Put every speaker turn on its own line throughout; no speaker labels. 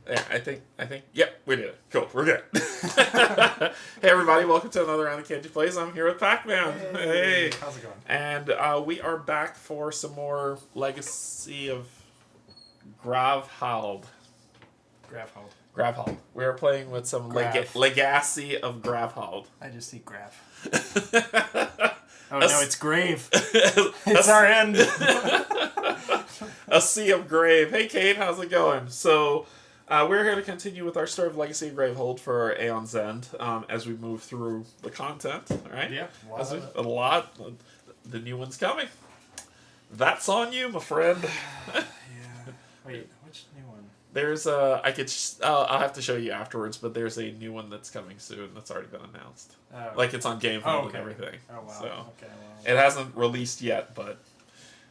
Yeah, I think, yep, we did it. Cool, we're good. Hey, everybody, welcome to another round of Canje Plays. I'm here with Pacman.
Hey, how's it going?
And we are back for some more Legacy of Gravehold. Gravehold. We are playing with some Legacy of Gravehold.
I just see Grav. Oh, no, it's Grave. It's our end.
A sea of grave. Hey, Kate, how's it going? So, we're here to continue with our story of Legacy of Gravehold for our Aeon's End as we move through the content. All right?
Yeah,
a lot. The new one's coming. That's on you, my friend.
Yeah. Wait, which new one?
There's I'll have to show you afterwards, but there's a new one that's coming soon that's already been announced.
Oh.
Like it's on Gamehold
okay.
and everything.
Oh, wow.
So,
okay, well.
it hasn't released yet, but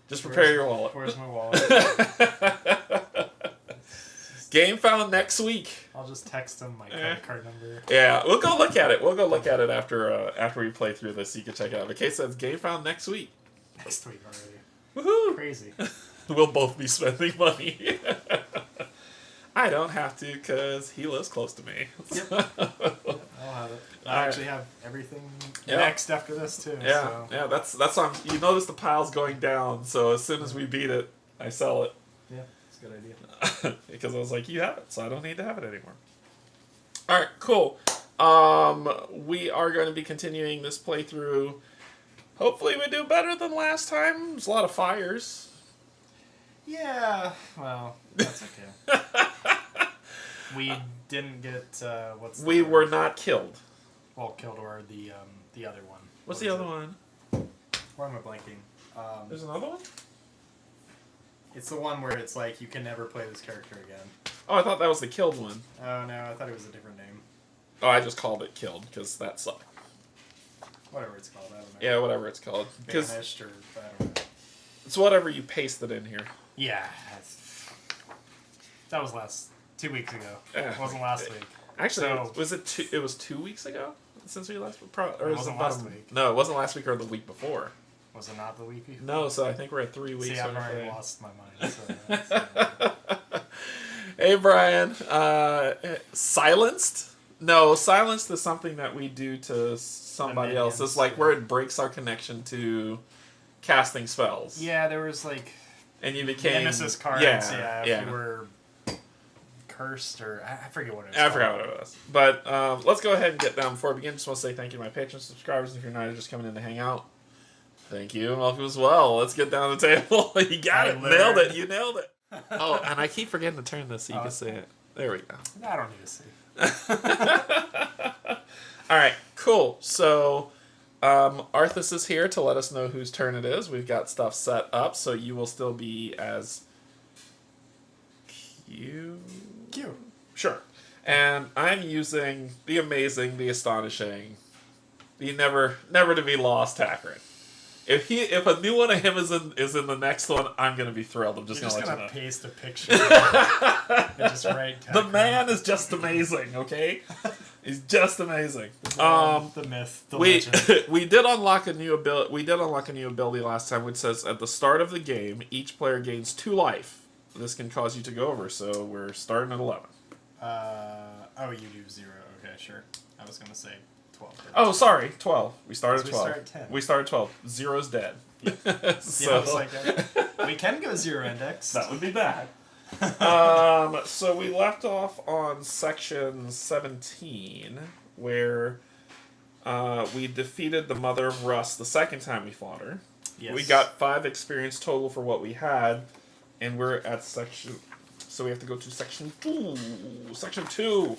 just prepare your wallet.
Where's my wallet?
Game found next week.
I'll just text him my credit card number.
Yeah, we'll go look at it. We'll go look at it after we play through this so you can check it out. The case says game found next week.
Next week already.
Woohoo!
Crazy.
We'll both be spending money. I don't have to because he lives close to me.
Yep. I'll have it. I actually have everything next after this too.
Yeah,
so.
yeah. That's on. You notice the pile's going down. So as soon as we beat it, I sell it.
Yeah, it's a good idea.
Because I was like, you have it, so I don't need to have it anymore. All right, cool. We are going to be continuing this playthrough. Hopefully, we do better than last time. There's a lot of fires.
Yeah, well, that's okay. We didn't get
we were not killed.
Well, killed or the other one.
What's the other one?
Why am I blanking?
There's another one?
It's the one where it's like you can never play this character again.
Oh, I thought that was the killed one.
Oh no, I thought it was a different name.
Oh, I just called it killed because that sucked.
Whatever it's called, I don't know.
Yeah, whatever it's called.
Banished or I don't know.
It's whatever you pasted in here.
Yeah, that was 2 weeks ago.
Yeah.
It wasn't last week.
Actually,
so,
was it it was 2 weeks ago since we last?
Or it wasn't last week.
No, it wasn't last week or the week before.
Was it not the week before?
No, so I think we're at 3 weeks.
See, I've already lost my mind. So
Hey, Brian. Silenced? No, silenced is something that we do to somebody else. It's like where it breaks our connection to casting spells.
Yeah, there was like...
And you became...
nemeses cards, yeah. If you were cursed or... I forget what it was.
I forgot what it was. But let's go ahead and get down before we begin. Just want to say thank you to my patrons, subscribers. If you're not just coming in to hang out, thank you and welcome as well. Let's get down the table. You got it. Nailed it. You nailed it. Oh, and I keep forgetting to turn this so you can see it. There we go.
I don't need to see.
Alright, cool. So, Arthas is here to let us know whose turn it is. We've got stuff set up, so you will still be as Q. Sure. And I'm using the amazing, the astonishing, the never to be lost Takrin. If a new one of him is in the next one, I'm gonna be thrilled. I'm just gonna
paste a picture. And just write
the man is just amazing. Okay, he's just amazing.
The myth, the legend.
We did unlock a new ability. We did unlock a new ability last time, which says at the start of the game, each player gains 2 life. This can cause you to go over. So we're starting at 11.
Oh, you do 0. Okay, sure. I was gonna say 12.
Oh, sorry, 12. We started 12.
We start 10.
We started 12. 0's dead.
Yep.
So
we can go 0 index.
That would be bad. So we left off on section 17, where we defeated the Mother of Rust the second time we fought her.
Yes.
We got 5 experience total for what we had, and we're at section... So we have to go to section 2. Section 2.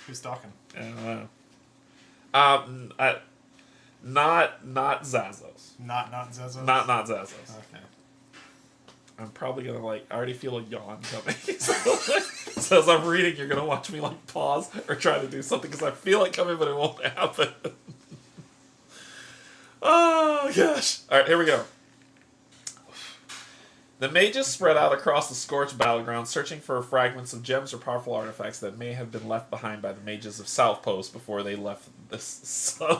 Who's talking?
Not Zazos.
Not Zezos?
Not Zazos.
Okay.
I'm probably gonna I already feel a yawn coming. So as I'm reading, you're gonna watch me pause or try to do something because I feel it coming, but it won't happen. Oh gosh! All right, here we go. The mages spread out across the scorched battleground, searching for fragments of gems or powerful artifacts that may have been left behind by the mages of Southpost before they left this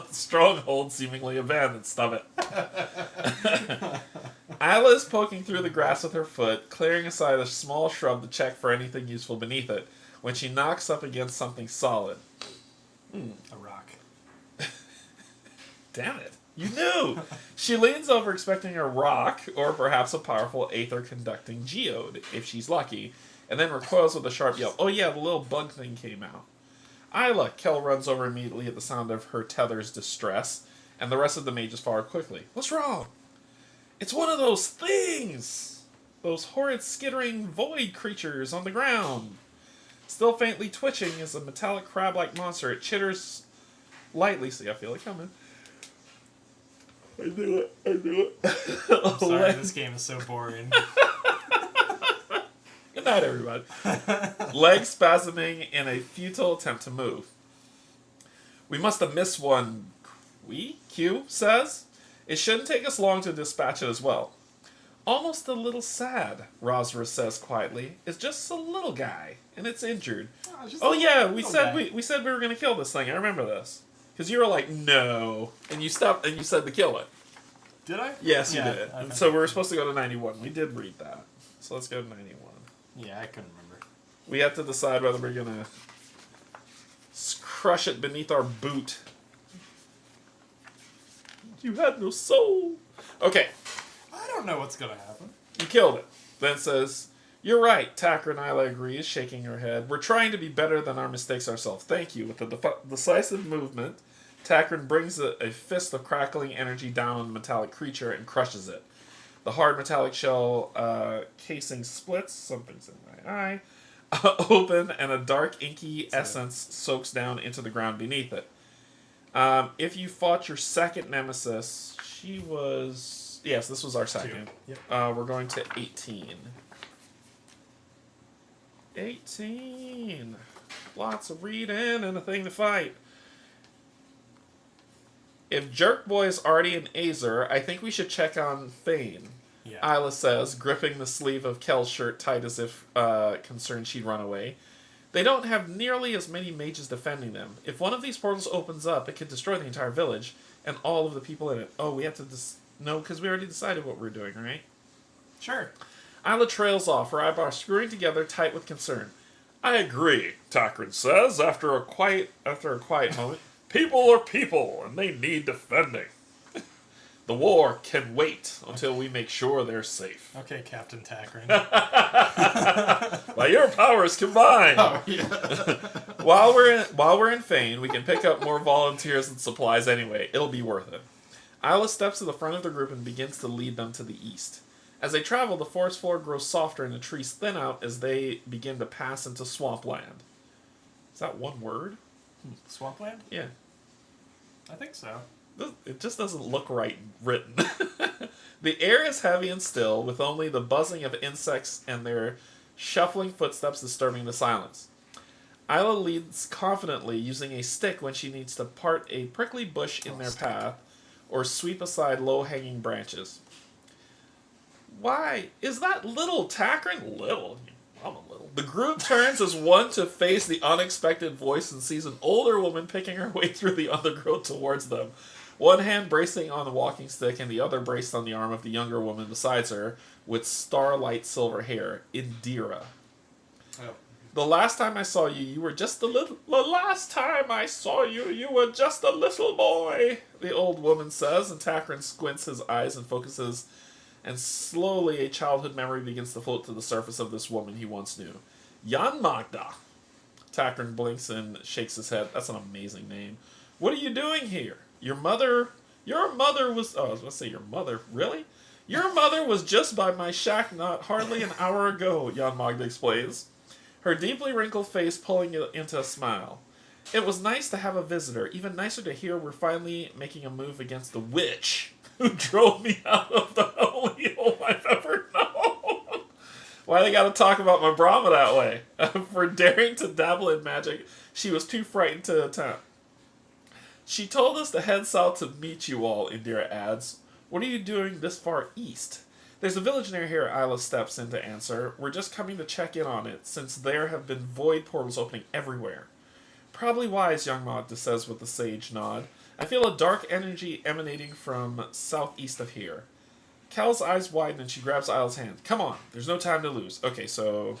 stronghold seemingly abandoned. Stop it. Isla is poking through the grass with her foot, clearing aside a small shrub to check for anything useful beneath it, when she knocks up against something solid.
A rock.
Damn it. You knew! She leans over expecting a rock, or perhaps a powerful aether-conducting geode, if she's lucky, and then recoils with a sharp yell. Oh yeah, the little bug thing came out. Isla, Kel runs over immediately at the sound of her tether's distress, and the rest of the mages follow quickly. What's wrong? It's one of those things! Those horrid skittering void creatures on the ground. Still faintly twitching is a metallic crab-like monster. It chitters lightly. See, I feel it coming. I knew it.
I'm sorry, this game is so boring.
Good night, everybody. Legs spasming in a futile attempt to move. We must have missed one. Q says. It shouldn't take us long to dispatch it as well. Almost a little sad, Rosra says quietly. It's just a little guy, and it's injured. Oh yeah, we said we were going to kill this thing. I remember this. Because you were like, no. And you stopped and you said to kill it.
Did I?
Yes, you did. And so we were supposed to go to 91. We did read that. So let's go to 91.
Yeah, I couldn't remember.
We have to decide whether we're going to crush it beneath our boot. You had no soul. Okay.
I don't know what's going to happen.
You killed it. Then says, you're right, Tacker and Isla agrees, shaking her head. We're trying to be better than our mistakes ourselves. Thank you. With a decisive movement, Tackern brings a fist of crackling energy down on the metallic creature and crushes it. The hard metallic shell casing splits, something's in my eye, open, and a dark inky essence soaks down into the ground beneath it. If you fought your second nemesis, she was... Yes, this was our second.
Yep.
We're going to 18. 18. Lots of reading and a thing to fight. If Jerkboy is already an Azer, I think we should check on Thane.
Yeah.
Isla says, gripping the sleeve of Kel's shirt tight as if concerned she'd run away. They don't have nearly as many mages defending them. If one of these portals opens up, it could destroy the entire village and all of the people in it. Oh, we have to... No, because we already decided what we're doing, right?
Sure.
Isla trails off, her eyebrows screwing together tight with concern. I agree, Takrin says, after a quiet moment. People are people, and they need defending. The war can wait until we make sure they're safe.
Okay, Captain Takrin.
By your powers combined.
Oh, yeah.
While we're in Fane, we can pick up more volunteers and supplies anyway. It'll be worth it. Isla steps to the front of the group and begins to lead them to the east. As they travel, the forest floor grows softer and the trees thin out as they begin to pass into swampland. Is that one word?
Swampland?
Yeah.
I think so.
It just doesn't look right written. The air is heavy and still, with only the buzzing of insects and their shuffling footsteps disturbing the silence. Isla leads confidently, using a stick when she needs to part a prickly bush in their path or sweep aside low-hanging branches. Why is that little Takrin? Little? I'm a little. The group turns as one to face the unexpected voice and sees an older woman picking her way through the undergrowth towards them. One hand bracing on the walking stick and the other braced on the arm of the younger woman beside her with starlight silver hair, Indira.
Oh.
The last time I saw you, you were just a little... The last time I saw you, you were just a little boy, the old woman says, and Takrin squints his eyes and focuses, and slowly a childhood memory begins to float to the surface of this woman he once knew. Jan Magda. Takrin blinks and shakes his head. That's an amazing name. What are you doing here? Your mother was... Oh, I was going to say your mother. Really? Your mother was just by my shack not hardly an hour ago, Jan Magda explains, her deeply wrinkled face pulling it into a smile. It was nice to have a visitor. Even nicer to hear we're finally making a move against the witch who drove me out of the only home I've ever known. Why they gotta talk about my Brahma that way? For daring to dabble in magic, she was too frightened to attempt. She told us to head south to meet you all, Indira adds. What are you doing this far east? There's a village near here, Isla steps in to answer. We're just coming to check in on it, since there have been void portals opening everywhere. Probably wise, young Magda says with a sage nod. I feel a dark energy emanating from southeast of here. Kel's eyes widen and she grabs Isle's hand. Come on, there's no time to lose. Okay, so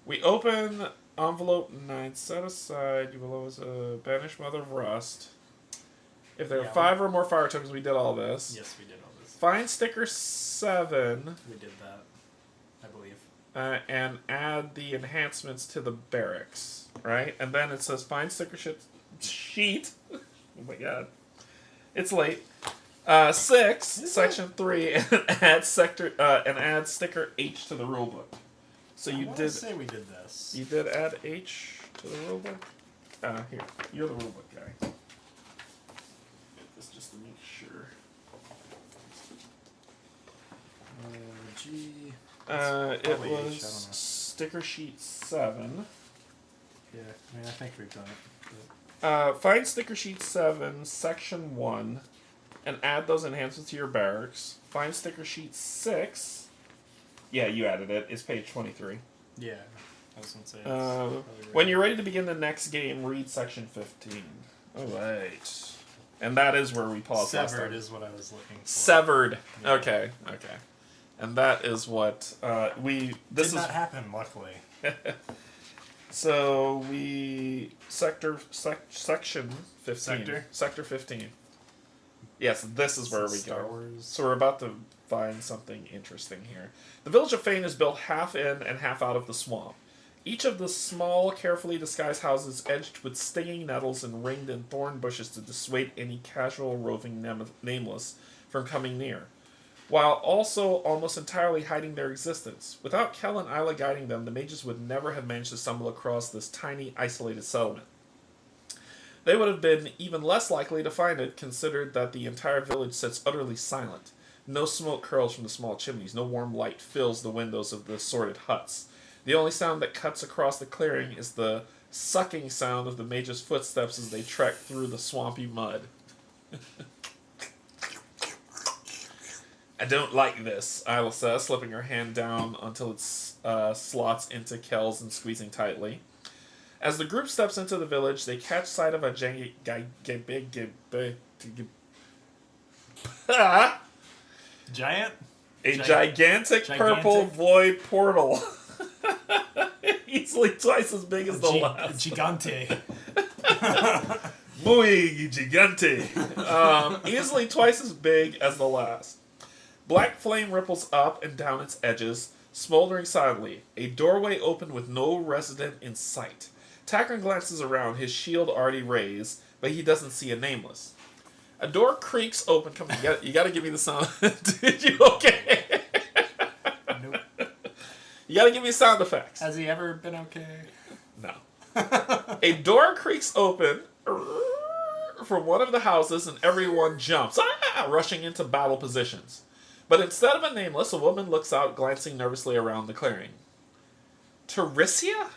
we open envelope 9. Set aside. You will always banish Mother of Rust. If there are 5 or more fire tokens, we did all this.
Yes, we did all this.
Find sticker 7.
We did that, I believe.
And add the enhancements to the barracks, right? And then it says find sticker sheet. Oh my god, it's late. 6, section 3, and add sticker H to the rulebook. So you did
say we did this.
You did add H to the rulebook. Here, you're the rulebook guy. Get this just to make sure.
G.
It was sticker sheet 7.
Yeah, I mean I think we've done it.
Find sticker sheet 7, section 1. And add those enhancements to your barracks. Find sticker sheet 6. Yeah, you added it. It's page 23.
Yeah, I was going to say.
When you're ready to begin the next game, read section 15. All right. And that is where we paused last time.
Severed is what I was looking for.
Severed.
Yeah.
Okay. And that is what we... This
did not happen, luckily.
So we... Section 15. Sector 15. Yes, this is where we
Star
go.
Wars.
So we're about to find something interesting here. The village of Fane is built half in and half out of the swamp. Each of the small, carefully disguised houses edged with stinging nettles and ringed in thorn bushes to dissuade any casual roving nameless from coming near, while also almost entirely hiding their existence. Without Kel and Isla guiding them, the mages would never have managed to stumble across this tiny, isolated settlement. They would have been even less likely to find it, considered that the entire village sits utterly silent. No smoke curls from the small chimneys, no warm light fills the windows of the assorted huts. The only sound that cuts across the clearing is the sucking sound of the mage's footsteps as they trek through the swampy mud. I don't like this, Isla says, slipping her hand down until it slots into Kel's and squeezing tightly. As the group steps into the village, they catch sight of a gigantic purple void portal. Easily twice as big as the last.
Gigante.
Muy gigante. Easily twice as big as the last. Black flame ripples up and down its edges, smoldering silently. A doorway open with no resident in sight. Takran glances around, his shield already raised, but he doesn't see a nameless. A door creaks open. Come on, you gotta give me the sound. Did you okay?
Nope.
You gotta give me sound effects.
Has he ever been okay?
No. A door creaks open from one of the houses and everyone jumps, rushing into battle positions. But instead of a nameless, a woman looks out, glancing nervously around the clearing. Terisia?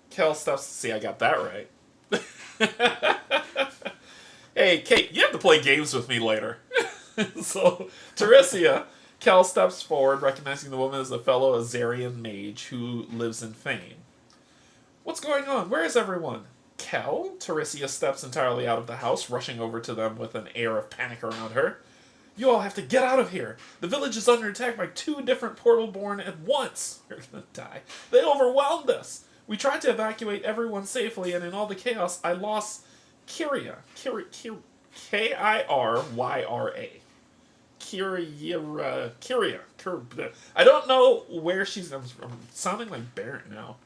Kel steps. See, I got that right. Hey, Kate, you have to play games with me later. So, Terisia, Kel steps forward, recognizing the woman as a fellow Azarian mage who lives in Fane. What's going on? Where is everyone? Kel? Terisia steps entirely out of the house, rushing over to them with an air of panic around her. You all have to get out of here. The village is under attack by 2 different portal-born at once. You're gonna die. They overwhelmed us. We tried to evacuate everyone safely, and in all the chaos, I lost Kyria. K-I-R-Y-R-A. Kyria. I don't know where she's... I'm sounding like Barrett now.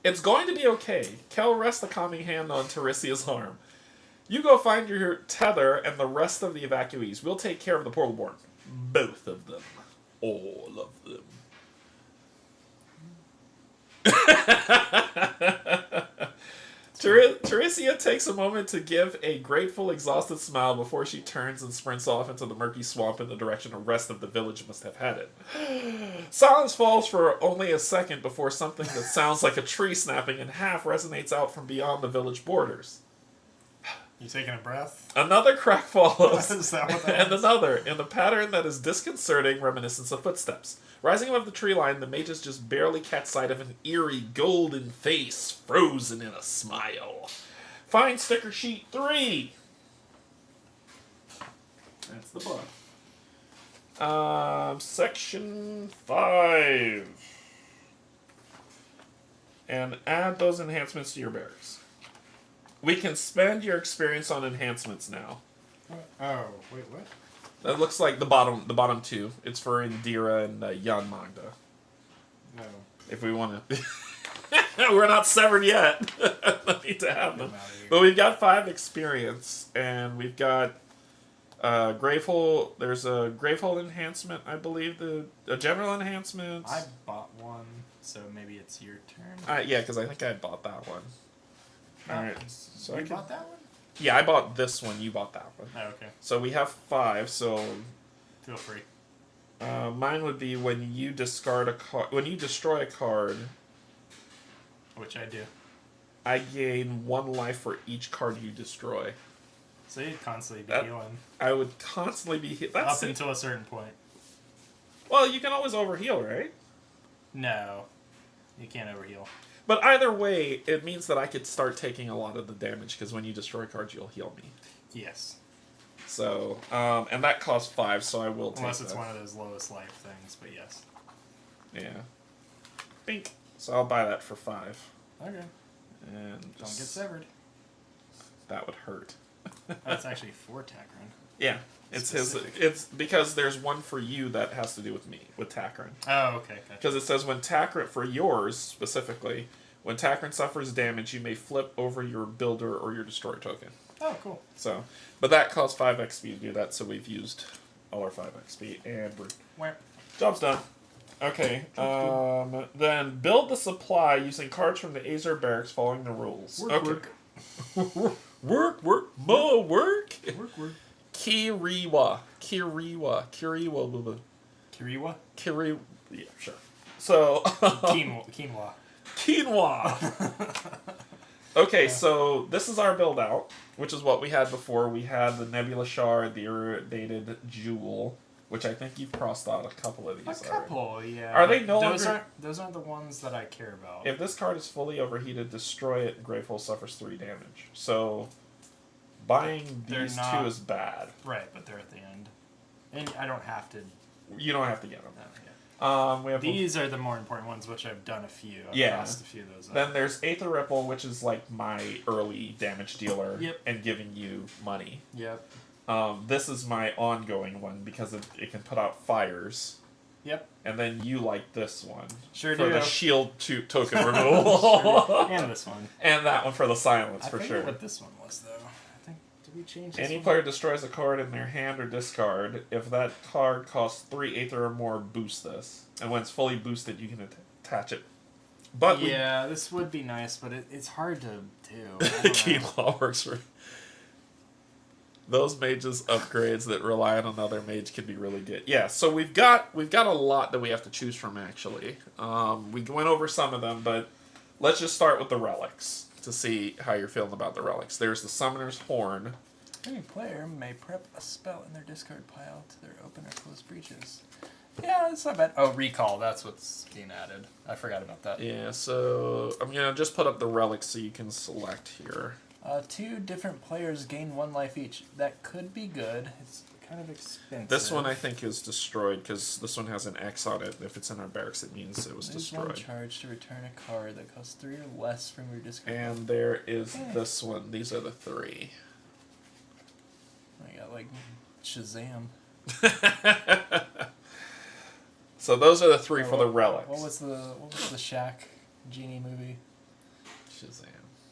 It's going to be okay. Kel rests a calming hand on Teresia's arm. You go find your tether and the rest of the evacuees. We'll take care of the portal-born. Both of them. All of them. Terisia takes a moment to give a grateful, exhausted smile before she turns and sprints off into the murky swamp in the direction the rest of the village must have headed. Silence falls for only a second before something that sounds like a tree snapping in half resonates out from beyond the village borders.
You taking a breath?
Another crack follows.
Is that what that
and
is?
Another, in the pattern that is disconcerting reminiscence of footsteps. Rising above the tree line, the mages just barely catch sight of an eerie golden face frozen in a smile. Find sticker sheet 3. That's the book. Section 5. And add those enhancements to your barracks. We can spend your experience on enhancements now.
Oh, wait, what?
That looks like the bottom two. It's for Indira and Yan Magda.
No.
If we want to. We're not severed yet. I need to have them. But we've got 5 experience, and we've got Gravehold. There's a Gravehold enhancement, I believe. A general enhancement.
I bought one, so maybe it's your turn.
Yeah, because I think I bought that one. All right. So
you bought that one?
Yeah, I bought this one. You bought that one.
Oh, okay.
So we have 5. So
feel free.
Mine would be when you discard a card. When you destroy a card.
Which I do.
I gain 1 life for each card you destroy.
So you'd constantly be healing.
I would constantly be healing.
Up until a certain point.
Well, you can always overheal, right?
No. You can't overheal.
But either way, it means that I could start taking a lot of the damage, because when you destroy cards, you'll heal me.
Yes.
So, and that costs 5, so I will take
Unless it's
that.
one of those lowest life things, but yes.
Yeah. Bink. So I'll buy that for 5.
Okay.
And
Don't get severed.
That would hurt.
That's actually for Takran.
Yeah. It's because there's one for you that has to do with me, with Takran.
Oh, okay. Gotcha.
Because it says when Takran, for yours specifically, when Takran suffers damage, you may flip over your builder or your destroyer token.
Oh, cool.
So, but that costs 5 XP to do that, so we've used all our 5 XP, and job's done. Okay, then build the supply using cards from the Azure Barracks following the rules.
Work.
Work. Kiriwa. Yeah, sure. So... Quinoa. Okay, so this is our build out, which is what we had before. We had the Nebula Shard, the Irradiated Jewel, which I think you've crossed out a couple of these.
A couple, yeah.
Are they no longer...
Those aren't the ones that I care about.
If this card is fully overheated, destroy it, and Gravehold suffers 3 damage. So, buying these 2 is bad.
Right, but they're at the end. And I don't have to...
You don't have to get them. We have
these are the more important ones, which I've done a few. I've crossed a few of those.
Then there's Aether Ripple, which is like my early damage dealer and giving you money.
Yep.
This is my ongoing one because it can put out fires.
Yep.
And then you like this one.
Sure
for
do.
The shield token removal.
Sure. And this one.
And that one for the silence, for sure.
I forget what this one was, though. I think, did we change this
Any player destroys a card in their hand or discard. If that card costs 3 Aether or more, boost this. And when it's fully boosted, you can attach it. But
yeah, this would be nice, but it's hard to do.
Key Law works for... Those mages upgrades that rely on another mage can be really good. Yeah, so we've got a lot that we have to choose from, actually. We went over some of them, but let's just start with the relics to see how you're feeling about the relics. There's the Summoner's Horn.
Any player may prep a spell in their discard pile to their open or closed breaches. Yeah, that's not bad. Oh, recall. That's what's being added. I forgot about that.
Yeah, so I'm going to just put up the relics so you can select here.
2 different players gain 1 life each. That could be good. It's kind of expensive.
This one I think is destroyed because this one has an X on it. If it's in our barracks, it means it was destroyed.
1 charge to return a card that costs 3 or less from your discard.
And there is this one. These are the 3.
I got like Shazam.
So those are the 3 for the relics.
What was the Shaq genie movie?
Shazam.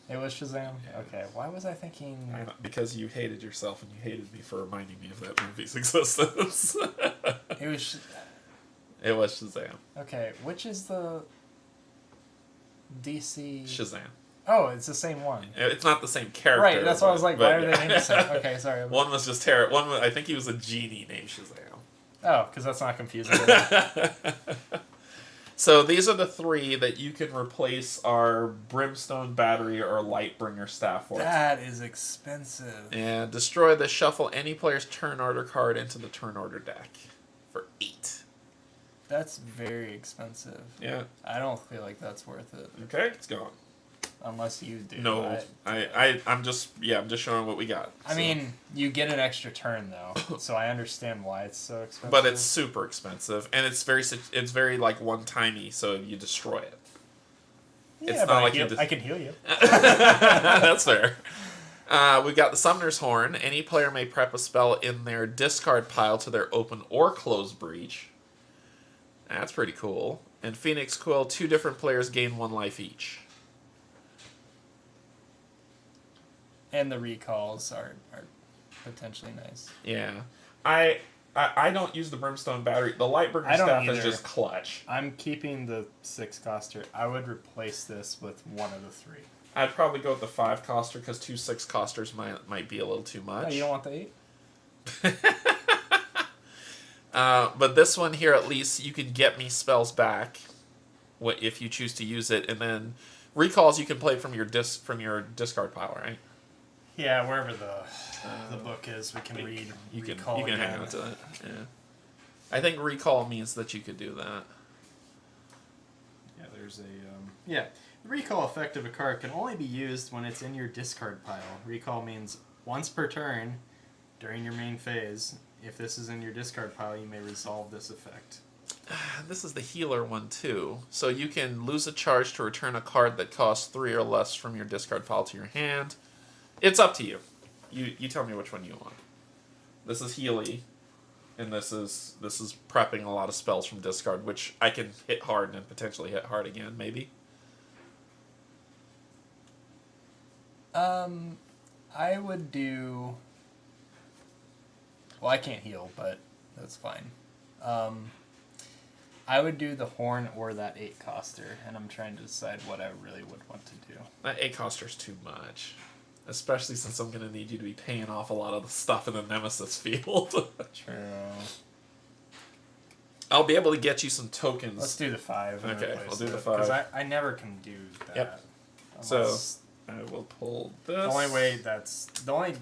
It was Shazam?
Yeah.
Okay, why was I thinking...
Because you hated yourself and you hated me for reminding me of that movie's existence.
It was...
It was Shazam.
Okay, which is the DC...
Shazam.
Oh, it's the same one.
It's not the same character.
Right, that's why I was like, why are they named the same? Okay, sorry.
One was just terrible. I think he was a genie named Shazam.
Oh, because that's not confusing.
So these are the 3 that you can replace our Brimstone Battery or Lightbringer Staff for.
That is expensive.
And destroy the shuffle any player's turn order card into the turn order deck for 8.
That's very expensive.
Yeah.
I don't feel like that's worth it.
Okay, it's gone.
unless you do.
No, I'm just showing what we got.
I mean, you get an extra turn though, so I understand why it's so expensive.
But it's super expensive, and it's very like one-timey, so you destroy it.
Yeah,
it's
but
not like
I can heal you.
That's fair. We've got the Summoner's Horn. Any player may prep a spell in their discard pile to their open or closed breach. That's pretty cool. And Phoenix Quill, 2 different players gain 1 life each.
And the recalls are potentially nice.
Yeah. I don't use the Brimstone Battery. The Lightbringer Staff is just clutch.
I'm keeping the 6-coster. I would replace this with one of the 3.
I'd probably go with the 5-coster because 2 6-costers might be a little too much.
Oh, you don't want the 8?
But this one here, at least, you can get me spells back if you choose to use it. And then recalls you can play from your discard pile, right?
Yeah, wherever the book is, we can read.
You can hang on to it. Yeah. I think recall means that you could do that.
Yeah, there's a yeah. The recall effect of a card can only be used when it's in your discard pile. Recall means once per turn during your main phase. If this is in your discard pile, you may resolve this effect.
This is the healer one too. So you can lose a charge to return a card that costs 3 or less from your discard pile to your hand. It's up to you. You tell me which one you want. This is Healy, and this is prepping a lot of spells from discard, which I can hit hard and potentially hit hard again, maybe.
I would do. Well, I can't heal, but that's fine. I would do the horn or that 8-coster, and I'm trying to decide what I really would want to do.
That 8-coster's too much. Especially since I'm going to need you to be paying off a lot of the stuff in the nemesis field.
True.
I'll be able to get you some tokens.
Let's do the 5.
Okay, we'll do the 5.
Because I never can do that.
Yep. So, I will pull this.
The only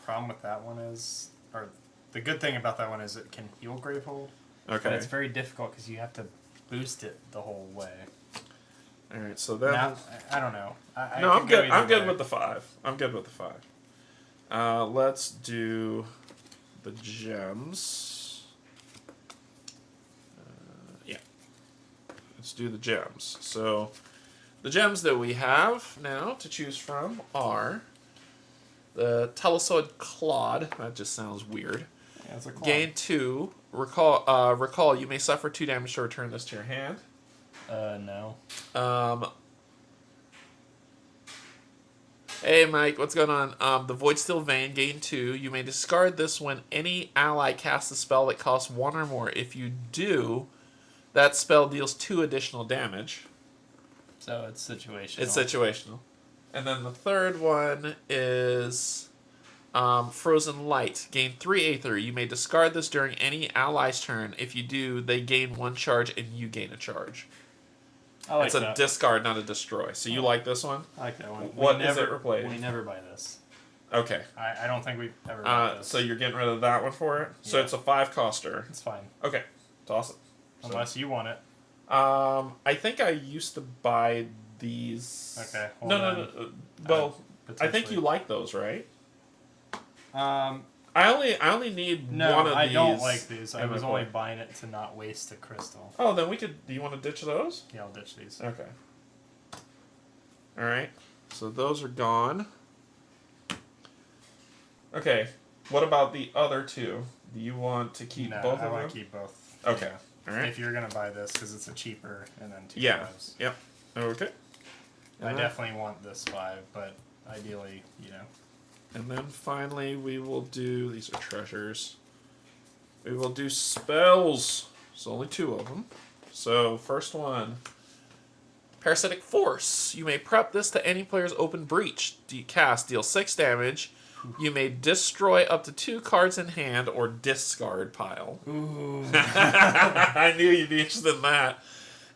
problem with that one is, or the good thing about that one is it can heal Gravehold.
Okay.
But it's very difficult because you have to boost it the whole way.
All right, so then
I don't know.
I'm good. I'm good with the 5. I'm good with the 5. Let's do the gems. Yeah, let's do the gems. So the gems that we have now to choose from are the Telesoid Clawed. That just sounds weird.
Yeah, it's a claw.
Gain 2. Recall. You may suffer 2 damage to return this to your hand.
No.
Hey, Mike, what's going on? The Voidsteel Vein, gain 2. You may discard this when any ally casts a spell that costs 1 or more. If you do, that spell deals 2 additional damage.
So it's situational.
It's situational. And then the third one is Frozen Light. Gain 3 Aether. You may discard this during any ally's turn. If you do, they gain 1 charge and you gain a charge. It's a discard, not a destroy. So you like this one?
I like that one.
What does it replace?
We never buy this.
Okay.
I don't think we've ever bought this.
So you're getting rid of that one for it? So it's a 5-coster.
It's fine.
Okay. It's awesome.
Unless you want it.
I think I used to buy these.
Okay.
No. Well, I think you like those, right? I only need one of these.
No, I don't like these. I was only buying it to not waste a crystal.
Oh, then we could... Do you want to ditch those?
Yeah, I'll ditch these.
Okay. Alright. So those are gone. Okay. What about the other 2? Do you want to keep both of them?
I want to keep both.
Okay.
Yeah.
Alright.
If you're going to buy this, because it's a cheaper, and then 2
Yeah.
5s.
Yep. Okay.
I definitely want this 5, but ideally,
And then finally we will do... These are treasures. We will do spells. There's only 2 of them. So, first one. Parasitic Force. You may prep this to any player's open breach. Deal 6 damage. You may destroy up to 2 cards in hand or discard pile.
Ooh.
I knew you'd be interested in that.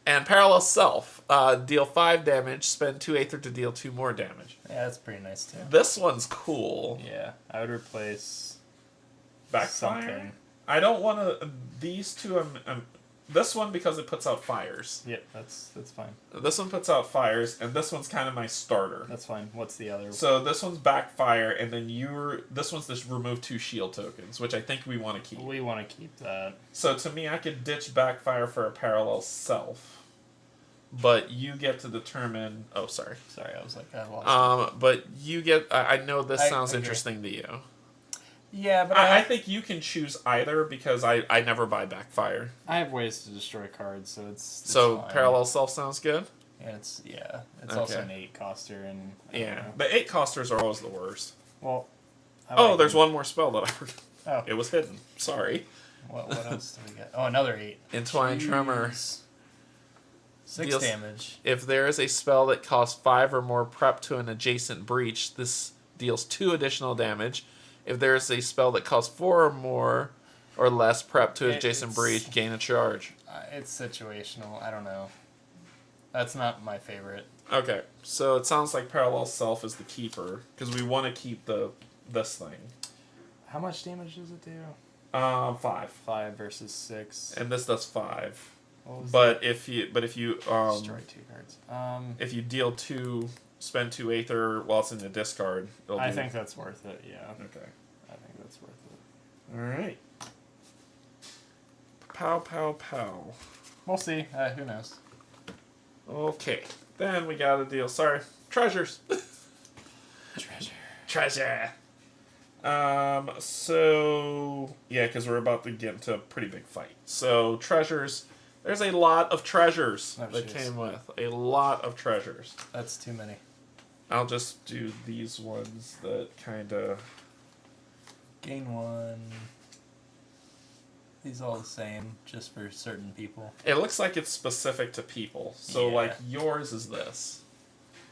And Parallel Self. Deal 5 damage. Spend 2 Aether to deal 2 more damage.
Yeah, that's pretty nice too.
This one's cool.
Yeah, I would replace
Backfire.
something.
I don't want to... These 2... this one because it puts out fires.
Yep, that's fine.
This one puts out fires, and this one's kind of my starter.
That's fine. What's the other?
So this one's backfire, and then this one's just remove 2 shield tokens, which I think we want to keep.
We want to keep that.
So to me, I could ditch backfire for a parallel self. But you get to determine... Oh, sorry.
Sorry, I was like, I lost
but you get... I know this sounds interesting to you.
Yeah, but
I think you can choose either because I never buy backfire.
I have ways to destroy cards, so it's
so
fine.
parallel self sounds good?
Yeah, it's also an 8-coster. And
the 8-costers are always the worst.
Well...
there's one more spell that I forgot.
Oh.
It was hidden. Sorry.
What else do we get? Oh, another 8.
Entwine Tremor.
6 damage.
If there is a spell that costs 5 or more prep to an adjacent breach, this deals 2 additional damage. If there is a spell that costs 4 or more or less prep to adjacent breach, gain a charge.
It's situational. I don't know. That's not my favorite.
Okay, so it sounds like Parallel Self is the keeper because we want to keep this thing.
How much damage does it do?
5.
5 versus 6.
And this does 5. But if you
destroy 2 cards.
If you deal 2, spend 2 Aether while it's in the discard.
I think that's worth it. Yeah.
Okay.
I think that's worth it.
All right. Pow pow pow.
We'll see. Who knows?
Okay. Then we got a deal. Sorry, treasures. Treasure. So yeah, because we're about to get into a pretty big fight. So treasures. There's a lot of treasures that came with. A lot of treasures.
That's too many.
I'll just do these ones that kind of...
Gain 1. These all the same, just for certain people.
It looks like it's specific to people. So, like, yours is this.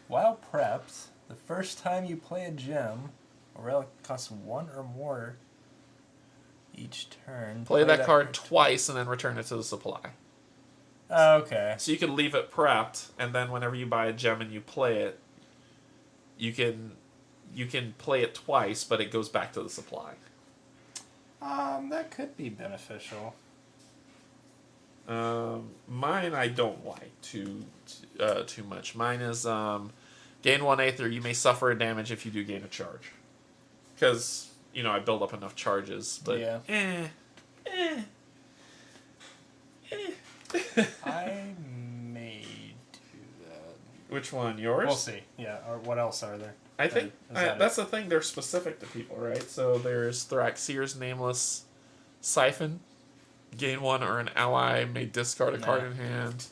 While prepped, the first time you play a gem, a relic costs 1 or more each turn.
Play that card twice and then return it to the supply.
Okay.
So you can leave it prepped, and then whenever you buy a gem and you play it, you can play it twice, but it goes back to the supply.
That could be beneficial.
Mine I don't like too much. Mine is gain 1 Aether. You may suffer a damage if you do gain a charge. Because, I build up enough charges, but
I may do that.
Which one? Yours?
We'll see. Yeah. Or what else are there?
I think that's the thing. They're specific to people, right? So there's Thraxeer's Nameless Siphon. Gain 1 or an ally may discard a card in hand.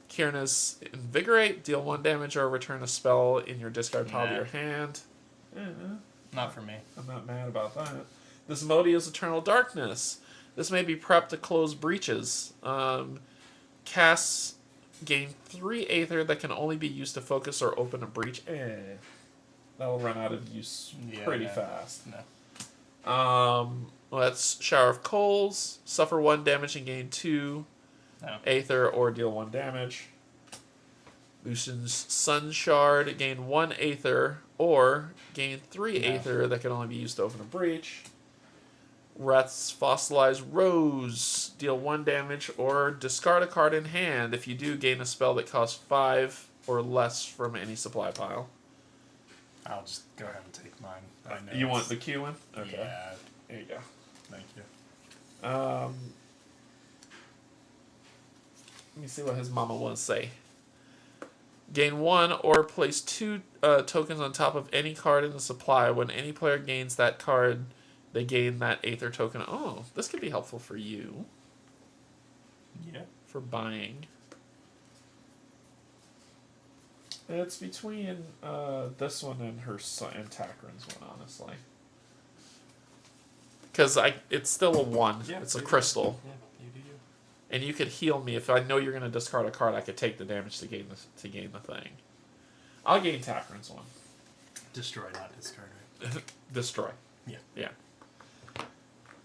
Kierna's Invigorate. Deal 1 damage or return a spell in your discard pile to your hand.
Not for me.
I'm not mad about that. Desmodia's Eternal Darkness. This may be prepped to close breaches. Casts gain 3 Aether that can only be used to focus or open a breach. That'll run out of use pretty fast.
No.
That's Shower of Coals. Suffer 1 damage and gain 2 Aether or deal 1 damage. Lucian's Sun Shard. Gain 1 Aether or gain 3 Aether that can only be used to open a breach. Wrath's Fossilized Rose. Deal 1 damage or discard a card in hand. If you do, gain a spell that costs 5 or less from any supply pile.
I'll just go ahead and take mine.
You want the Q one? Okay.
Yeah.
There you go.
Thank you.
Let me see what his mama wants to say. Gain 1 or place 2 tokens on top of any card in the supply. When any player gains that card, they gain that Aether token. Oh, this could be helpful for you.
Yeah.
For buying. It's between this one and her son and Takran's one, honestly. Because it's still a 1.
Yeah,
it's a crystal.
Yeah, you do you.
And you could heal me. If I know you're going to discard a card, I could take the damage to gain the thing. I'll gain Takran's one.
Destroy, not discard, right?
Destroy.
Yeah.
Yeah.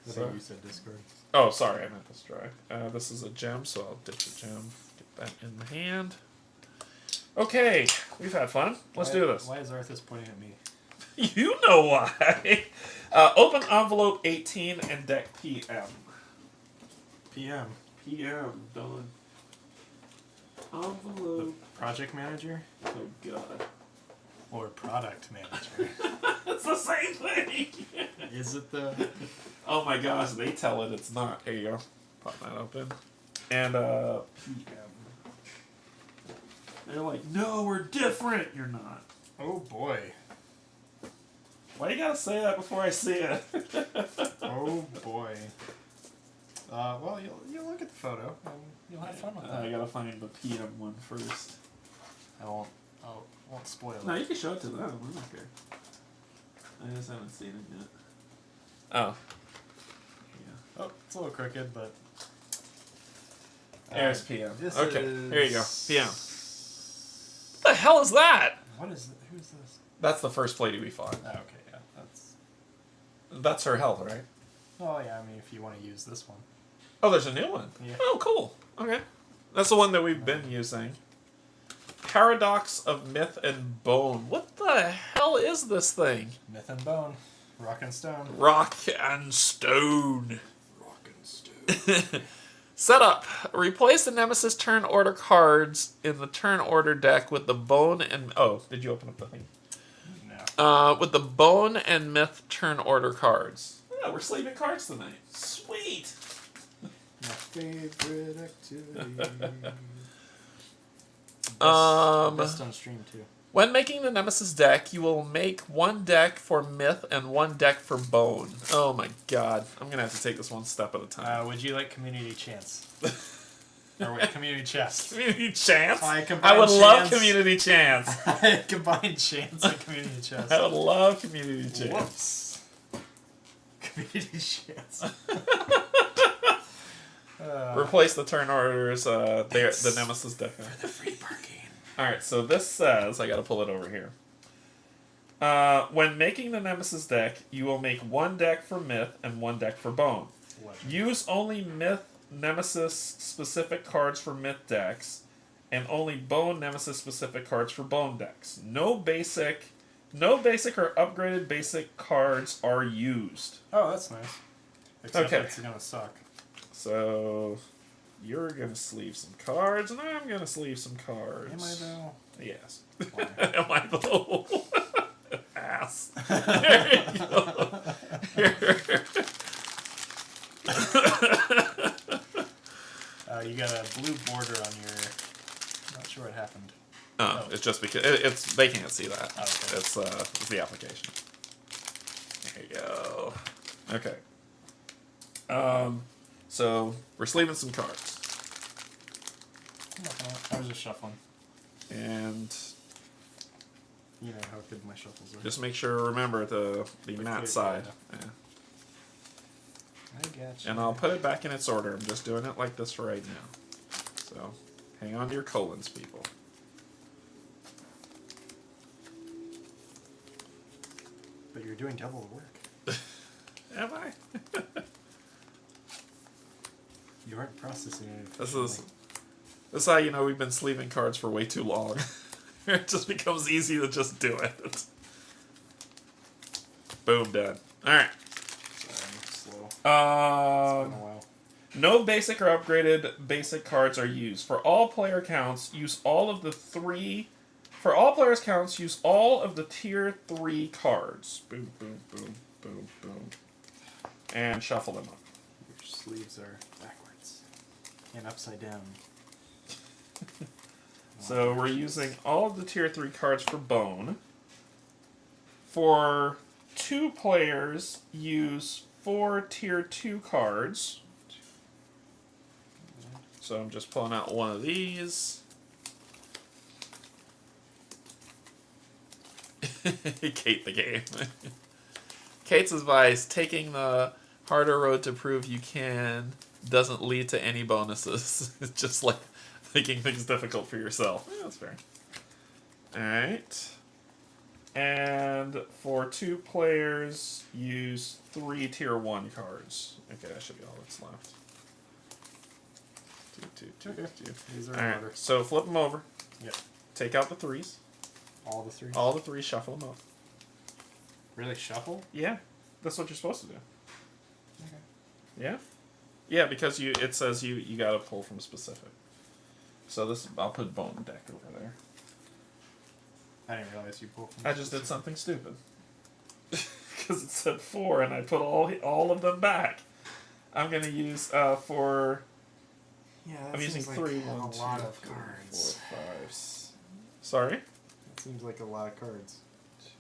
I think you said discard.
Oh, sorry, I meant destroy. This is a gem, so I'll ditch a gem. Get that in the hand. Okay, we've had fun. Let's do this.
Why is Arthas pointing at me?
You know why. Open envelope 18 and deck PM.
PM.
PM done. Envelope.
Project manager?
Oh god.
Or product manager?
It's the same thing!
Is it though?
Oh my gosh, they tell it it's not. Here you go. Pop that open. And PM. They're like, no, we're different! You're not.
Oh boy.
Why you gotta say that before I see it?
Oh boy. Well, you'll look at the photo and you'll have fun with that.
I gotta find the PM one first.
I won't spoil it.
No, you can show it to them. I don't care. I just haven't seen it yet. Oh. Yeah.
Oh, it's a little crooked, but...
There's PM.
This
Okay,
is...
here you go. PM. What the hell is that?
What is it? Who's this?
That's the first lady we fought.
Oh, okay, yeah.
That's her health, right?
Oh, yeah, I mean, if you want to use this one.
Oh, there's a new one.
Yeah.
Oh, cool. Okay. That's the one that we've been using. Paradox of Myth and Bone. What the hell is this thing?
Myth and bone. Rock and stone.
Rock and Stone.
Rock and stone.
Setup. Replace the Nemesis turn order cards in the turn order deck with the Bone and... Oh, did you open up the thing?
No.
With the Bone and Myth turn order cards. Yeah, we're sleeving cards tonight. Sweet.
My favorite activity. Best on stream too.
When making the Nemesis deck, you will make one deck for Myth and one deck for Bone. Oh my god. I'm going to have to take this one step at a time.
Would you like community chance? Or wait, community chest.
Community Chance?
I
would love Community Chance.
I combined chance and community chest.
I would love Community Chance.
Whoops. Community chance.
Replace the turn orders, the Nemesis deck.
For the free parking.
Alright, so this says, I gotta pull it over here. When making the Nemesis deck, you will make one deck for Myth and one deck for Bone. Use only Myth Nemesis specific cards for Myth decks, and only Bone Nemesis specific cards for Bone decks. No basic or upgraded basic cards are used.
Oh, that's nice. Except
Okay.
it's gonna suck.
So, you're gonna sleeve some cards, and I'm gonna sleeve some cards.
Am I though?
Yes.
Why?
Am I though? Ass. There you go.
You got a blue border on your... Not sure what happened.
Oh, it's just because it's they can't see that.
Oh, okay.
It's the application. There you go. Okay. So we're sleeving some cards,
I was just shuffling.
and
You know how good my shuffles are.
just make sure remember the matte
clear
side.
side.
Yeah.
I got you.
And I'll put it back in its order. I'm just doing it like this for right now. So hang on to your colons, people.
But you're doing double the work.
Am I?
You aren't processing it.
This is how you know we've been sleeving cards for way too long. It just becomes easy to just do it. Boom, done. Alright.
Sorry, I'm slow. It's been a while.
No basic or upgraded basic cards are used. For all player counts, use all of the For all players' counts, use all of the tier 3 cards. Boom, boom, boom, boom, boom. And shuffle them up.
Your sleeves are backwards. And upside down.
So we're using all of the tier 3 cards for Bone. For 2 players, use 4 tier 2 cards. So I'm just pulling out one of these. Kate the game. Kate's advice, taking the harder road to prove you can doesn't lead to any bonuses. It's just like making things difficult for yourself. Yeah, that's fair. Alright. And for 2 players, use 3 tier 1 cards. Okay, that should be all that's left. Two.
These are in
Alright,
order.
so flip them over.
Yep.
Take out the 3s.
All the 3?
All the 3s, shuffle them up.
Really shuffle?
Yeah, that's what you're supposed to do.
Okay.
Yeah? Yeah, because it says you got to pull from specific. So this I'll put bone deck over there.
I didn't realize you pulled from
I just did something stupid. Because it said 4 and I put all of them back. I'm gonna use for.
Yeah,
I'm using
seems
3.
like
1,
a
2,
lot of
3,
cards.
4, 5. Sorry.
That seems like a lot of cards.
2.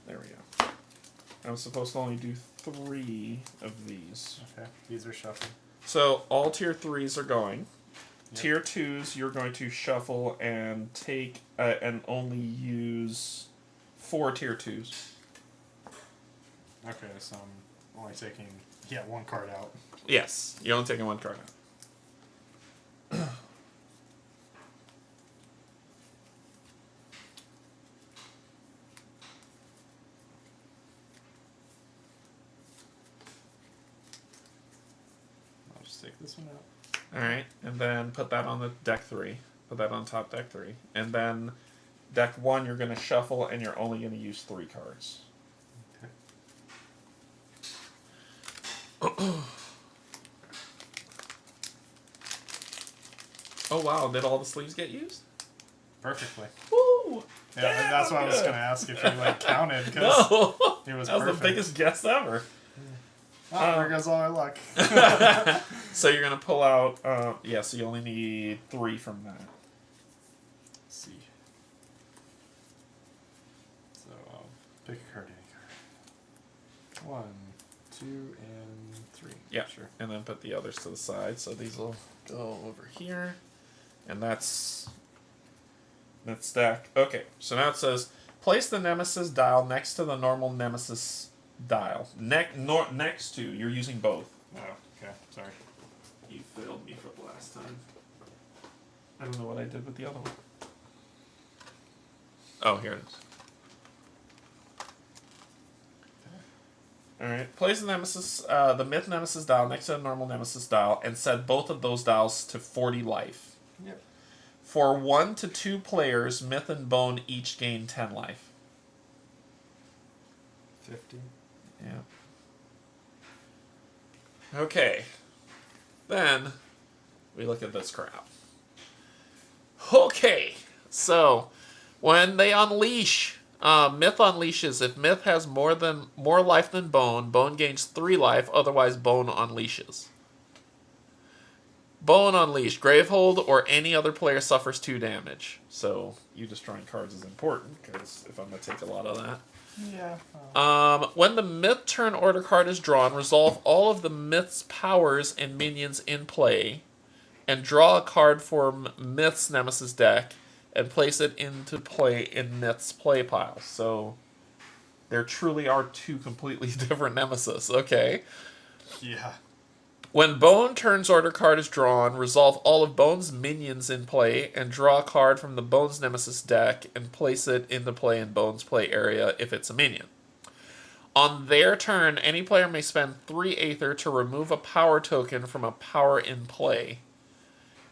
There we go. I'm supposed to only do 3 of these.
Okay, these are shuffled.
So all tier 3s are going.
Yep.
Tier 2s you're going to shuffle and take and only use 4 tier 2s.
Okay, so I'm only taking 1 card out.
Yes, you're only taking 1 card out.
I'll just take this one out.
Alright, and then put that on the deck 3. Put that on top deck 3. And then deck 1 you're going to shuffle and you're only going to use 3 cards.
Okay.
Oh wow, did all the sleeves get used?
Perfectly.
Woo!
Yeah,
Damn,
that's what I was
good.
going to ask if you counted, because
No!
it was
That was
perfect.
the biggest guess ever.
Oh, there goes all my luck.
So you're going to pull out, so you only need 3 from that.
Let's see. So I'll pick a card, any card. 1, 2, and 3.
Yeah,
Sure.
and then put the others to the side. So these will go over here. And that's stack. Okay, so now it says, place the nemesis dial next to the normal nemesis dial. Next to, you're using both.
Oh, okay. Sorry.
You failed me for the last time. I don't know what I did with the other one. Oh, here it is. Alright, place the nemesis, the myth nemesis dial next to the normal nemesis dial and set both of those dials to 40 life.
Yep.
For 1 to 2 players, myth and bone each gain 10 life.
50.
Yeah. Okay. Then we look at this crap. Okay. So when they unleash, myth unleashes. If myth has more life than bone, bone gains 3 life. Otherwise, bone unleashes. Bone unleashed. Gravehold or any other player suffers 2 damage. So you destroying cards is important because if I'm gonna take a lot of that.
Yeah.
When the myth turn order card is drawn, resolve all of the myth's powers and minions in play, and draw a card for myth's nemesis deck, and place it into play in myth's play pile. So there truly are 2 completely different nemesis. Okay.
Yeah.
When Bone turns order card is drawn, resolve all of Bone's minions in play and draw a card from the Bone's Nemesis deck and place it into play in Bone's play area if it's a minion. On their turn, any player may spend 3 Aether to remove a power token from a power in play.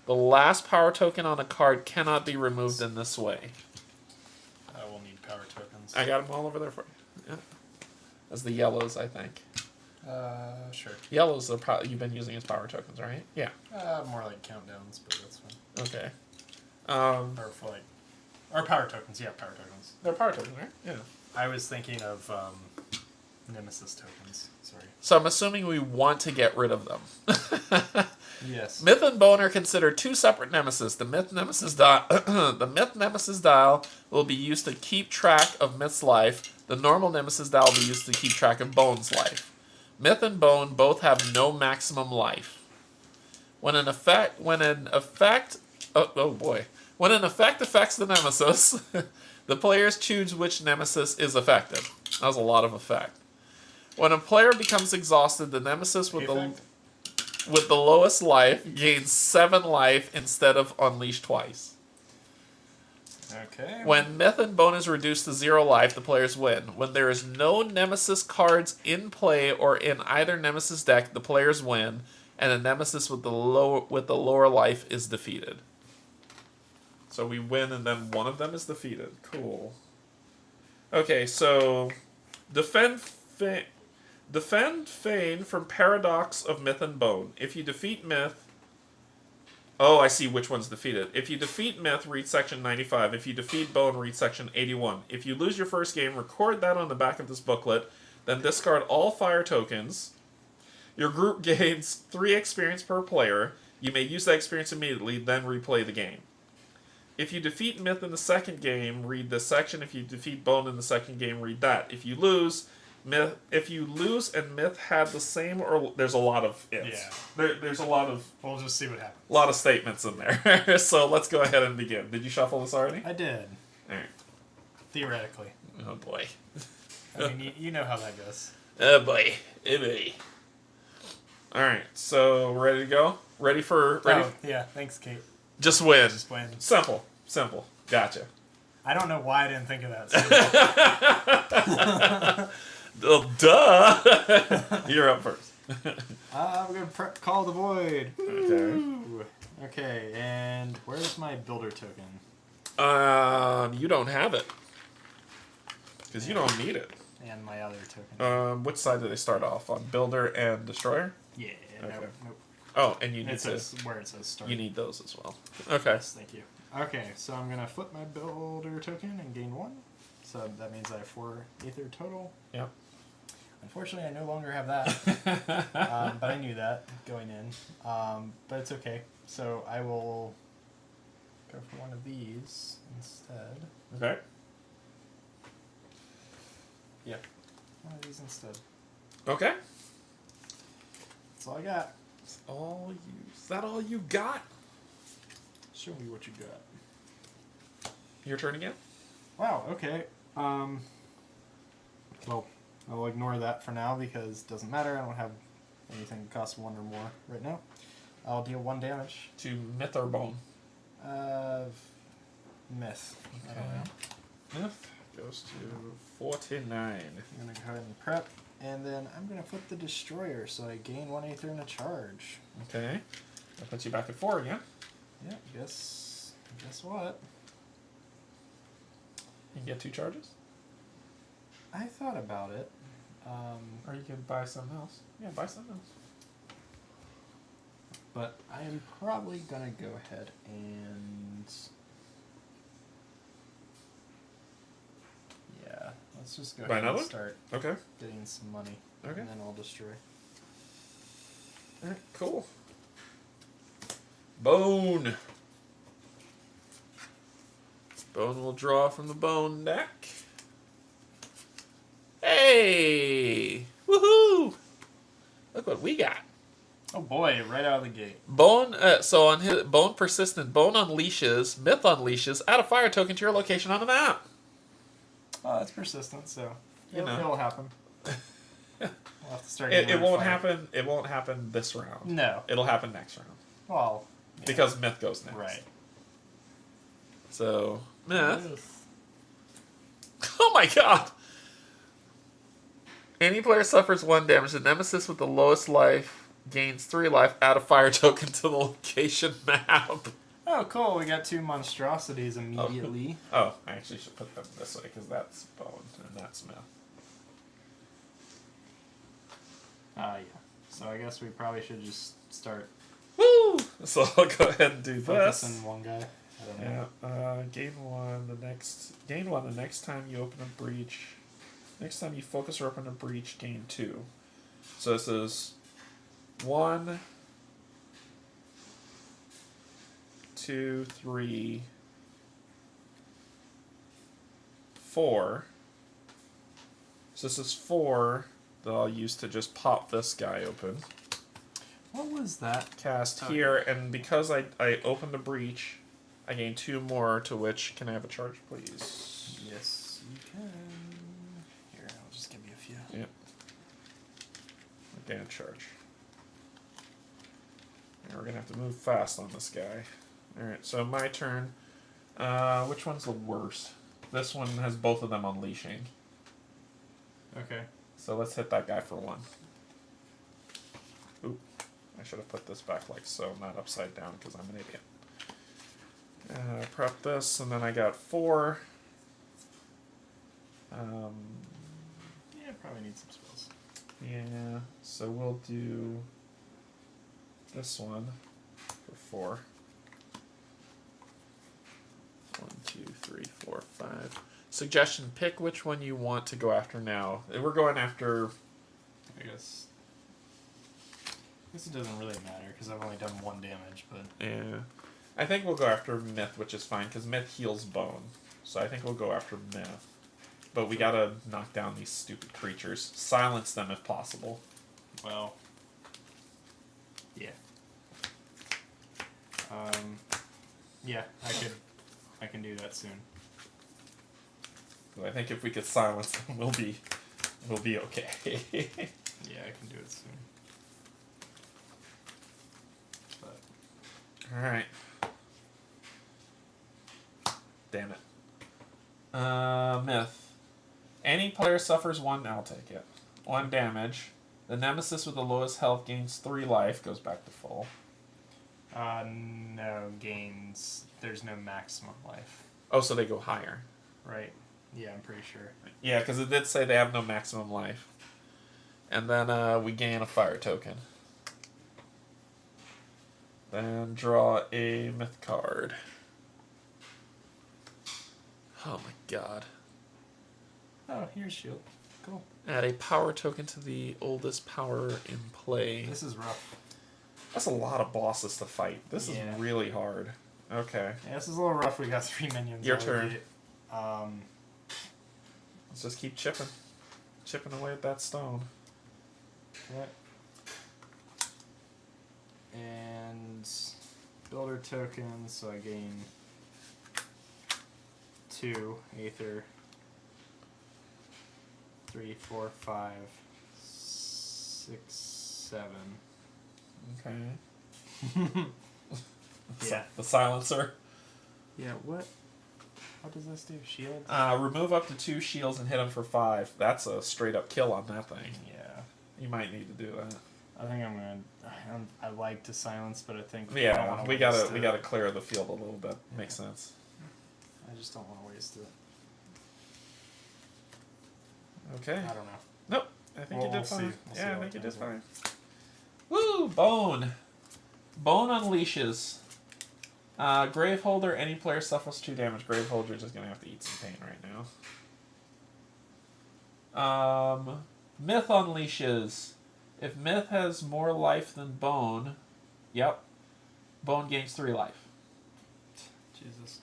The last power token on a card cannot be removed in this way.
I will need power tokens.
I got them all over there for you. Yeah. That's the yellows, I think.
Sure.
Yellows are you've been using as power tokens, right? Yeah.
More like countdowns, but that's fine.
Okay.
Or for like, or power tokens. Yeah, power tokens.
They're power tokens, right? Yeah.
I was thinking of nemesis tokens. Sorry.
So I'm assuming we want to get rid of them.
Yes.
Myth and Bone are considered 2 separate nemesis. The Myth Nemesis dial, the Myth Nemesis dial will be used to keep track of Myth's life. The normal Nemesis dial will be used to keep track of Bone's life. Myth and Bone both have no maximum life. When an effect affects the nemesis, the players choose which nemesis is affected. That was a lot of effect. When a player becomes exhausted, the nemesis with the lowest life gains 7 life instead of unleash twice.
Okay.
When Myth and Bone is reduced to 0 life, the players win. When there is no Nemesis cards in play or in either Nemesis deck, the players win, and a Nemesis with the lower life is defeated. So we win, and then one of them is defeated. Cool. Okay, so defend Defend Fane from Paradox of Myth and Bone. If you defeat Myth... Oh, I see which one's defeated. If you defeat Myth, read section 95. If you defeat Bone, read section 81. If you lose your first game, record that on the back of this booklet, then discard all fire tokens. Your group gains 3 experience per player. You may use that experience immediately, then replay the game. If you defeat Myth in the second game, read this section. If you defeat Bone in the second game, read that. If you lose and Myth had the same, or there's a lot of ifs.
Yeah.
There's a lot of...
We'll just see what happens.
A lot of statements in there. So let's go ahead and begin. Did you shuffle this already?
I did.
Alright.
Theoretically.
Oh boy.
I mean, you know how that goes.
Oh boy. Oh boy. Alright, so ready to go? Ready?
Oh, yeah. Thanks, Kate.
Just win.
Just win.
Simple. Gotcha.
I don't know why I didn't think of that.
Well, duh! You're up first.
I'm going to call the void.
Okay.
Okay, and where's my builder token?
You don't have it. Because you don't need it.
And my other token.
Which side do they start off? On Builder and Destroyer?
Yeah,
Okay.
nope.
Oh, and you need
It says where it says start.
You need those as well. Okay.
Yes, thank you. Okay, so I'm going to flip my builder token and gain 1. So that means I have 4 ether total.
Yep.
Unfortunately, I no longer have that. But I knew that going in. But it's okay. So I will go for one of these instead.
Okay.
Yep. One of these instead.
Okay.
That's all I got.
Is that all you got?
Show me what you got.
Your turn again?
Wow, okay. Well, I'll ignore that for now because it doesn't matter. I don't have anything that costs 1 or more right now. I'll deal 1 damage.
To Myth or Bone?
Myth. I don't know.
Myth goes to 49.
I'm going to go ahead and prep. And then I'm going to flip the Destroyer so I gain 1 ether and a charge.
Okay. That puts you back at 4 again.
Yeah, guess what?
You can get 2 charges?
I thought about it.
Or you can buy something else. Yeah, buy something else.
But I am probably going to go ahead and... Yeah, let's just go ahead and start getting some money.
Okay.
And then I'll destroy.
Alright, cool. Bone. Bone will draw from the Bone deck. Hey! Woohoo! Look what we got.
Oh boy, right out of the gate.
Bone, so on his Bone Persistent, Bone unleashes, Myth unleashes, add a fire token to your location on the map.
Oh, that's persistent, so
You know.
it'll happen. We'll have to start
It won't happen. It won't happen this round.
No.
It'll happen next round.
Well, yeah.
Because Myth goes next.
Right.
So Myth. Oh my god! Any player suffers 1 damage. The nemesis with the lowest life gains 3 life. Add a fire token to the location map.
Oh, cool. We got 2 monstrosities immediately.
Oh, I actually should put them this way because that's Bone and that's Myth.
Yeah. So I guess we probably should just start
Woo! So I'll go ahead and do
focusing
this.
one guy. I don't know.
Yeah. Gain 1 the next time you open a breach. Next time you focus or open a breach, gain 2. So this is 1, 2, 3, 4. So this is 4 that I'll use to just pop this guy open.
What was that?
Cast here, and because I opened a breach, I gain 2 more, to which, can I have a charge, please?
Yes, you can. Here, I'll just give you a few.
Yep. Gain a charge. And we're going to have to move fast on this guy. Alright, so my turn. Which one's the worst? This one has both of them unleashing.
Okay.
So let's hit that guy for 1. Oop. I should have put this back like so, not upside down, because I'm an idiot. Prep this, and then I got 4.
Yeah, probably need some spells.
Yeah, so we'll do this one for 4. 1, 2, 3, 4, 5. Suggestion, pick which one you want to go after now. We're going after...
I guess it doesn't really matter because I've only done 1 damage, but...
Yeah. I think we'll go after Myth, which is fine, because Myth heals Bone. So I think we'll go after Myth. But we gotta knock down these stupid creatures. Silence them if possible.
Well... Yeah. Yeah, I can do that soon.
I think if we could silence them, we'll be okay.
Yeah, I can do it soon. But
Alright. Damn it. Myth. Any player suffers 1, I'll take it. 1 damage. The nemesis with the lowest health gains 3 life, goes back to full.
no gains. There's no maximum life.
Oh, so they go higher.
Right. Yeah, I'm pretty sure.
Yeah, because it did say they have no maximum life. And then we gain a fire token. Then draw a myth card. Oh my god.
Oh, here's shield. Cool.
Add a power token to the oldest power in play.
This is rough.
That's a lot of bosses to fight. This is really hard. Okay.
Yeah, this is a little rough. We got 3 minions.
Your turn.
Let's
just keep chipping. Chipping away at that stone.
Right. And builder token, so I gain 2 Aether. 3, 4, 5, 6, 7.
Okay.
Yeah.
The silencer.
Yeah, what does this do? Shield?
Remove up to 2 shields and hit them for 5. That's a straight up kill on that thing.
Yeah.
You might need to do that.
I think I'm gonna. I like to silence, but I think
yeah, we gotta clear the field a little bit. Yeah. Makes sense.
I just don't want to waste it.
Okay.
I don't know.
Nope. I think you did fine.
We'll
I think you did fine. Woo! Bone. Bone unleashes. Graveholder, any player suffers 2 damage. Graveholder is just gonna have to eat some pain right now. Myth unleashes. If Myth has more life than Bone, yep, Bone gains 3 life.
Jesus.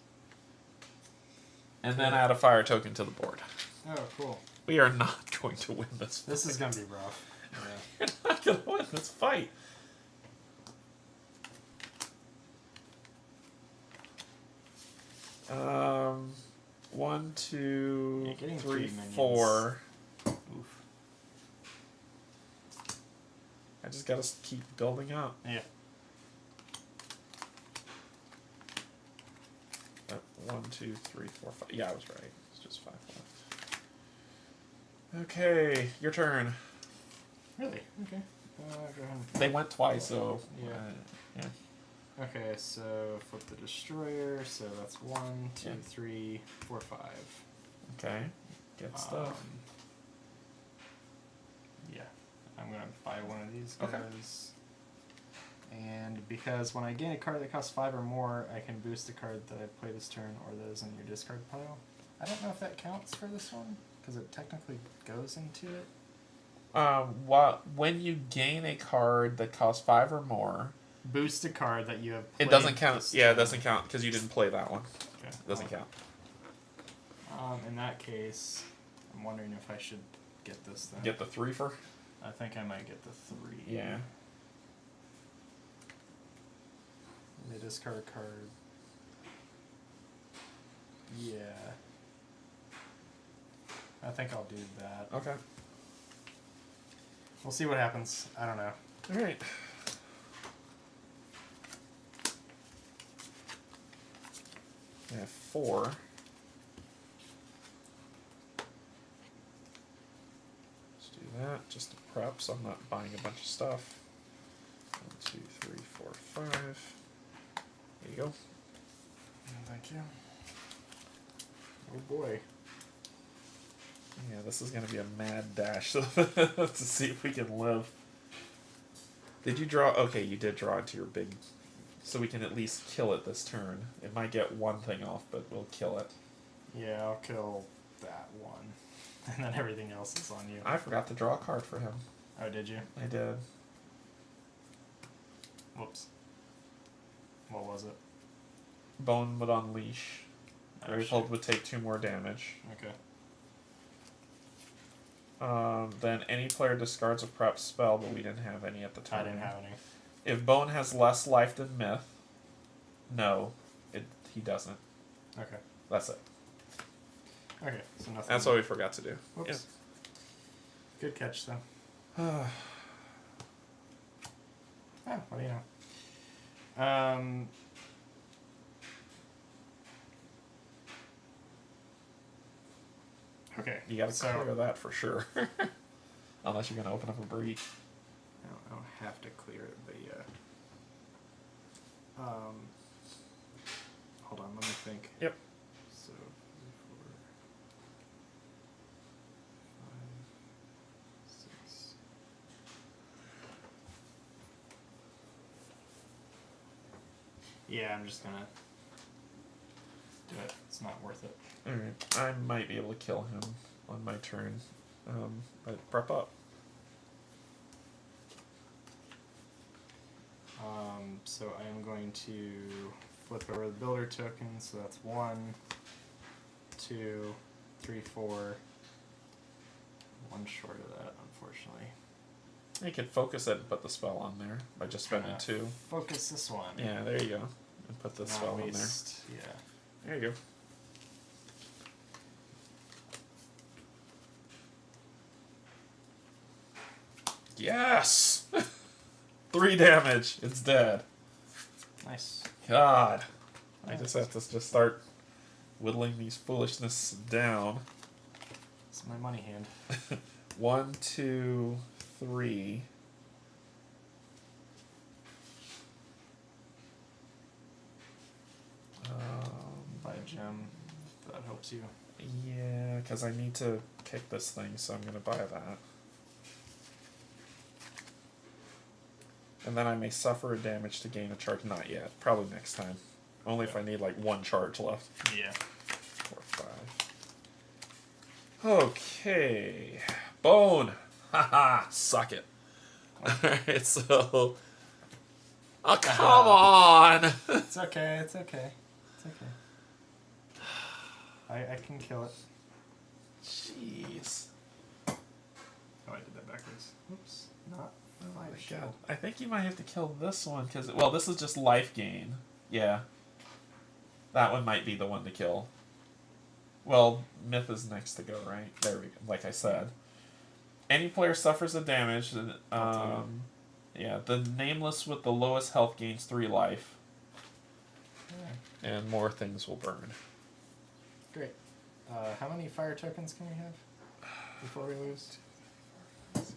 And then add a fire token to the board.
Oh, cool.
We are not going to win this fight.
This is going to be rough. Yeah.
You're not going to win this fight. One, two, 3, 4.
Oof.
I just gotta keep building up.
Yeah.
1, 2, 3, 4, 5. Yeah, I was right. It's just 5 left. Okay, your turn.
Really? Okay. Go ahead.
They went twice, so
yeah.
Yeah.
Okay, so flip the destroyer. So that's 1, 2, 3, 4, 5.
Okay. Get stuff.
Yeah, I'm gonna buy one of these
Okay.
guys. And because when I gain a card that costs 5 or more, I can boost a card that I play this turn or those in your discard pile. I don't know if that counts for this one because it technically goes into it.
When you gain a card that costs 5 or more,
Boost a card that you have played.
it doesn't count. Yeah, it doesn't count because you didn't play that one.
Okay.
It doesn't count.
In that case, I'm wondering if I should get this then.
Get the 3 for?
I think I might get the 3.
Yeah.
The discard a card. Yeah. I think I'll do that.
Okay.
We'll see what happens. I don't know.
Alright. I have 4. Let's do that just to prep so I'm not buying a bunch of stuff. 1, 2, 3, 4, 5. There you go.
Thank you. Oh boy.
Yeah, this is going to be a mad dash to see if we can live. Did you draw? Okay, you did draw into your big... So we can at least kill it this turn. It might get one thing off, but we'll kill it.
Yeah, I'll kill that one. And then everything else is on you.
I forgot to draw a card for him.
Oh, did you?
I did.
Whoops. What was it?
Bone would unleash.
Oh,
Gravehold would take 2 more damage.
Okay.
Then any player discards a prep spell, but we didn't have any at the time.
I didn't have any.
If Bone has less life than Myth, no, he doesn't.
Okay.
That's it.
Okay, so nothing.
That's what we forgot to do.
Whoops.
Yeah.
Good catch, though. What do you know? Okay.
You gotta clear that for sure. Unless you're gonna open up a breach.
I don't have to clear the. Hold on, let me think.
Yep.
So, 4, 5, 6. Yeah, I'm just gonna do it. It's not worth it.
Alright, I might be able to kill him on my turn. But prep up.
So I am going to flip over the builder token, so that's 1, 2, 3, 4. One short of that, unfortunately.
You could focus it and put the spell on there by just spending 2.
Focus this one.
Yeah, there you go. And put the spell on there.
Yeah.
There you go. Yes! 3 damage. It's dead.
Nice.
God. I just have to just start whittling these foolishness down.
It's my money hand.
1, 2, 3.
Buy a gem, if that helps you.
Yeah, because I need to pick this thing, so I'm going to buy that. And then I may suffer a damage to gain a charge. Not yet. Probably next time. Only if I need like 1 charge left.
Yeah.
4, 5. Okay. Bone. Haha. Suck it. Alright, so... Oh, come on!
It's okay, it's okay. It's okay. I can kill it.
Jeez.
Oh, I did that backwards. Oops. Not.
Oh my god. I think you might have to kill this one, because... Well, this is just life gain. Yeah. That one might be the one to kill. Well, Myth is next to go, right? There we go. Like I said. Any player suffers a damage... yeah, the nameless with the lowest health gains 3 life.
Yeah.
And more things will burn.
Great. How many fire tokens can we have before we lose?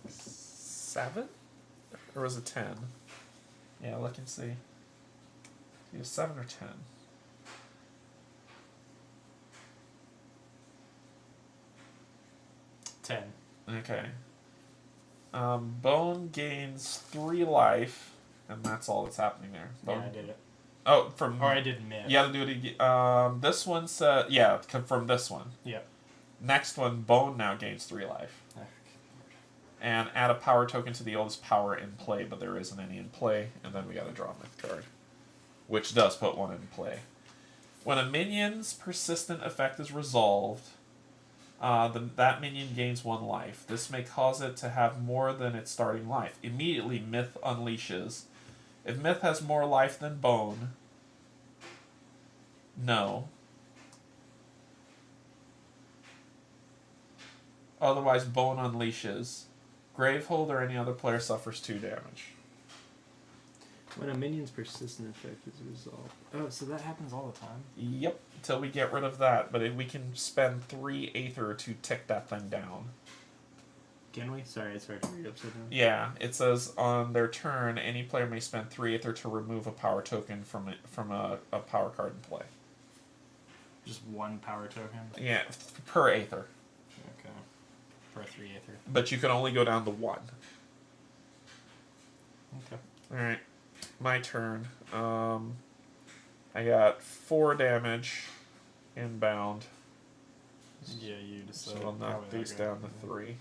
7? Or was it 10? Yeah, look and see. Either 7 or 10. Okay. Bone gains 3 life, and that's all that's happening there. Bone.
Yeah, I did it.
Oh, from...
Or I did Myth.
You have to do it again. This one said... Yeah, from this one.
Yep.
Next one, Bone now gains 3 life. And add a power token to the oldest power in play, but there isn't any in play, and then we gotta draw a Myth card. Which does put 1 in play. When a minion's persistent effect is resolved, that minion gains 1 life. This may cause it to have more than its starting life. Immediately, Myth unleashes. If Myth has more life than Bone, no. Otherwise, Bone unleashes. Gravehold or any other player suffers 2 damage.
When a minion's persistent effect is resolved. Oh, so that happens all the time?
Yep, until we get rid of that. But we can spend 3 Aether to tick that thing down.
Can we? Sorry, it's hard to read upside down.
Yeah, it says on their turn, any player may spend 3 Aether to remove a power token from a power card in play.
Just 1 power token?
Yeah, per Aether.
Okay. for a 3 Aether.
But you can only go down to 1.
Okay.
Alright. My turn. I got 4 damage inbound.
Yeah, you decide.
So I'll knock these down to 3.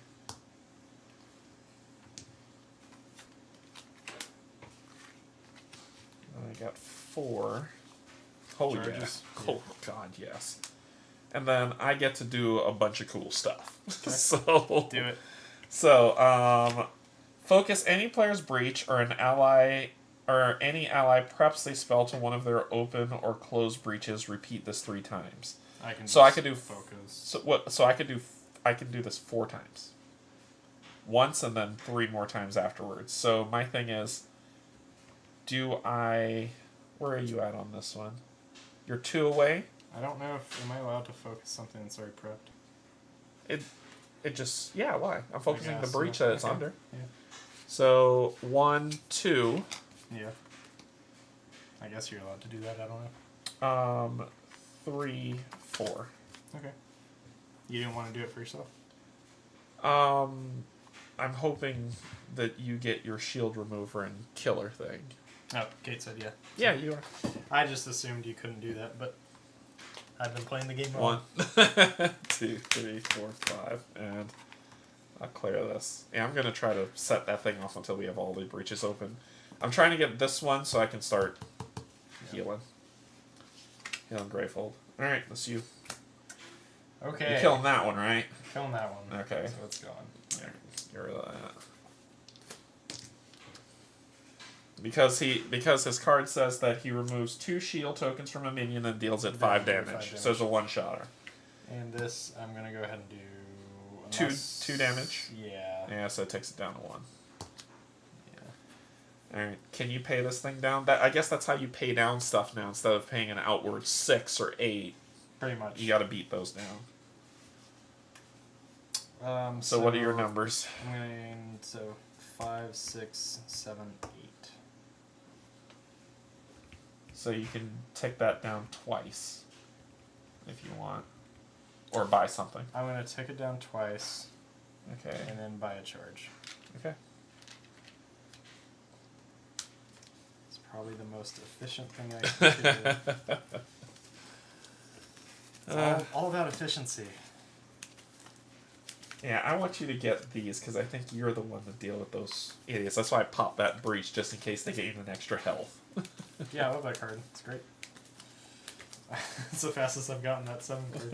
I got 4. Oh,
Charges?
yeah. Oh, God, yes. And then I get to do a bunch of cool stuff.
Okay.
So
Do it.
So, focus any player's breach or an ally or any ally preps a spell to one of their open or closed breaches. Repeat this 3 times. So I could do
focus.
So I could do this 4 times. Once and then 3 more times afterwards. So my thing is, where are you at on this one? You're 2 away.
I don't know if am I allowed to focus something that's already prepped.
It just why? I'm focusing the
guess,
breach
yeah.
that it's
Okay.
under.
Yeah.
So 1, 2.
Yeah. I guess you're allowed to do that. I don't know.
3, 4.
Okay. You didn't want to do it for yourself?
I'm hoping that you get your shield remover and killer thing.
Oh, Kate said yeah.
Yeah, you are.
I just assumed you couldn't do that, but I've been playing the game wrong.
1, 2, 3, 4, 5, and I'll clear this. Yeah, I'm gonna try to set that thing off until we have all the breaches open. I'm trying to get this one so I can start healing. Healing Gravehold. Alright, that's you.
Okay.
You're killing that one, right?
Killing that one.
Okay.
So it's gone.
Yeah, get rid of that. Because his card says that he removes 2 shield tokens from a minion and deals it 5 damage. So it's a 1-shotter.
And this, I'm gonna go ahead and do
2 damage.
Yeah.
Yeah, so it takes it down to 1.
Yeah.
Alright, can you pay this thing down? I guess that's how you pay down stuff now. Instead of paying an outward 6 or 8,
Pretty much.
you gotta beat those down. So what are your numbers?
I'm going so 5, 6, 7, 8.
So you can take that down twice if you want. Or buy something.
I'm gonna take it down twice.
Okay.
And then buy a charge.
Okay.
It's probably the most efficient thing I can do. It's all about efficiency.
Yeah, I want you to get these because I think you're the one to deal with those idiots. That's why I popped that breach just in case they gain an extra health.
Yeah, I love that card. It's great. It's the fastest I've gotten that 7 card.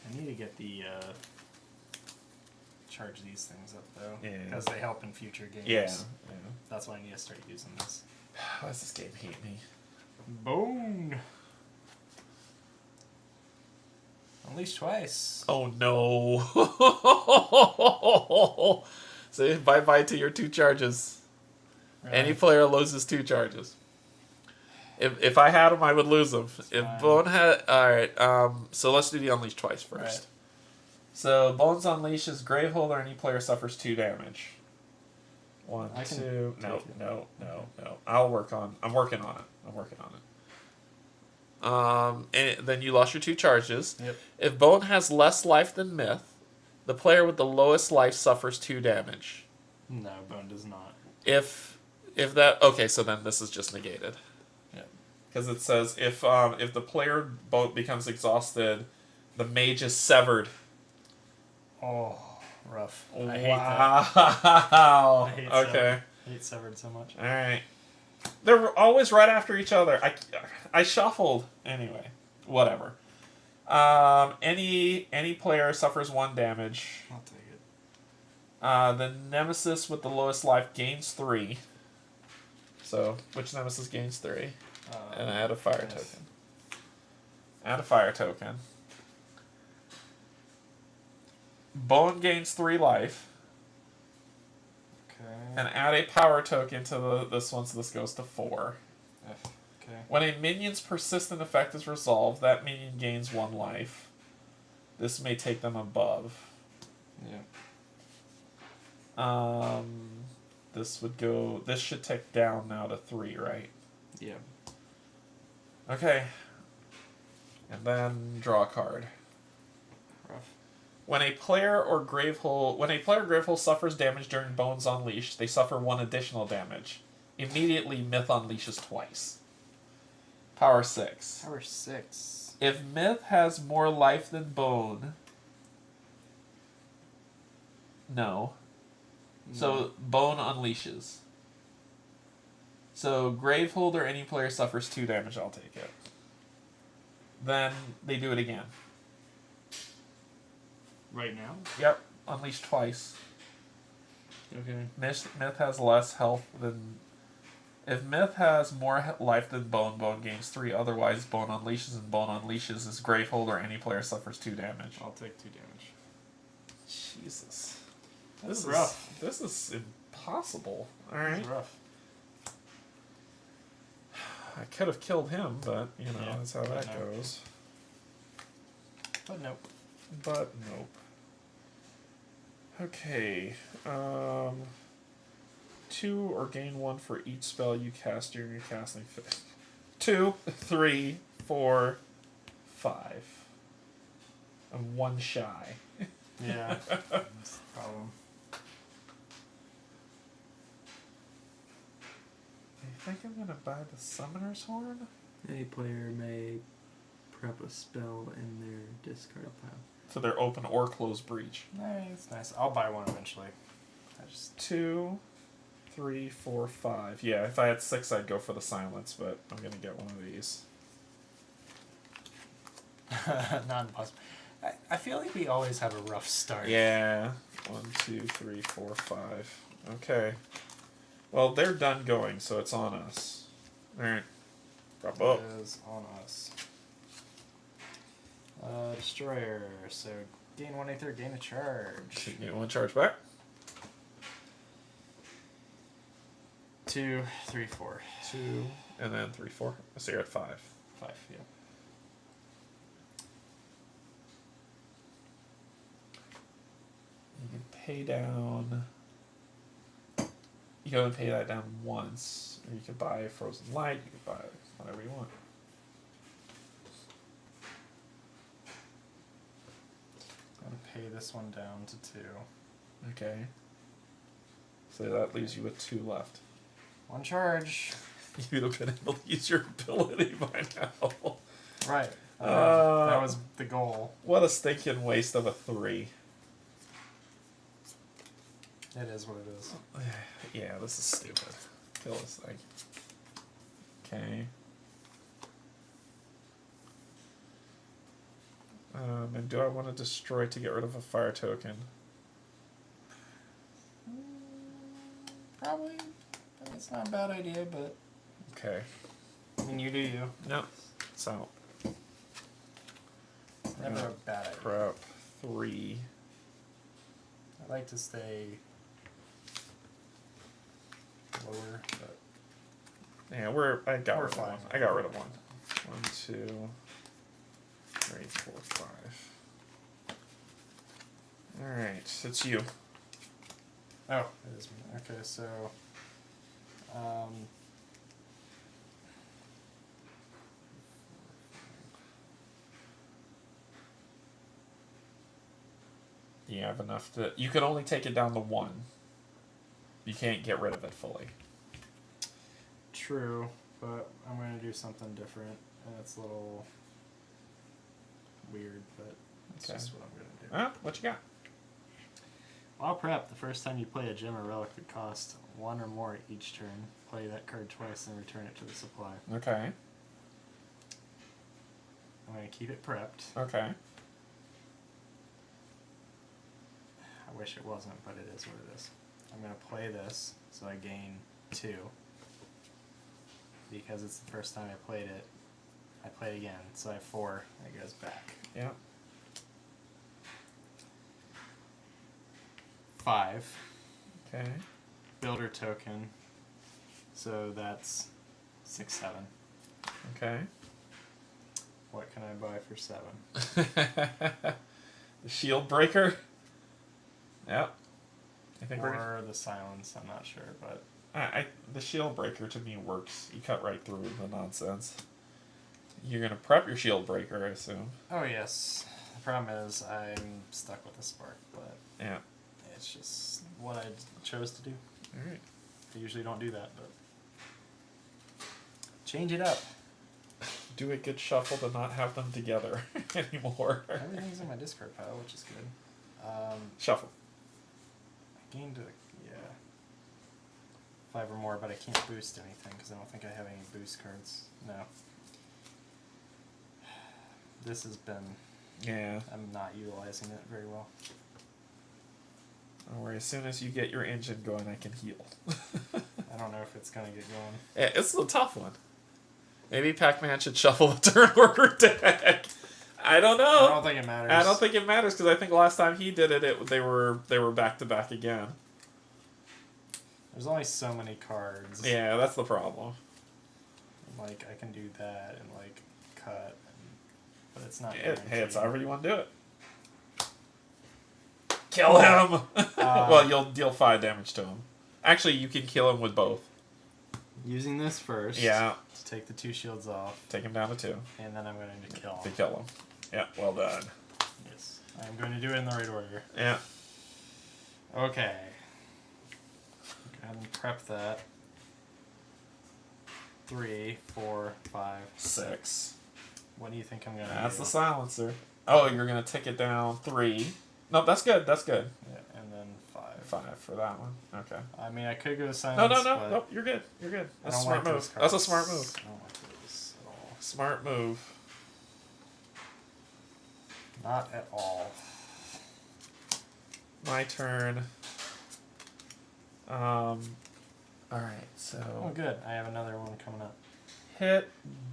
I need to get the charge these things up though, because they help in future games.
Yeah.
That's why I need to start using this.
Why does this game hate me?
Bone. Unleash twice.
Oh no! Say bye bye to your 2 charges. Right. Any player loses 2 charges. If I had them, I would lose them. If Bone had, all right. So let's do the unleash twice first. Right. So Bones unleashes Gravehold, or any player suffers 2 damage. 1, 2. No. I'm working on it. And then you lost your 2 charges.
Yep.
If Bone has less life than Myth, the player with the lowest life suffers 2 damage.
No, Bone does not.
If that so then this is just negated.
Yeah.
Because it says if the player becomes exhausted, the mage is severed.
Oh, rough. I hate
that.
I hate
Okay.
Severed. I hate Severed so much.
All right. They're always right after each other. I shuffled anyway. Whatever. Any player suffers 1 damage.
I'll take it.
The nemesis with the lowest life gains 3. So which nemesis gains 3? And add a fire token. Add a fire token. Bone gains 3 life.
Okay.
And add a power token to this one, so this goes to 4.
Okay.
When a minion's persistent effect is resolved, that minion gains 1 life. This may take them above.
Yeah.
This should tick down now to 3, right?
Yeah.
Okay. And then draw a card.
Rough.
When a player Gravehold suffers damage during Bones Unleashed, they suffer 1 additional damage. Immediately, Myth unleashes twice. Power 6.
Power 6.
If Myth has more life than Bone... No. So, Bone unleashes. So, Gravehold or any player suffers 2 damage, I'll take it. Then, they do it again.
Right now?
Yep, unleash twice.
Okay.
Myth has less health than... If Myth has more life than Bone, Bone gains 3. Otherwise, Bone unleashes, and Bone unleashes as Gravehold or any player suffers 2 damage.
I'll take 2 damage.
Jesus.
This is rough.
This is impossible. Alright.
This is rough.
I could have killed him, but, you know,
Yeah,
that's how that
no.
goes.
But nope.
But, nope. Okay. 2 or gain 1 for each spell you cast during your casting phase. 2, 3, 4, 5. I'm 1 shy.
Yeah. That's the problem.
I think I'm gonna buy the Summoner's Horn.
Any player may prep a spell in their discard pile.
So they're open or closed breach.
Nice, nice. I'll buy one eventually. I just
2, 3, 4, 5. Yeah, if I had 6, I'd go for the silence, but I'm gonna get one of these.
not impossible. I feel like we always have a rough start.
Yeah. 1, 2, 3, 4, 5. Okay. Well, they're done going, so it's on us. Alright. Drop up.
It is on us. Destroyer. So gain 1/8, gain a charge.
You get 1 charge back.
2, 3, 4.
2, and then 3, 4. So you're at 5.
5, yeah.
You can pay down... You can only pay that down once. Or you could buy Frozen Light, you could buy whatever you want.
I'm gonna pay this one down to 2.
Okay. So that leaves you with 2 left.
1 charge.
You'd have been able to use your ability by now.
Right. That was the goal.
What a stinking waste of a 3.
It is what it is.
Yeah, this is stupid. Kill this thing. Okay. And do I want to destroy to get rid of a fire token?
Probably. It's not a bad idea, but
Okay.
I mean, you do you.
Nope. It's out.
It's never a bad idea.
Prep 3.
I like to stay lower, but
Yeah, we're rid of
fine.
one. I got rid of 1. 1, 2, 3, 4, 5. Alright, it's you.
oh, it is me. Okay, so
You have enough to... You can only take it down to 1. You can't get rid of it fully.
true, but I'm gonna do something different, and it's a little weird, but it's
Okay.
just what I'm gonna do.
Huh? What you got?
While prep, the first time you play a gem or relic would cost 1 or more each turn. Play that card twice and return it to the supply.
Okay.
I'm going to keep it prepped.
Okay.
I wish it wasn't, but it is what it is. I'm going to play this, so I gain 2. Because it's the first time I played it, I play it again, so I have 4, and it goes back.
Yeah.
5.
Okay.
Builder token. So that's 6, 7.
Okay.
What can I buy for 7?
The shield breaker. Yep. I think
Or the silence, I'm not sure, but
the shield breaker to me works. You cut right through the nonsense. You're gonna prep your shield breaker, I assume.
oh yes. problem is I'm stuck with the spark, but
Yeah.
it's just what I chose to do.
All right.
I usually don't do that, but change it up.
Do a good shuffle to not have them together anymore.
Everything's in my discard pile, which is good.
Shuffle.
I gained yeah, 5 or more, but I can't boost anything because I don't think I have any boost cards. No. This has been.
Yeah.
I'm not utilizing it very well.
Don't worry, as soon as you get your engine going, I can heal.
I don't know if it's gonna get going.
Yeah, it's a tough one. Maybe Pacman should shuffle the turn order deck. I don't know.
I don't think it matters.
I don't think it matters because I think last time he did it, they were back to back again.
There's only so many cards.
Yeah, that's the problem.
Like I can do that and like cut, but it's not.
Hey, it's
guaranteed.
however you want to do it. Kill him! Well, you'll deal 5 damage to him. Actually, you can kill him with both.
Using this first.
Yeah.
To take the 2 shields off.
Take him down to 2.
And then I'm going to kill him.
To kill him. Yeah, well done.
Yes. I'm going to do it in the right order.
Yeah.
Okay. Go ahead and prep that. 3, 4, 5,
6.
What do you think I'm going to do?
That's the silencer. Oh, you're going to tick it down 3. No, that's good. That's good.
Yeah, and then 5.
5 for that one. Okay.
I mean, I could go to silence.
No. Nope, you're good. You're good.
I
That's a
don't
smart
like
move.
those
That's a
cards.
smart move.
I don't like those at all.
Smart move.
Not at all.
My turn. Alright, so.
Oh, good. I have another one coming up.
Hit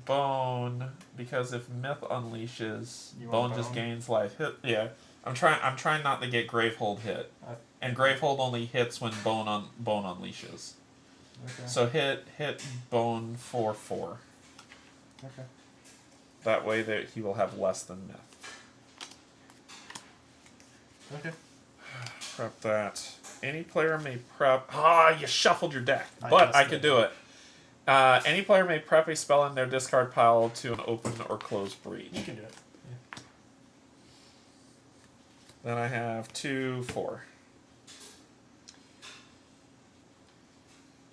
Bone, because if Myth unleashes,
You
Bone
want
just
Bone?
gains life. Hit, yeah. I'm trying not to get Gravehold hit. And Gravehold only hits when Bone unleashes.
Okay.
So hit Bone for 4.
Okay.
That way that he will have less than Myth.
Okay.
Prep that. Any player may prep. You shuffled your deck,
I
but
just
I could
did.
do it. Any player may prep a spell in their discard pile to an open or closed breach.
You can do it. Yeah.
Then I have 2, 4.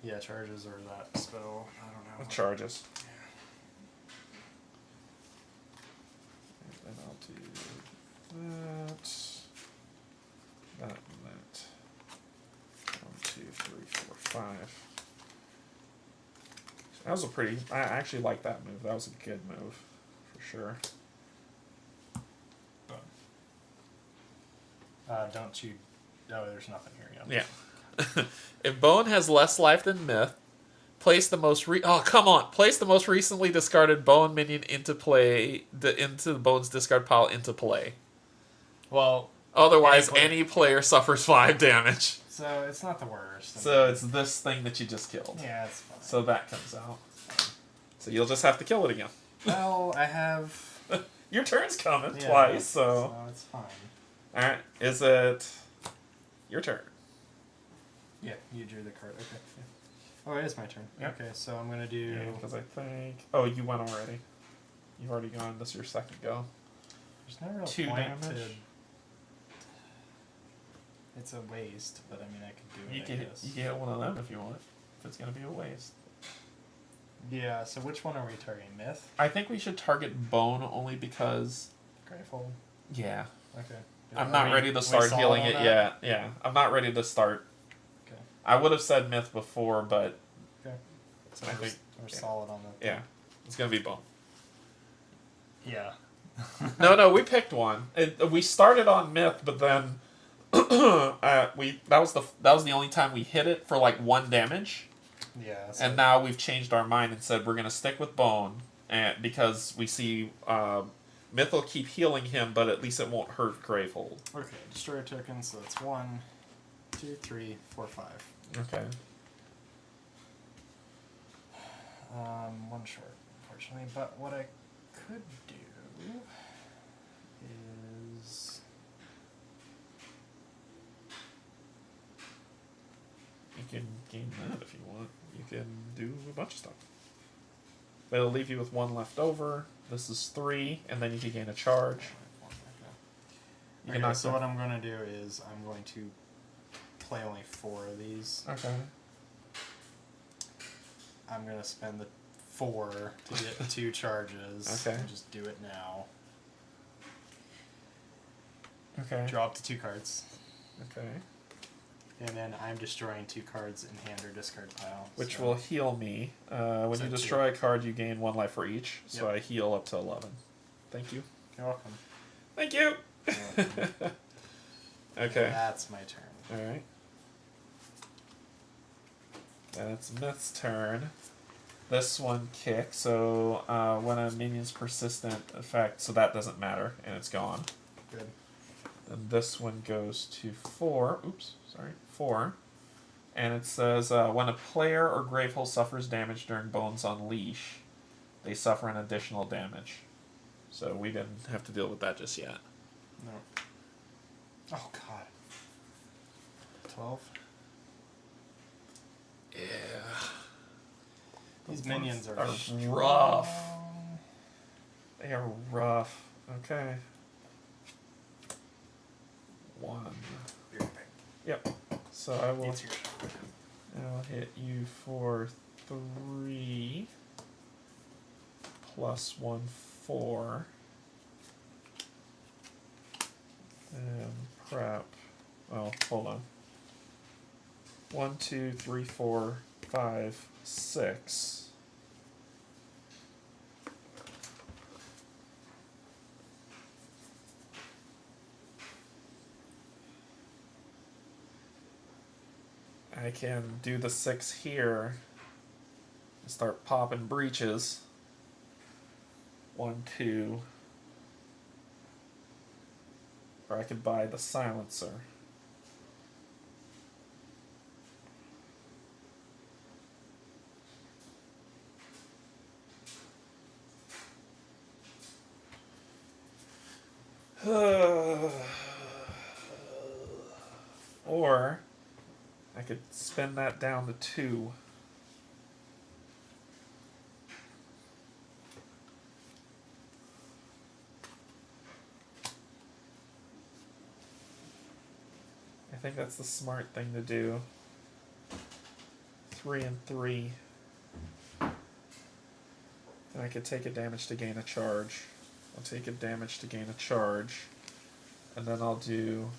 Yeah, charges or that spell. I don't know.
Charges. And then I'll do that. That and that. 1, 2, 3, 4, 5. That was a pretty. I actually like that move. That was a good move, for sure.
Don't you? Oh, there's nothing here yet.
Yeah. If Bone has less life than Myth, place the most place the most recently discarded Bone minion into play. Into the Bone's discard pile into play.
Well.
Otherwise, any player suffers 5 damage.
So it's not the worst.
So it's this thing that you just killed.
Yeah, it's fine.
So that comes out. So you'll just have to kill it again.
Well, I have.
Your turn's coming
Yeah,
twice, so.
it's fine.
Alright, is it your turn?
Yeah, you drew the card. Okay. Yeah. Oh, it is my turn.
Yeah.
Okay, so I'm gonna do.
Yeah, because I think. Oh, you went already. You've already gone. This is your second go.
There's no real
2
point
damage.
to. It's a waste, but I mean, I could do it.
You
I
can
guess.
you can hit one of them if you want. If it's gonna be a waste.
Yeah. So which one are we targeting? Myth.
I think we should target Bone only because.
Gravehold.
Yeah.
Okay.
I'm not ready to start healing it yet. Yeah, I'm not ready to start.
Okay.
I would have said Myth before, but
Okay. So
I
we're,
think-
we're
yeah.
solid on that.
yeah, it's gonna be Bone.
Yeah.
No, we picked one. We started on Myth, but then that was the only time we hit it for like 1 damage,
Yeah. So
and now we've changed our mind and said we're gonna stick with Bone, and because we see Myth will keep healing him, but at least it won't hurt Gravehold.
okay. Destroy a token. So it's 1, 2, 3, 4, 5.
Okay.
1 short, unfortunately. But what I could do is
You can gain that if you want. You can do a bunch of stuff. That'll leave you with 1 left over. This is 3, and then you can gain a charge. You
Okay,
can knock
so
that.
what I'm going to do is I'm going to play only 4 of these.
Okay.
I'm going to spend the 4 to get 2 charges.
Okay.
And just do it now.
Okay.
Draw up to 2 cards.
Okay.
And then I'm destroying 2 cards in hand or discard pile.
Which
so.
will heal me. When
So
you
2.
destroy a card, you gain 1 life for each. So
Yep.
I heal up to 11. Thank you.
You're welcome.
Thank you.
You're welcome.
Okay.
That's my turn.
All right. That's Myth's turn. This one kicks, so when a minion's persistent effect, so that doesn't matter, and it's gone.
Good.
Then this one goes to 4. Oops, sorry, 4. And it says, when a player or Gravehold suffers damage during Bones Unleash, they suffer an additional damage. So we didn't have to deal with that just yet.
No. Oh, God. 12?
Yeah.
These minions are
rough. They are rough. Okay. 1. Yep. So I will. I'll hit you for 3 plus 1, 4. And prep. Oh, hold on. 1, 2, 3, 4, 5, 6. I can do the 6 here and start popping breaches. 1, 2. Or I could buy the silencer. Or I could spin that down to 2. I think that's the smart thing to do. 3 and 3. And I could take a damage to gain a charge. I'll take a damage to gain a charge. And then I'll do...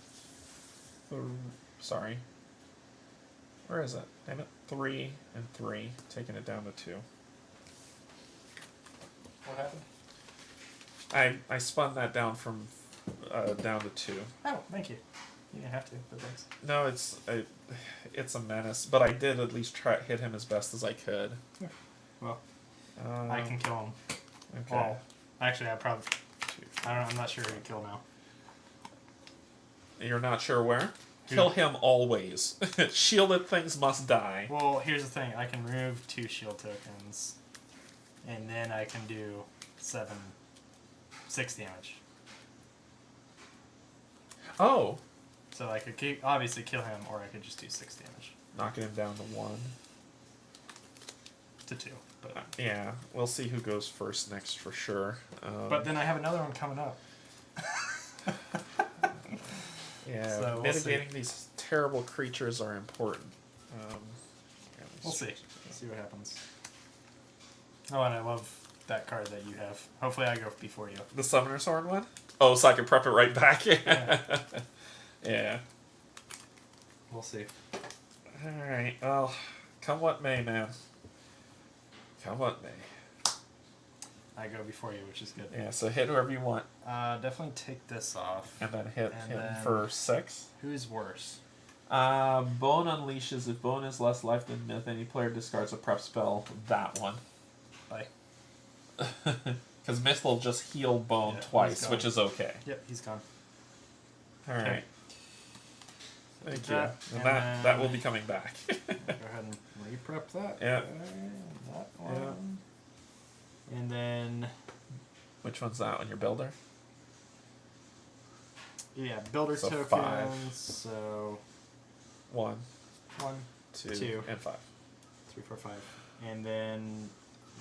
sorry. Where is it? Damn it. 3 and 3. Taking it down to 2.
What happened?
I spun that down from down to 2.
Oh, thank you. You didn't have to, but thanks.
No, it's a menace, but I did at least try hit him as best as I could.
Yeah. Well, I can kill him.
Okay.
Well, actually, I'm not sure who to kill now.
You're not sure where? Kill him always. Shielded things must die.
Well, here's the thing. I can remove 2 shield tokens, and then I can do 6 damage.
Oh.
So I could obviously kill him, or I could just do 6 damage.
Knocking him down to 1.
To 2. But
yeah, we'll see who goes first next for sure.
but then I have another one coming up.
Yeah,
so
mitigating these terrible creatures are important.
We'll see. See what happens. Oh, and I love that card that you have. Hopefully I go before you.
The Summoner's Horn one? Oh, so I can prep it right back?
Yeah.
Yeah.
We'll see.
Alright, well, come what may, man. Come what may.
I go before you, which is good.
Yeah, so hit whoever you want.
Definitely take this off.
And then hit
And
him
then-
for 6.
Who's worse?
Bone unleashes. If Bone is less life than Myth, any player discards a prep spell. That one.
Bye.
Because Myth will just heal Bone
Yeah,
twice,
he's gone.
which is okay.
Yep, he's gone.
Alright.
Okay.
Thank you.
That,
And
and
that will be coming back.
Go ahead and re-prep that.
Yeah.
That one. And then...
Which one's that one? Your builder?
Yeah, builder
So
tokens.
5.
So
1,
1,
2, and 5.
3, 4, 5. And then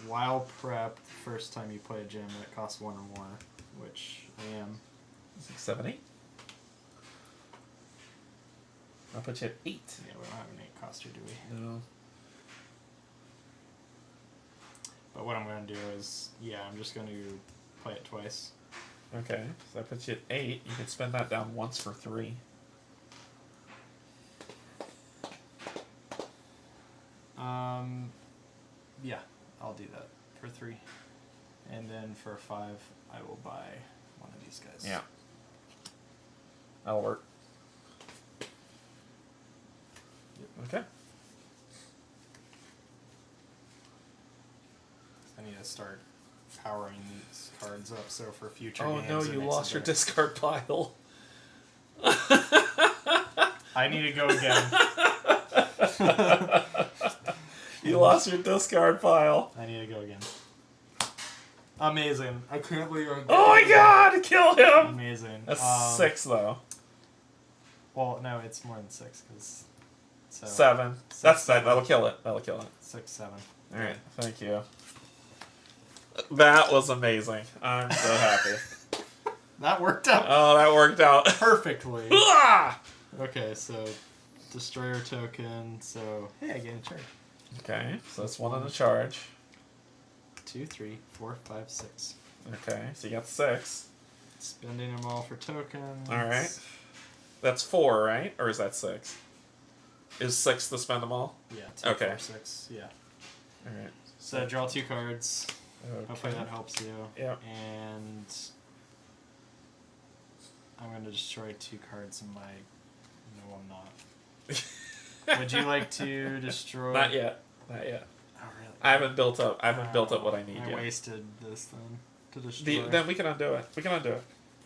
while prep, the first time you play a gem, it costs 1 or more, which I am.
6, 7, 8. I'll put you at 8.
Yeah, we don't have an 8 coster, do we?
No.
But what I'm going to do is, I'm just going to play it twice.
Okay, so I put you at 8. You can spend that down once for 3.
Yeah, I'll do that for 3. And then for 5, I will buy one of these guys.
Yeah. That'll work. Okay.
I need to start powering these cards up, so for future
Oh
games...
no, you lost your discard pile.
I need to go again.
You lost your discard pile.
I need to go again. Amazing. I can't believe I'm...
Oh my god, kill him!
Amazing.
That's 6 though.
Well, no, it's more than 6, because...
7. That's that. That'll kill it. That'll kill it.
6, 7.
All right. Thank you. That was amazing. I'm so happy.
That worked out.
Oh, that worked out
Perfectly.
Ah!
Okay, so destroyer token. So hey, I get a charge.
Okay, so that's 1 on the charge.
2, 3, 4, 5, 6.
Okay, so you got 6.
Spending them all for tokens.
All right. That's 4, right? Or is that 6? Is 6 to spend them all?
Yeah. 2,
Okay.
4, 6. Yeah.
All right.
So draw 2 cards.
Okay.
Hopefully that helps you.
Yeah.
And I'm going to destroy 2 cards in my... No, I'm not. Would you like to destroy...
Not yet. Not yet.
Oh, really?
I haven't built up. I haven't built up what I need
I
yet.
wasted this then to destroy.
Then we can undo it. We can undo it.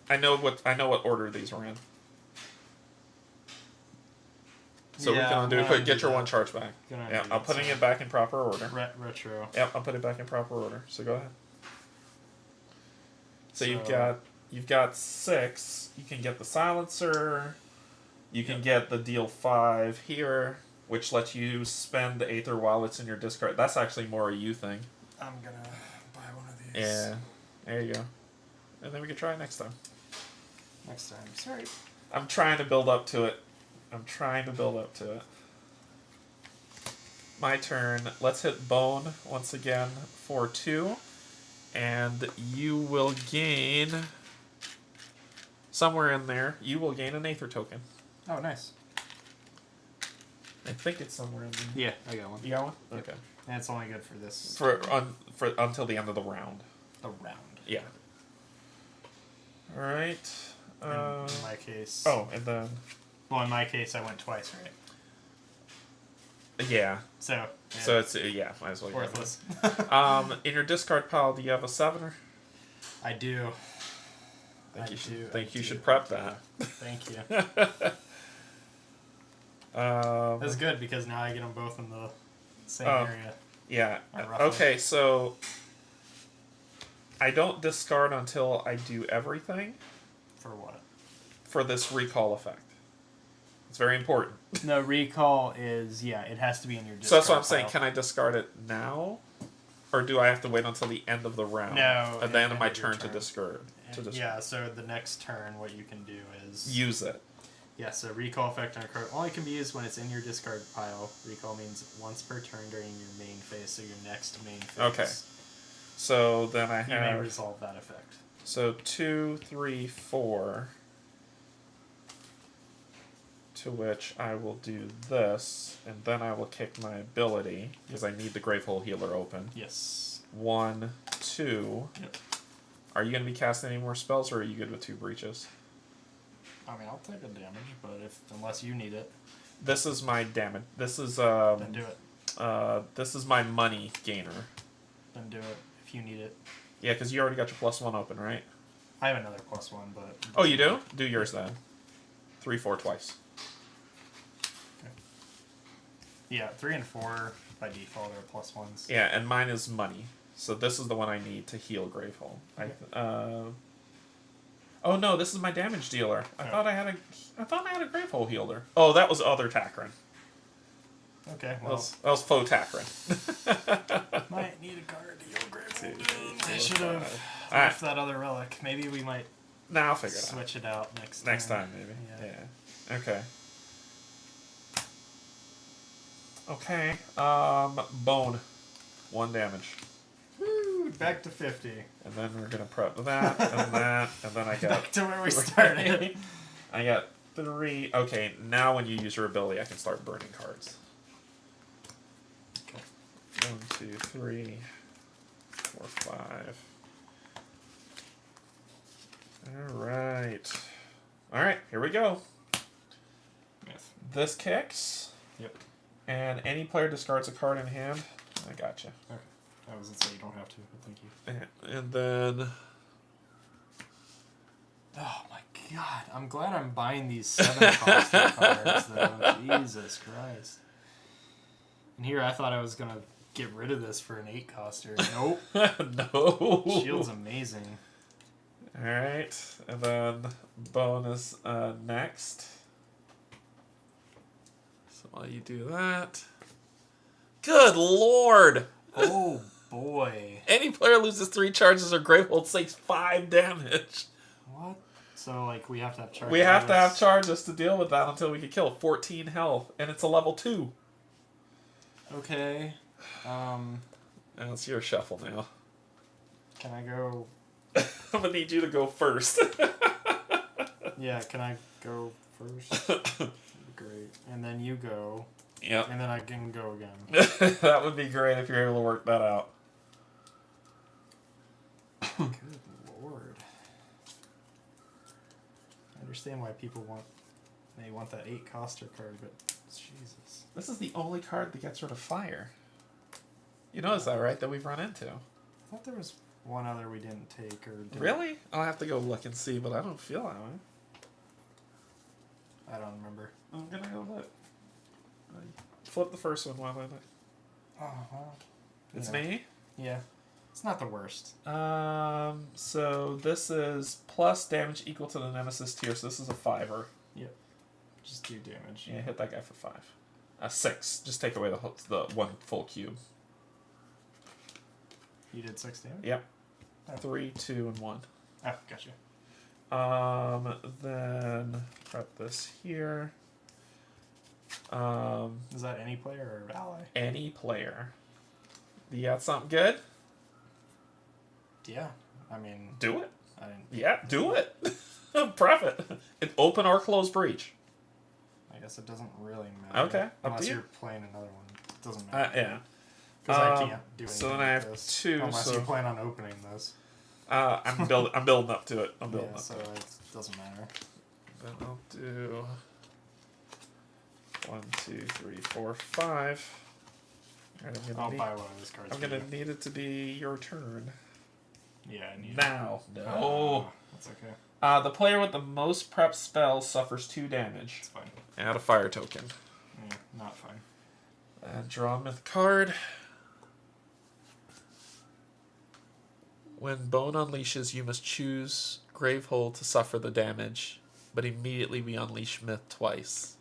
I know what order these were in. So we can undo it. Get your 1 charge back. Yeah, I'm putting it back in proper order.
Retro.
Yep, I'll put it back in proper order. So go ahead. So you've got 6. You can get the silencer. You can get the deal 5 here, which lets you spend the Aether while it's in your discard. That's actually more a you thing.
I'm gonna buy one of these.
Yeah, there you go. And then we can try it next time.
Next time. Sorry.
I'm trying to build up to it. My turn. Let's hit Bone once again for 2. And you will gain... Somewhere in there, you will gain an Aether token.
Oh, nice.
I think it's somewhere in there.
Yeah, I got one.
You got one? Okay.
And it's only good for this.
For until the end of the round.
The round.
Yeah. All right.
In my case.
Oh, and then.
Well, in my case, I went twice, right?
Yeah.
So. Yeah.
So it's might as well.
Worthless.
In your discard pile, do you have a 7er?
I do.
You should prep that.
Thank you.
That's
That's good because now I get them both in the same area.
Yeah. Okay, so I don't discard until I do everything.
For what?
For this recall effect. It's very important.
No, recall is it has to be in your discard
So that's what I'm saying.
pile.
Can I discard it now? Or do I have to wait until the end of the round?
No.
At the end of my turn to discard.
Yeah, so the next turn, what you can do is...
Use it.
Yeah, so recall effect on a card only can be used when it's in your discard pile. Recall means once per turn during your main phase, so your next main phase.
Okay. So then I
You may
have...
resolve that effect.
So 2, 3, 4... To which I will do this, and then I will kick my ability, because I need the Gravehold healer open.
Yes.
1, 2...
Yep.
Are you going to be casting any more spells, or are you good with 2 breaches?
I mean, I'll take the damage, but unless you need it.
This is my damage. This is
Then do it.
This is my money gainer.
Then do it if you need it.
Yeah, because you already got your +1 open, right?
I have another +1, but...
Oh, you do? Do yours then. 3, 4 twice.
Okay. Yeah, 3 and 4 by default are +1s.
Yeah, and mine is money. So this is the one I need to heal Gravehold.
Okay.
Oh no, this is my damage dealer. I thought I had a Gravehold healer. Oh, that was other Takran.
Okay, well...
That was faux Takran.
might need a card to heal Gravehold.
2, 3, 4,
I should have left that other relic. Maybe we might
I'll figure it out.
switch it out next
Next time, maybe. Yeah. Okay. Okay. Bone. 1 damage.
Woo, back to 50.
And then we're gonna prep that and that, and then I got
Back to where we started.
I got 3. Okay, now when you use your ability, I can start burning cards.
Okay.
1, 2, 3, 4, 5. All right, here we go.
Myth.
This kicks.
Yep.
And any player discards a card in hand. I gotcha.
Okay. I was gonna say you don't have to, but thank you.
And then.
Oh my god! I'm glad I'm buying these 7-coster cards, though. Jesus Christ! And here I thought I was gonna get rid of this for an 8-coster. Nope.
No.
Shield's amazing.
All right, and then bonus next. So while you do that, good lord!
Oh boy!
Any player loses 3 charges or Gravehold takes 5 damage.
What? So like we have to have charges.
We have to have charges to deal with that until we can kill 14 health, and it's a level 2.
Okay.
And it's your shuffle now.
Can I go?
I'm gonna need you to go first.
Yeah. Can I go first? Great. And then you go.
Yep.
And then I can go again.
That would be great if you're able to work that out.
Good lord. I understand why people want that 8-coster card, but Jesus.
This is the only card that gets rid of fire. You notice that, right? That we've run into.
I thought there was one other we didn't take or didn't.
Really? I'll have to go look and see, but I don't feel that way.
I don't remember.
I'm gonna go look. Flip the first one while I look.
Oh, well.
It's
Yeah.
me?
Yeah. It's not the worst.
So this is plus damage equal to the nemesis tier, so this is a 5-er.
Yep. Just do damage.
Yeah, hit that guy for 5. 6. Just take away the 1 full cube.
You did 6 damage?
Yep.
Oh.
3, 2, and 1.
Oh, gotcha.
Then prep this here.
Is that any player or ally?
Any player. You got something good?
Yeah. I mean,
Do it.
I didn't.
Yeah, do it. Prep it. It's open or close breach.
I guess it doesn't really matter.
Okay, up to
Unless
you.
you're playing another one. It doesn't matter.
Yeah.
Because I can't do anything.
So then I have
with this,
2.
Unless
So
you plan on opening this.
I'm building up to it. I'm building
Yeah,
up.
so
To it.
it doesn't matter.
Then I'll do 1, 2, 3, 4, 5. Alright,
I'll buy one of those cards.
I'm
for
gonna
you.
need it to be your turn.
Yeah, I need
Now.
it.
No.
That's okay.
The player with the most prep spells suffers 2 damage.
It's fine.
Add a fire token.
Yeah, not fine.
And draw a myth card. When Bone unleashes, you must choose Gravehold to suffer the damage, but immediately we unleash Myth twice.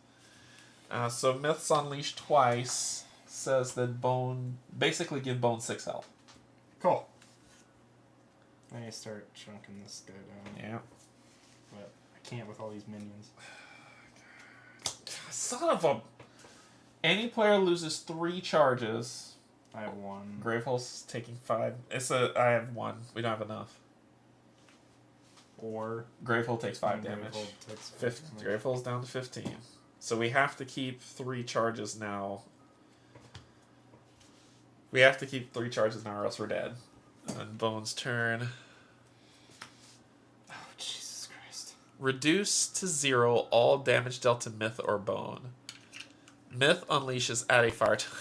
So Myth's unleashed twice says that Bone basically give Bone 6 health.
Cool. I need to start chunking this guy down.
Yeah.
But I can't with all these minions.
Son of a. Any player loses 3 charges.
I have 1.
Gravehold's taking 5. I have 1. We don't have enough.
Or
Gravehold takes 5 damage.
Gravehold takes
15. Gravehold's down to 15. So we have to keep 3 charges now. We have to keep 3 charges now or else we're dead. And then Bone's turn.
Oh, Jesus Christ.
Reduce to 0 all damage dealt to Myth or Bone. Myth unleashes at a fire time.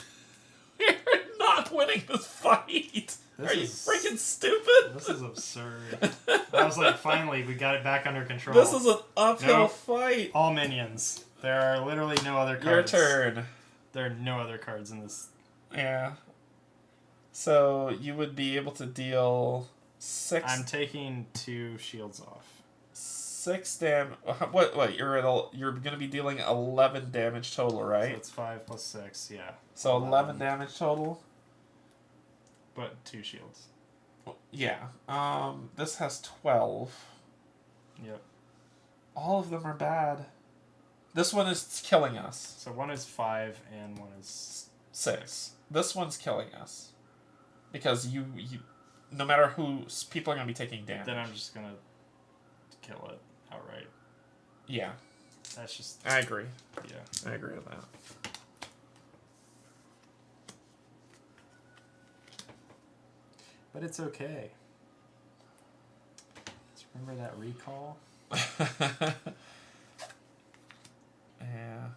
We're not winning this fight. Are you freaking stupid?
This is absurd. I was like, finally, we got it back under control.
This is an uphill
Nope.
fight.
All minions. There are literally no other cards.
Your turn.
There are no other cards in this.
Yeah. So you would be able to deal 6.
I'm taking 2 shields off.
6 damage. What? You're gonna be dealing 11 damage total,
So
right?
it's 5 plus 6, yeah.
So 11 damage total.
But 2 shields.
Yeah. This has 12.
Yep.
All of them are bad. This one is killing us.
So one is 5 and one is
6. This one's killing us. Because you no matter who, people are going to be taking damage.
Then I'm just going to kill it outright.
Yeah.
That's just...
I agree.
Yeah.
I agree with that.
But it's okay. Just remember that recall?
Yeah.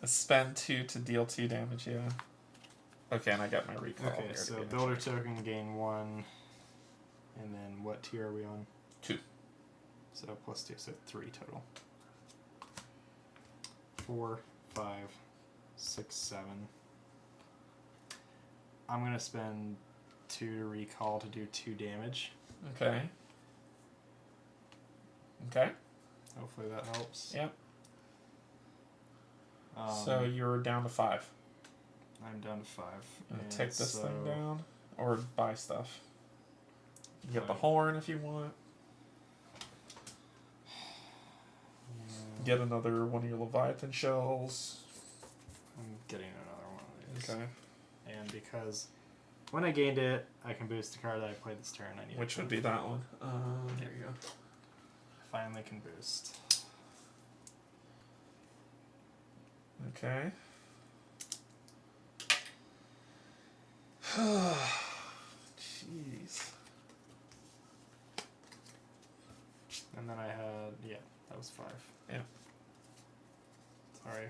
Spend 2 to deal 2 damage, yeah. Okay, and I got my recall.
Okay, so builder token, gain 1. And then what tier are we on?
2.
So plus 2, so 3 total. 4, 5, 6, 7. I'm going to spend 2 to recall to do 2 damage.
Okay. Okay.
Hopefully that helps.
Yep. So you're down to 5.
I'm down to 5.
Take this thing down, or buy stuff. You get the horn if you want. Get another one of your Leviathan shells.
I'm getting another one of these.
Okay.
And because when I gained it, I can boost the card that I played this turn. I need
Which would be that one. There you go.
Finally can boost.
Okay. Jeez.
And then I had, yeah, that was 5.
Yeah.
Sorry.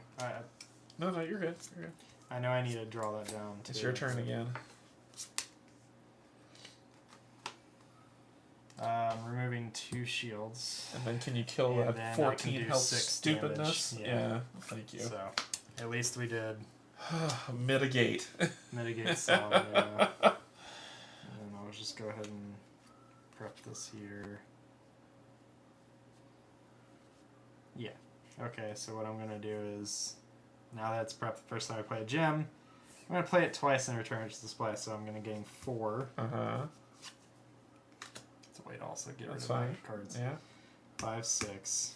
No, you're good. You're good.
I know I need to draw that down.
It's your turn again.
Removing 2 shields.
And then can you kill
And then
that
I
14
can do
health
6
stupidness?
damage.
Yeah. Thank you.
So, at least we did
Mitigate.
mitigate some. Yeah. And I'll just go ahead and prep this here. Yeah. Okay, so what I'm going to do is, now that it's prepped the first time I play a gem, I'm going to play it twice and return it to display, so I'm going to gain 4.
Uh-huh.
So wait, also get
That's
rid of
fine.
my cards.
Yeah.
5, 6.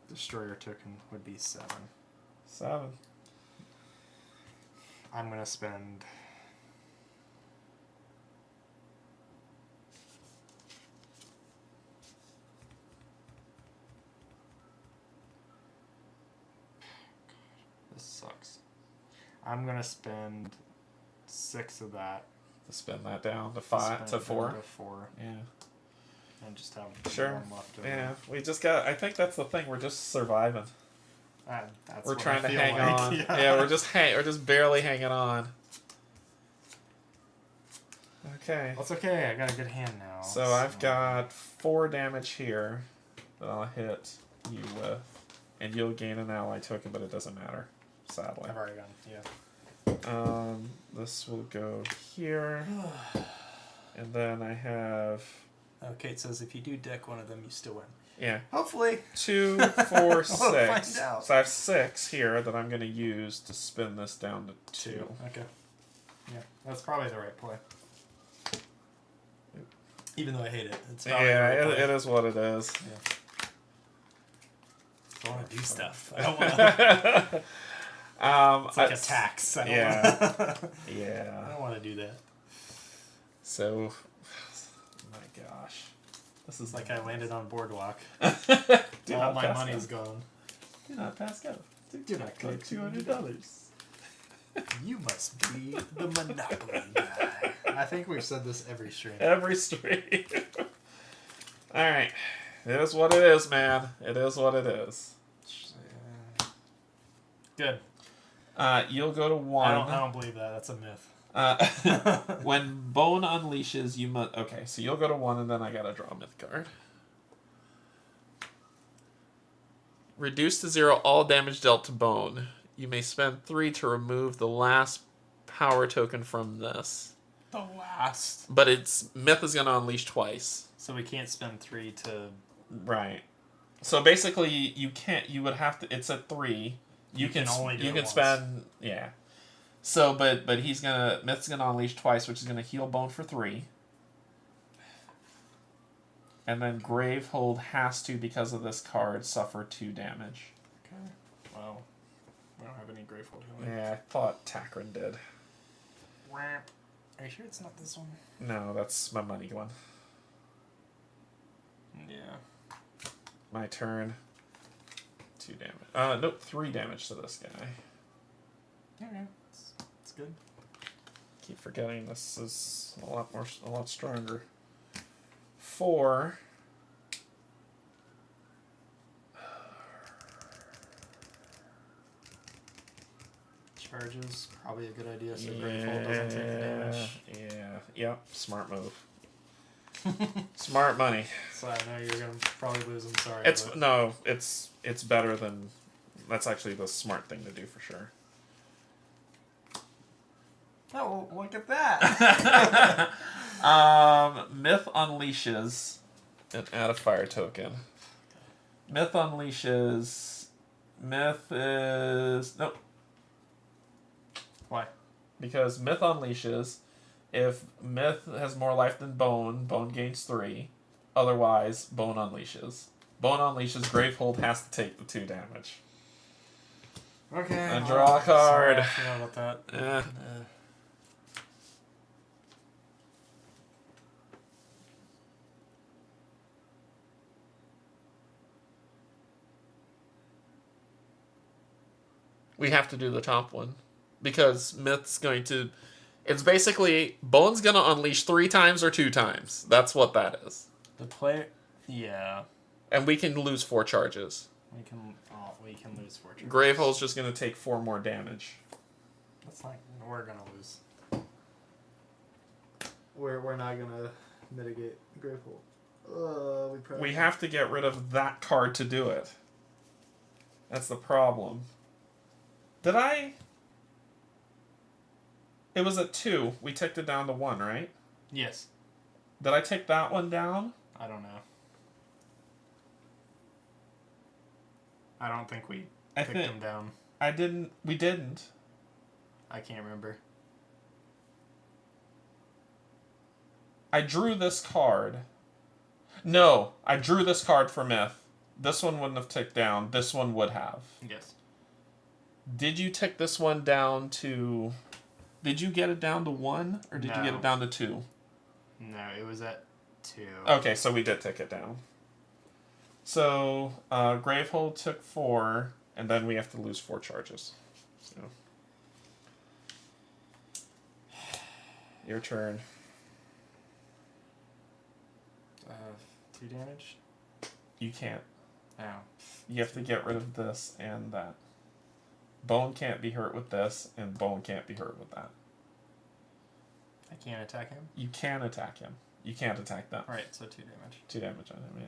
Destroyer token would be 7.
7.
I'm going to spend... This sucks. I'm going to spend 6 of that.
To spend that down to 5 to 4.
To 4.
Yeah.
And just have
Sure.
1 left over.
Yeah. We just got. I think that's the thing. We're just surviving.
That's
We're
what
trying
I
to
feel
hang
like.
on.
Yeah,
Yeah. We're just barely hanging on. Okay.
That's okay. I got a good hand now.
So I've got 4 damage here that I'll hit you with, and you'll gain an ally token, but it doesn't matter, sadly.
I've already gone. Yeah.
This will go here, and then I have
Okay, it says if you do deck one of them, you still win.
yeah
Hopefully.
2, 4, 6.
find out.
So I have 6 here that I'm going to use to spin this down to 2.
Okay. Yeah, that's probably the right play. Even though I hate it, it's probably the
Yeah,
right play.
it is what it is.
Yeah. I want to do stuff. I don't want to. It's like a tax. I don't
yeah.
wanna,
Yeah.
I don't want to do that.
So, my gosh, this is
It's like I landed on Boardwalk.
Do
All
not
my
pass
money's
go.
gone.
Do not pass go.
Do not collect
$200.
You must be the Monopoly guy. I think we've said this every stream.
Every stream. All right, it is what it is, man. It is what it is.
Good.
You'll go to 1.
I don't believe that. That's a myth.
When Bone unleashes, you must. Okay, so you'll go to 1, and then I gotta draw a myth card. Reduce to 0 all damage dealt to Bone. You may spend 3 to remove the last power token from this.
The last.
But its myth is gonna unleash twice.
So we can't spend 3 to.
Right. So basically, you can't. You would have to. It's at 3. You can
only do
you
it
can
once.
spend yeah. So but he's gonna myth's gonna unleash twice, which is gonna heal Bone for 3. And then Gravehold has to, because of this card, suffer 2 damage.
Okay. Well, we don't have have any Gravehold healing.
Yeah, I thought Takran did.
Are you sure it's not this one?
No, that's my money one.
Yeah.
My turn. 2 damage. Nope, 3 damage to this guy.
Okay, it's good.
Keep forgetting this is a lot stronger. 4.
Charges, probably a good idea so Gravehold doesn't take the damage.
Yep, smart move. Smart money.
So I know you're gonna probably lose. I'm sorry.
It's better than. That's actually the smart thing to do for sure.
Oh, well, look at that.
Myth unleashes and add a fire token. Myth unleashes. Myth is nope.
Why?
Because Myth unleashes. If Myth has more life than Bone, Bone gains 3. Otherwise, Bone unleashes. Bone unleashes, Gravehold has to take the 2 damage.
Okay.
And draw a card.
Sorry, I forgot about that.
Yeah. We have to do the top one. Because Myth's going to... It's basically, Bone's going to unleash 3 times or 2 times. That's what that is.
The player... Yeah.
And we can lose 4 charges.
We can lose 4 charges.
Gravehold's just going to take 4 more damage.
That's not... We're gonna lose.
We're not gonna mitigate Gravehold.
We have to get rid of that card to do it. That's the problem. Did I... It was at 2. We ticked it down to 1, right?
Yes.
Did I take that one down?
I don't know. I don't think we ticked them down.
I didn't. We didn't.
I can't remember.
I drew this card. No, I drew this card for Myth. This one wouldn't have ticked down. This one would have.
Yes.
Did you tick this one down to... Did you get it down to 1? Or did you get it down to 2?
No, it was at 2.
Okay, so we did tick it down. So, Gravehold took 4, and then we have to lose 4 charges. So. Your turn.
2 damage?
You can't.
Oh.
You have to get rid of this and that. Bone can't be hurt with this, and Bone can't be hurt with that.
I can't attack him?
You can attack him. You can't attack them.
Right, so 2 damage.
2 damage on him, yeah.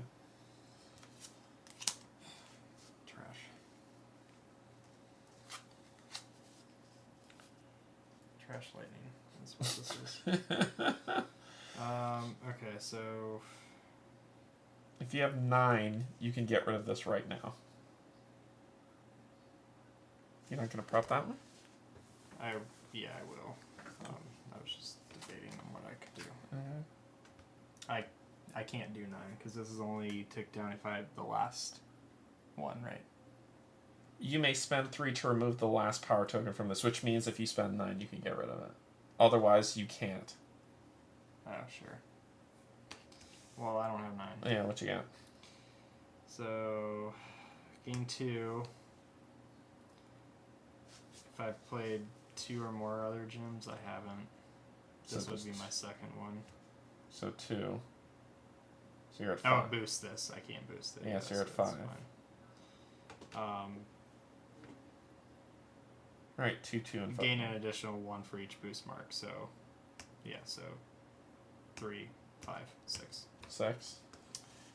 Trash. Trash lightning. That's what this is. Okay, so...
If you have 9, you can get rid of this right now. You're not going to prop that one?
Yeah, I will. I was just debating on what I could do.
Mm-hmm.
I can't do 9, because this is only ticked down if I have the last one, right?
You may spend 3 to remove the last power token from this, which means if you spend 9, you can get rid of it. Otherwise, you can't.
Oh, sure. Well, I don't have 9.
Yeah, what you got?
So, game 2. If I've played 2 or more other gyms, I haven't. This would be my second one.
So 2. So you're at 5.
Oh, boost this. I can't boost it.
Yeah, so you're at 5. Right, 2, 2, and 5.
Gain an additional 1 for each boost mark. So, yeah, so 3, 5, 6.
6.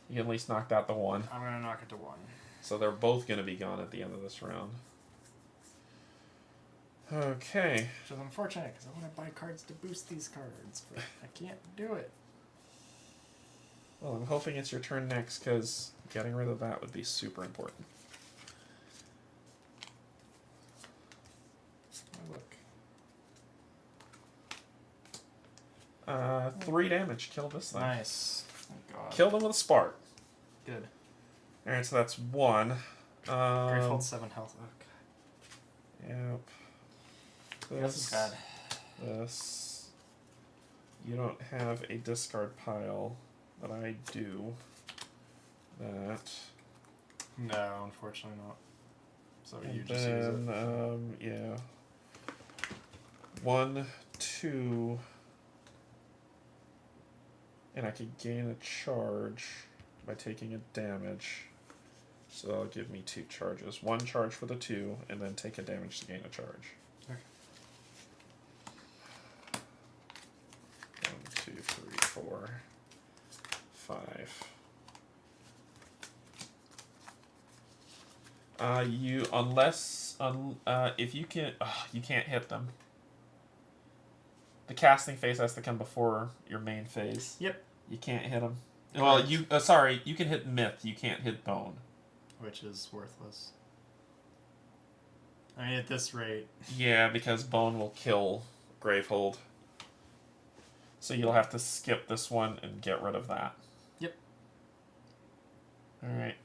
You can at least knock out the 1.
I'm going to knock it to 1.
So they're both going to be gone at the end of this round. Okay.
Which is unfortunate because I want to buy cards to boost these cards, but I can't do it.
Well, I'm hoping it's your turn next because getting rid of that would be super important.
Oh, look.
3 damage. Kill this thing.
Nice. Thank God.
Kill them with a spark.
Good.
Alright, so that's 1.
Gravehold 7 health. Oh, God.
Yeah.
This is bad.
This. You don't have a discard pile, but I do. That.
No, unfortunately not. So
And
you just use it.
Yeah. 1, 2. And I could gain a charge by taking a damage. So that'll give me 2 charges. 1 charge for the 2, and then take a damage to gain a charge.
Okay.
1, 2, 3, 4, 5. If you can, you can't hit them. The casting phase has to come before your main phase.
Yep.
You can't hit them.
Correct.
Well, sorry, you can hit myth. You can't hit bone.
Which is worthless. I mean, at this rate.
Yeah, because bone will kill Gravehold. So you'll have to skip this one and get rid of that.
Yep.
All right.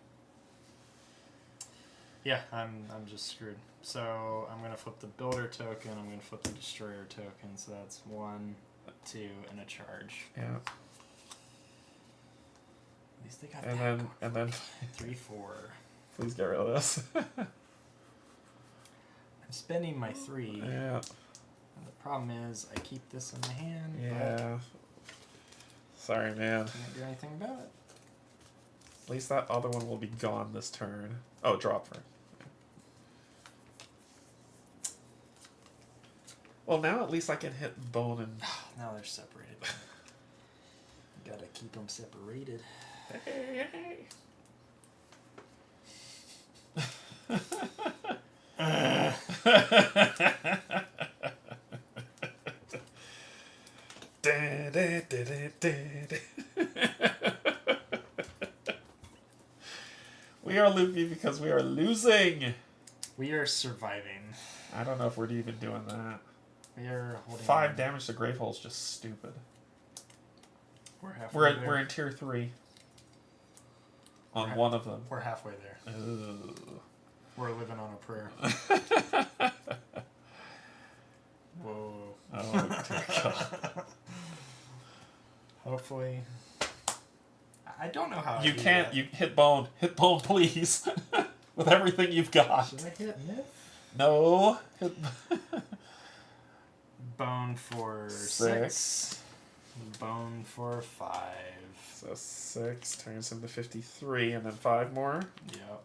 Yeah, I'm just screwed. So I'm gonna flip the builder token. I'm gonna flip the destroyer token. So that's 1, 2, and a charge.
Yeah.
At least they got
And
that.
then
3, 4.
please get rid of this.
I'm spending my 3.
Yeah.
And the problem is I keep this in my hand.
Yeah. Sorry, man.
But can't do anything about it.
At least that other one will be gone this turn. Oh, drop first. Well, now at least I can hit bone and...
Now they're separated. Gotta keep them separated.
Hey, We are loopy because we are losing.
We are surviving.
I don't know if we're even doing that.
We are holding
5
on.
damage to Gravehold is just stupid.
We're halfway there.
We're in tier 3. On
We're
one of them.
We're halfway there.
Ugh.
We're living on a prayer. Whoa.
Oh, dear God.
Hopefully. I don't know how
You
I do
can't.
that.
You hit bone. Hit bone, please. With everything you've got.
Should I hit myth?
No. Hit
Bone for 6. Bone for 5.
So 6 turns into 53, and then 5 more.
Yep.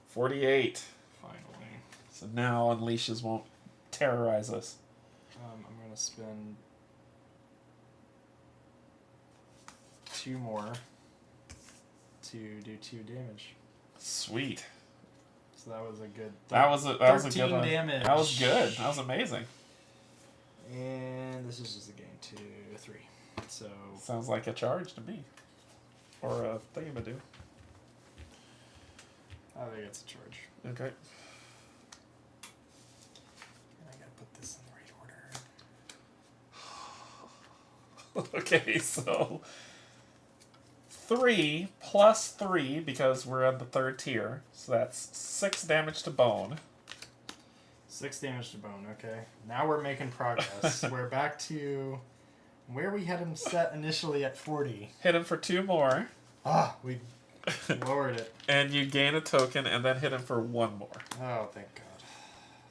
48.
Finally.
So now Unleashes won't terrorize us.
I'm going to spend 2 more to do 2 damage.
Sweet.
So that was a good...
That was a good
13 damage.
That was good. That was amazing.
And this is just a game 2, 3. So...
Sounds like a charge to me. Or a thingamadoo.
I think it's a charge.
Okay.
And I gotta put this in the right order.
Okay, so 3 plus 3 because we're at the 3rd tier. So that's 6 damage to bone.
6 damage to bone, okay. Now we're making progress. We're back to where we had him set initially at 40.
Hit him for 2 more.
Ah, we lowered it.
And you gain a token and then hit him for 1 more.
Oh, thank God.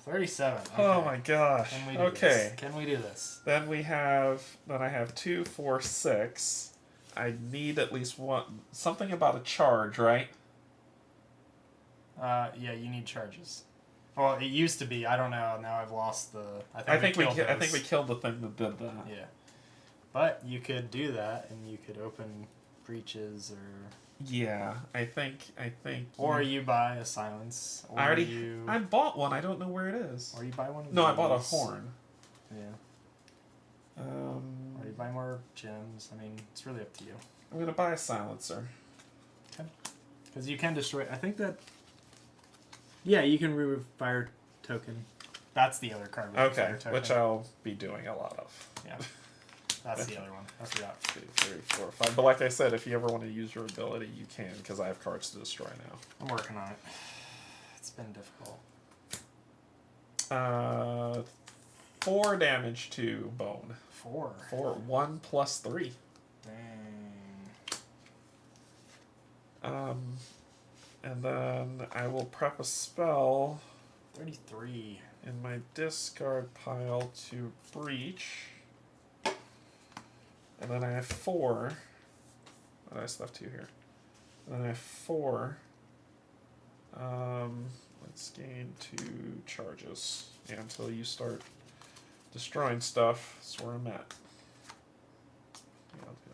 37. Okay.
Oh my gosh.
Can we do
Okay.
this? Can we do this?
Then I have 2, 4, 6. I need at least one. Something about a charge, right?
Yeah, you need charges. Well, it used to be. I don't know. Now I've lost the.
I think we
killed
killed the thing that did that.
Yeah, but you could do that, and you could open breaches, or
Yeah, I think.
or you buy a silence. Or
I bought one. I don't know where it is.
Or you buy one. Of
No, I bought a
these.
horn.
Yeah. Or you buy more gems. I mean, it's really up to you.
I'm gonna buy a silencer.
Okay. Because you can destroy. I think that. Yeah, you can remove fire token. That's the other card. With
Okay,
fire token.
which I'll be doing a lot of.
Yeah. That's the other one. I forgot.
2, 3, 4, 5. But like I said, if you ever want to use your ability, you can, because I have cards to destroy now.
I'm working on it. It's been difficult.
4 damage to Bone.
4.
1 plus 3.
Dang.
And then I will prep a spell
33.
in my discard pile to breach. And then I have 4. Oh, I still have 2 here. And then I have 4. Let's gain 2 charges. Yeah, until you start destroying stuff. That's where I'm at. Yeah, I'll do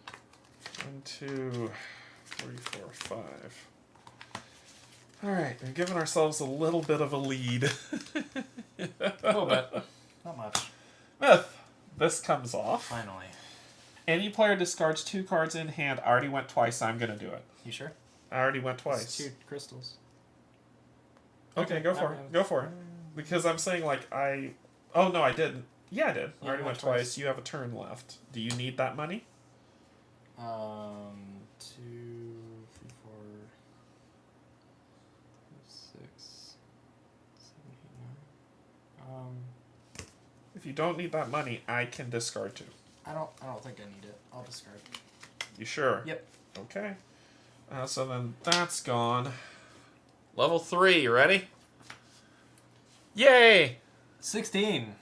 that. 1, 2, 3, 4, 5. Alright, we're giving ourselves a little bit of a lead.
A little bit. Not much.
Myth. This comes off.
Finally.
Any player discards 2 cards in hand. I already went twice, so I'm going to do it.
You sure?
I already went twice.
It's 2 crystals.
Okay, go for it. Go for it. Because I'm saying, like, Oh, no, I didn't. Yeah, I did. I already went twice. You have a turn left. Do you need that money?
2, 3, 4, 6, 7, 8, 9.
If you don't need that money, I can discard 2.
I don't think I need it. I'll discard.
You sure?
Yep.
Okay. So then that's gone. Level 3, you ready? Yay!
16.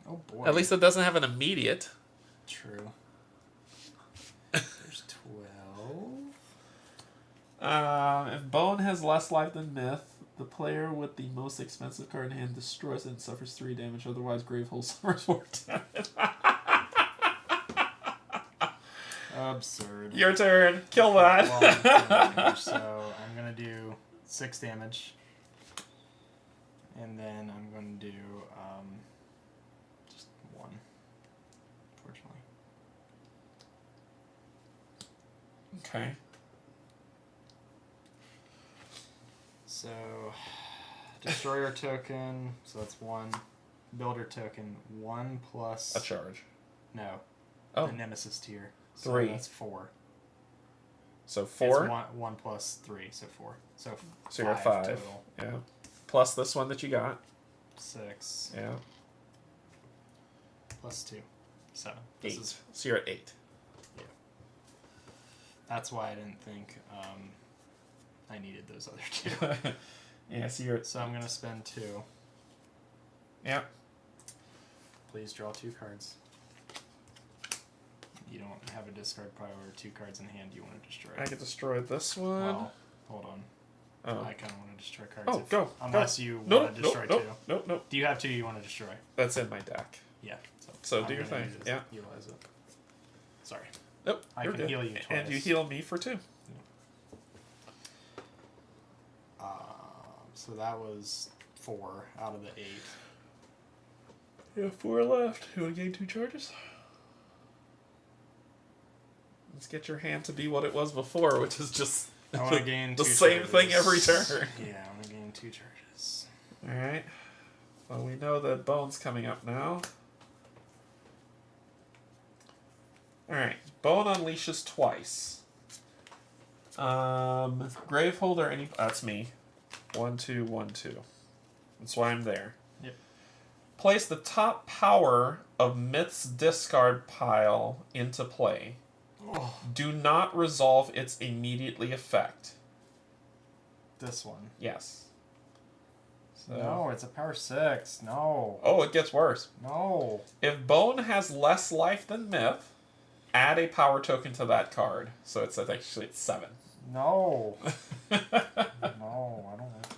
Oh boy.
At least it doesn't have an immediate.
True. There's 12.
If Bone has less life than Myth, the player with the most expensive card in hand destroys it and suffers 3 damage. Otherwise, Gravehold suffers 4 damage.
Absurd.
Your turn. Kill that.
Well, so I'm gonna do 6 damage, and then I'm gonna do just 1. Unfortunately.
Okay.
So destroyer token. So that's 1. Builder token 1 plus
A charge.
No.
Oh.
The nemesis tier. So
3.
That's 4.
So 4.
It's 1 plus 3, so 4. So
You're at 5
total.
Yeah. Plus this one that you got.
6.
Yeah.
Plus 2. 7.
8. So you're at 8.
Yeah. That's why I didn't think I needed those other 2.
Yeah, so you're at...
So I'm going to spend 2.
Yeah.
Please draw 2 cards. You don't have a discard pile or 2 cards in hand you want to destroy.
I can destroy this one.
Well, hold on.
Oh.
I kind of want to destroy cards.
Oh, go.
Unless
go.
you
No,
want to destroy 2.
Nope.
Do you have 2 you want to destroy?
That's in my deck.
Yeah.
So
I'm
do your
gonna
thing. Yeah.
Utilize it. Sorry.
Nope.
I
you're
can
good.
heal you twice.
And you heal me for 2.
So that was 4 out of the 8.
You have 4 left. You want to gain 2 charges? Let's get your hand to be what it was before, which is just
I want to gain
the
2
same
charges.
thing every turn.
Yeah, I want to gain 2 charges.
Alright. Well, we know that Bone's coming up now. Alright. Bone unleashes twice. Gravehold or any... That's me. 1, 2, 1, 2. That's why I'm there.
Yep.
Place the top power of Myth's discard pile into play.
Oh.
Do not resolve its immediately effect.
This one.
Yes. So.
No, it's a power 6. No.
Oh, it gets worse.
No.
If Bone has less life than Myth, add a power token to that card. So it's actually 7.
No. No, I don't like that.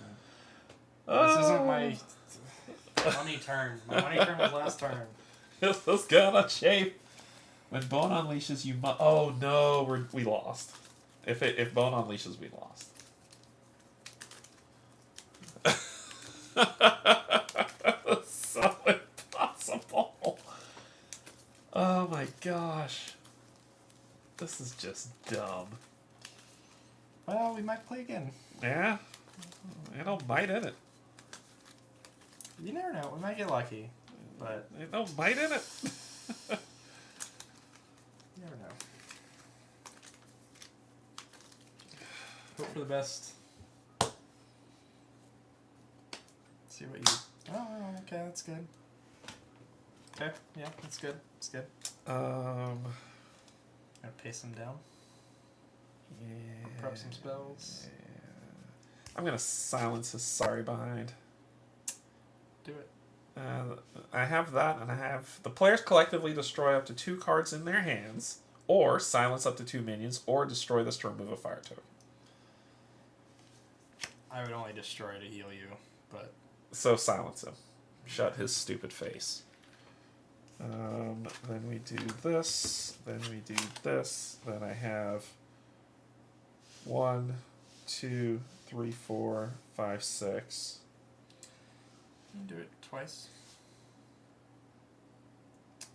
This isn't my money turn. My money turn was last turn.
This is gonna shape. When Bone unleashes, you must. Oh no, we lost. If Bone unleashes, we lost. So impossible. Oh my gosh. This is just dumb.
Well, we might play again.
Yeah? Ain't no might in it.
You never know. We might get lucky. But
Ain't no might in it.
you never know. Hope for the best. see what you. Oh, okay, that's good. Okay, yeah, that's good. That's good. Gonna pace them down.
Yeah.
Prep some spells.
Yeah. I'm gonna silence his sorry behind.
Do it.
I have that, and I have the players collectively destroy up to 2 cards in their hands, or silence up to 2 minions, or destroy this to remove a fire token.
I would only destroy to heal you, but
So silence him. Shut his stupid face. Then we do this. Then we do this. Then I have 1, 2, 3, 4, 5, 6.
you can do it twice.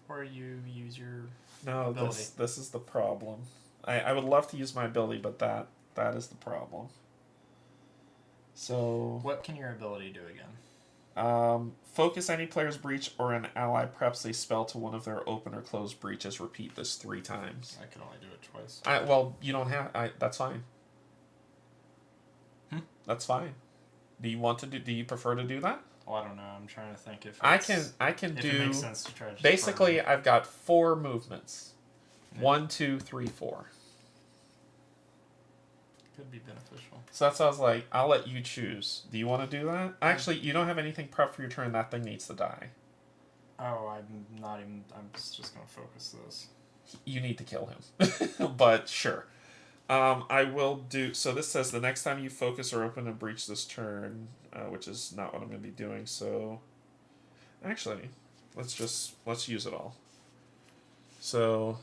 Or you use your
No,
ability.
this is the problem. I would love to use my ability, but that is the problem. So
What can your ability do again?
focus any player's breach or an ally preps a spell to one of their open or closed breaches. Repeat this 3 times.
I can only do it twice.
Well, you don't have. That's fine. That's fine. Do you want to do? Do you prefer to do that?
Well, I don't know. I'm trying to think if
I
it's,
can
if
do.
it makes sense to try to just
Basically,
burn
I've got 4 movements.
Yeah.
1, 2, 3, 4.
Could be beneficial.
So that's why I was like, I'll let you choose. Do you want to do that? Actually, you don't have anything prepped for your turn. That thing needs to die.
Oh, I'm not even. I'm just gonna focus this.
You need to kill him. But sure. I will do. So this says the next time you focus or open a breach this turn, which is not what I'm going to be doing. So actually, let's use it all. So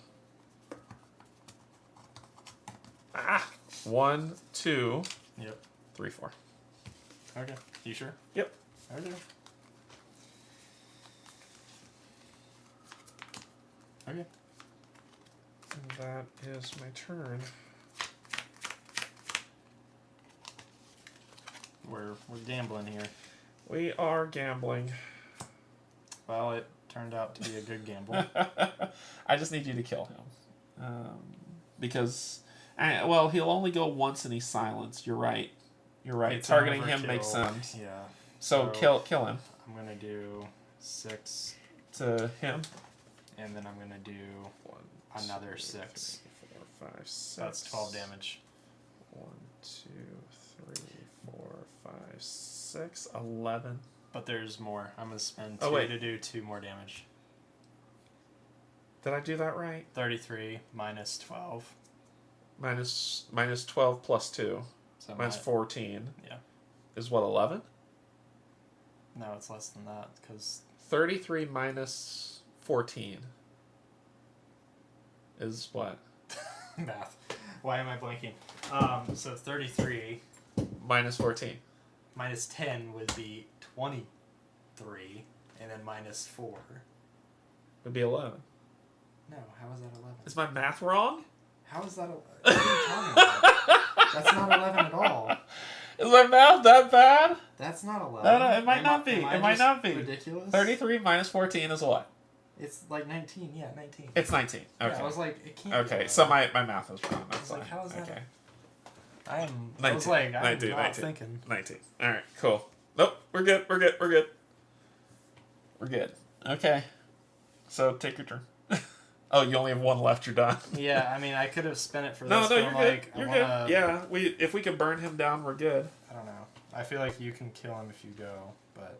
1, 2,
Yep.
3, 4.
Okay. You sure?
Yep.
Okay. Okay.
And that is my turn.
We're gambling here.
We are gambling.
Well, it turned out to be a good gamble.
I just need you to kill him. Because, well, he'll only go once and he's silenced. You're right. You're right.
It's an
Targeting him
overkill.
makes sense.
Yeah.
So kill him.
I'm gonna do 6,
To him.
and then I'm gonna do
1,
another
2,
6.
3, 4, 5, 6.
That's 12 damage.
1, 2, 3, 4, 5, 6, 11.
But there's more. I'm gonna spend 2
Oh, wait.
to do 2 more damage.
Did I do that right?
33 minus 12.
Minus 12 plus 2.
So
Minus 14.
Yeah.
Is what, 11?
No, it's less than that because
33 minus 14 is what?
math. Why am I blanking? So 33
Minus 14.
minus 10 would be 23, and then minus 4.
Would be 11.
No, how is that 11?
Is my math wrong?
How is that? What are you talking about? That's not 11 at all.
Is my math that bad?
That's not 11.
No, it might not be. It might not be.
Ridiculous.
33 minus 14 is what?
It's like 19. Yeah, 19.
It's 19. Okay.
Yeah, I was like, it can't.
Okay,
be
so my math is wrong. That's
I was like,
fine.
how is that?
Okay.
I was
19.
like, I'm
19,
not
19.
thinking.
19. All right, cool. Nope, we're good. We're good. We're good. We're good. Okay. So take your turn. Oh, you only have 1 left. You're done.
Yeah, I mean, I could have spent it for
No,
this.
no,
but
you're
I'm
good.
like,
You're
I wanna,
good. Yeah, if we can burn him down, we're good.
I don't know. I feel like you can kill him if you go, but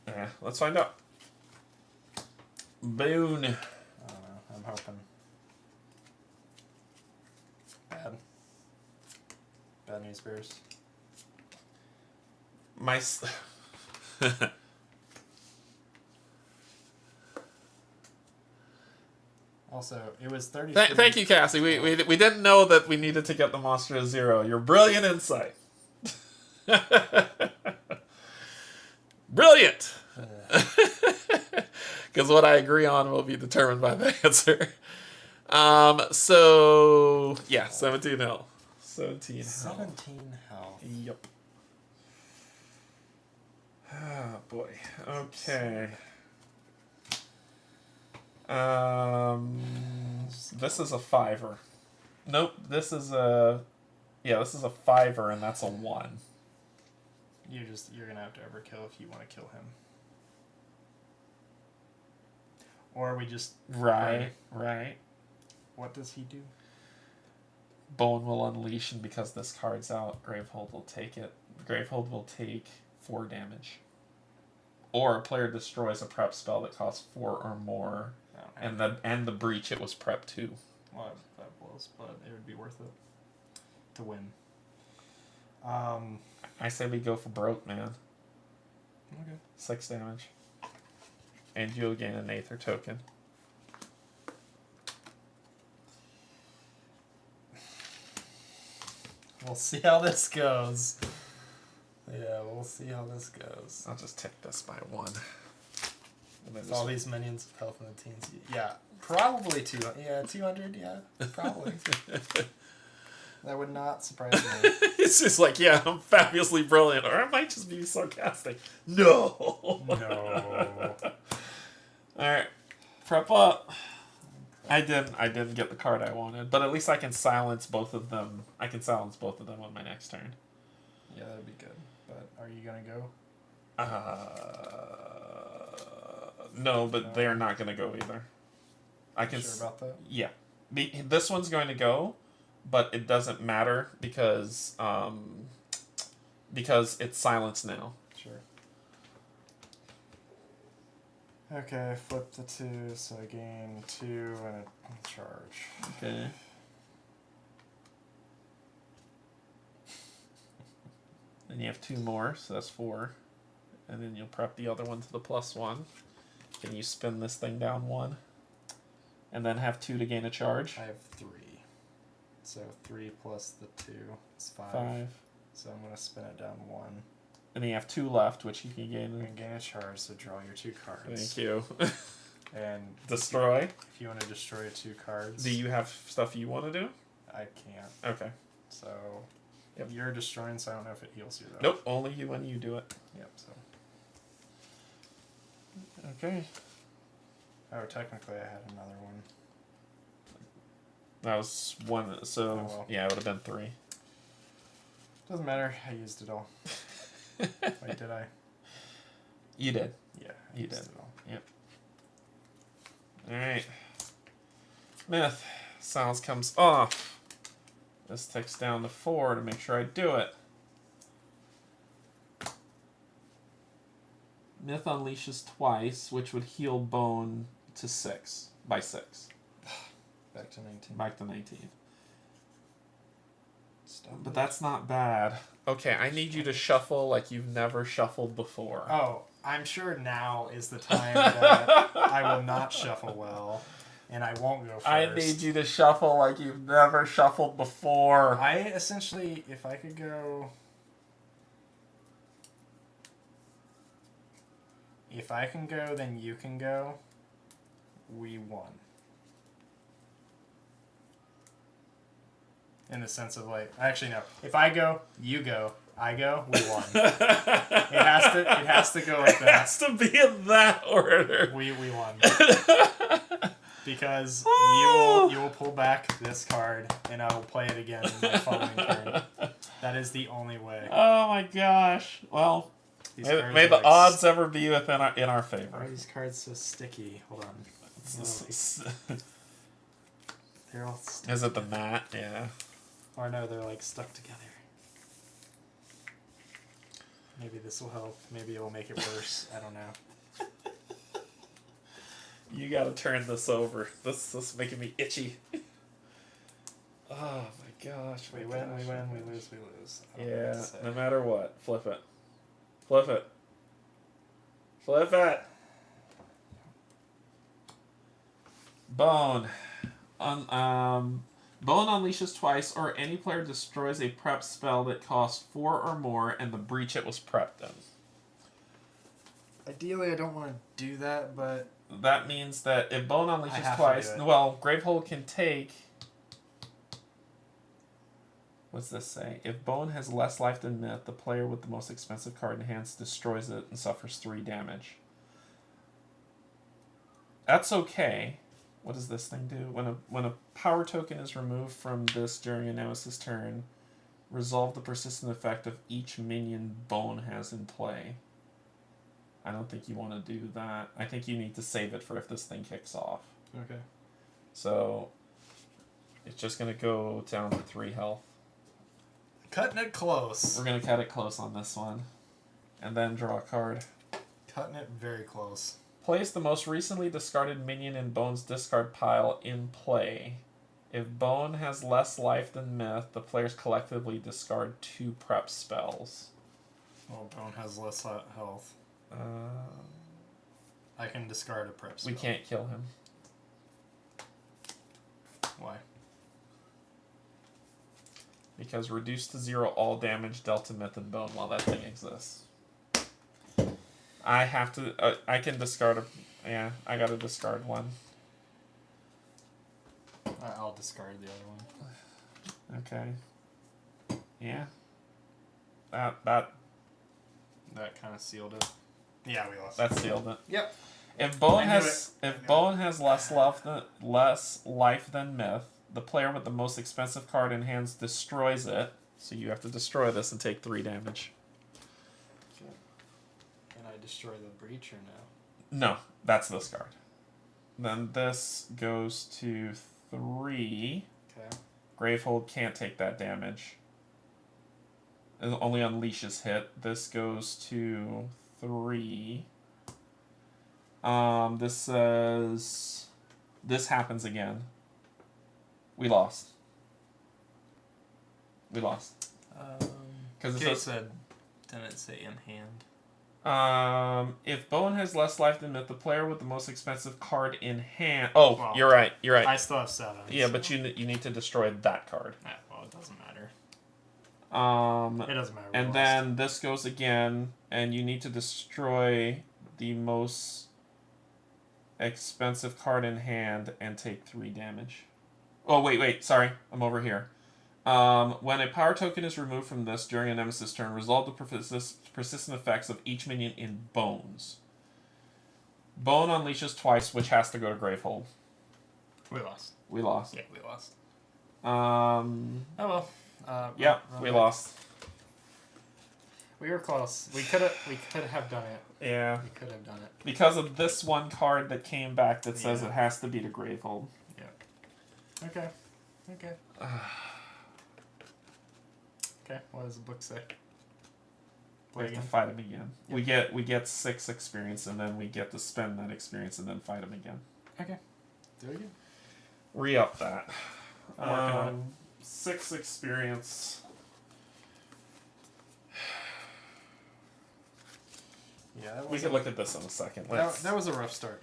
Yeah, let's find out. Boone.
I don't know. I'm hoping. Bad news bears.
My.
Also, it was 30.
Thank you, Cassie. We didn't know that we needed to get the monster to 0. Your brilliant insight. Brilliant. Because what I agree on will be determined by the answer. So yeah, 17 health. 17 health.
17 health.
Yep. Oh boy. Okay. This is a 5er. Nope. This is a. Yeah, this is a 5er, and that's a 1.
You're gonna have to overkill if you want to kill him. Or we just
Right.
What does he do?
Bone will unleash, and because this card's out, Gravehold will take it. Gravehold will take 4 damage. Or a player destroys a prep spell that costs 4 or more, and the breach it was prep 2.
Well, that blows, but it would be worth it to win.
I say we go for broke, man.
Okay.
6 damage. And you'll gain an Aether token.
We'll see how this goes. Yeah, we'll see how this goes.
I'll just take this by 1.
With all these minions of health in the teens. Yeah, probably 200. Yeah, 200. Yeah, probably. That would not surprise me.
It's just like, yeah, I'm fabulously brilliant, or I might just be sarcastic. No.
No.
All right, prep up. I didn't get the card I wanted, but at least I can silence both of them. I can silence both of them on my next turn.
Yeah, that'd be good. But are you gonna go?
No, but they're not gonna go either. I can.
Sure about that?
Yeah, this one's going to go, but it doesn't matter because it's silenced now.
Sure. Okay, flip the 2, so I gain 2 and a charge.
Okay. Then you have 2 more, so that's 4. And then you'll prep the other one to the +1. Can you spin this thing down 1? And then have 2 to gain a charge?
I have 3. So 3 plus the 2 is 5.
5.
So I'm going to spin it down 1.
And then you have 2 left, which you can gain.
You can gain a charge, so draw your 2 cards.
Thank you.
And
destroy.
If you want to destroy 2 cards.
Do you have stuff you want to do?
I can't.
Okay.
So you're destroying, so I don't know if it heals you though.
Nope, only you when you do it.
Yep. So.
Okay.
Oh, technically I had another one.
That was 1, so
oh, well.
Yeah, it would have been 3.
Doesn't matter. I used it all. Wait, did I?
You did.
Yeah,
you did.
It all.
Yep. Alright. Myth. Silence comes off. This ticks down to 4 to make sure I do it. Myth unleashes twice, which would heal Bone to 6. By 6.
Back to 19.
Back to 19.
Stop
But
it.
that's not bad. Okay, I need you to shuffle like you've never shuffled before.
Oh, I'm sure now is the time that I will not shuffle well, and I won't go first.
I need you to shuffle like you've never shuffled before.
I essentially, if I could go... If I can go, then you can go. We won. In the sense of like, actually no. If I go, you go. I go, we won. It has to go like that.
It has to be in that order.
We won. Because you will pull back this card and I will play it again in my following turn. That is the only way.
Oh my gosh. Well, may the odds ever be in our favor.
Why are these cards so sticky? Hold on. They're all sticky.
Is it the mat? Yeah.
Or no, they're like stuck together. Maybe this will help. Maybe it will make it worse. I don't know.
You gotta turn this over. This is making me itchy. Oh my gosh.
We win, we win, we lose, we lose.
Yeah, no matter what. Flip it. Flip it. Flip it. Bone. Bone unleashes twice, or any player destroys a prep spell that costs 4 or more, and the breach it was prepped in.
Ideally, I don't want to do that, but...
That means that if Bone unleashes twice... Well, Gravehold can take... What's this say? If Bone has less life than Myth, the player with the most expensive card in hand destroys it and suffers 3 damage. That's okay. What does this thing do? When a power token is removed from this during a nemesis turn, Resolve the persistent effect of each minion Bone has in play. I don't think you want to do that. I think you need to save it for if this thing kicks off.
Okay.
So it's just going to go down to 3 health.
Cutting it close.
We're going to cut it close on this one. And then draw a card.
Cutting it very close.
Place the most recently discarded minion in Bone's discard pile in play. If Bone has less life than Myth, the players collectively discard 2 prep spells.
Well, Bone has less health. I can discard a prep spell.
We can't kill him.
Why?
Because reduce to 0 all damage dealt to Myth and Bone while that thing exists. I have to... I can discard a... Yeah, I gotta discard one.
I'll discard the other one.
Okay. Yeah. That
kind of sealed it. Yeah, we lost.
That sealed it.
Yep.
If Bone has less life than Myth, the player with the most expensive card in hand destroys it. So you have to destroy this and take 3 damage.
Okay. Can I destroy the breach or no?
No, that's this card. Then this goes to 3.
Okay.
Gravehold can't take that damage. It only unleashes hit. This goes to 3. This says this happens again. We lost. Because
it said, didn't it say in hand?
If Bone has less life than Myth, the player with the most expensive card in hand. Oh, well, you're right.
I still have 7.
Yeah, so. But you need to destroy that card.
Well, it doesn't matter.
It
doesn't matter.
And then this goes again, and you need to destroy the most expensive card in hand and take 3 damage. Oh, wait, sorry. I'm over here. When a power token is removed from this during a nemesis turn, resolve the persistent effects of each minion in Bones. Bone unleashes twice, which has to go to Gravehold.
We lost.
Yeah,
we lost.
Oh
well.
Yeah, we lost.
We were close. We could have done it.
Yeah.
We could have done it.
Because of this one card that came back that says it has to be to Gravehold.
Yeah. Okay. Okay, what does the book say?
We have to fight him again. Yep. We get 6 experience, and then we get to spend that experience and then fight him again.
Okay. Do it again.
Re-up that.
I'm working on it.
6 experience.
Yeah,
we can look at this in a second.
That was a rough start.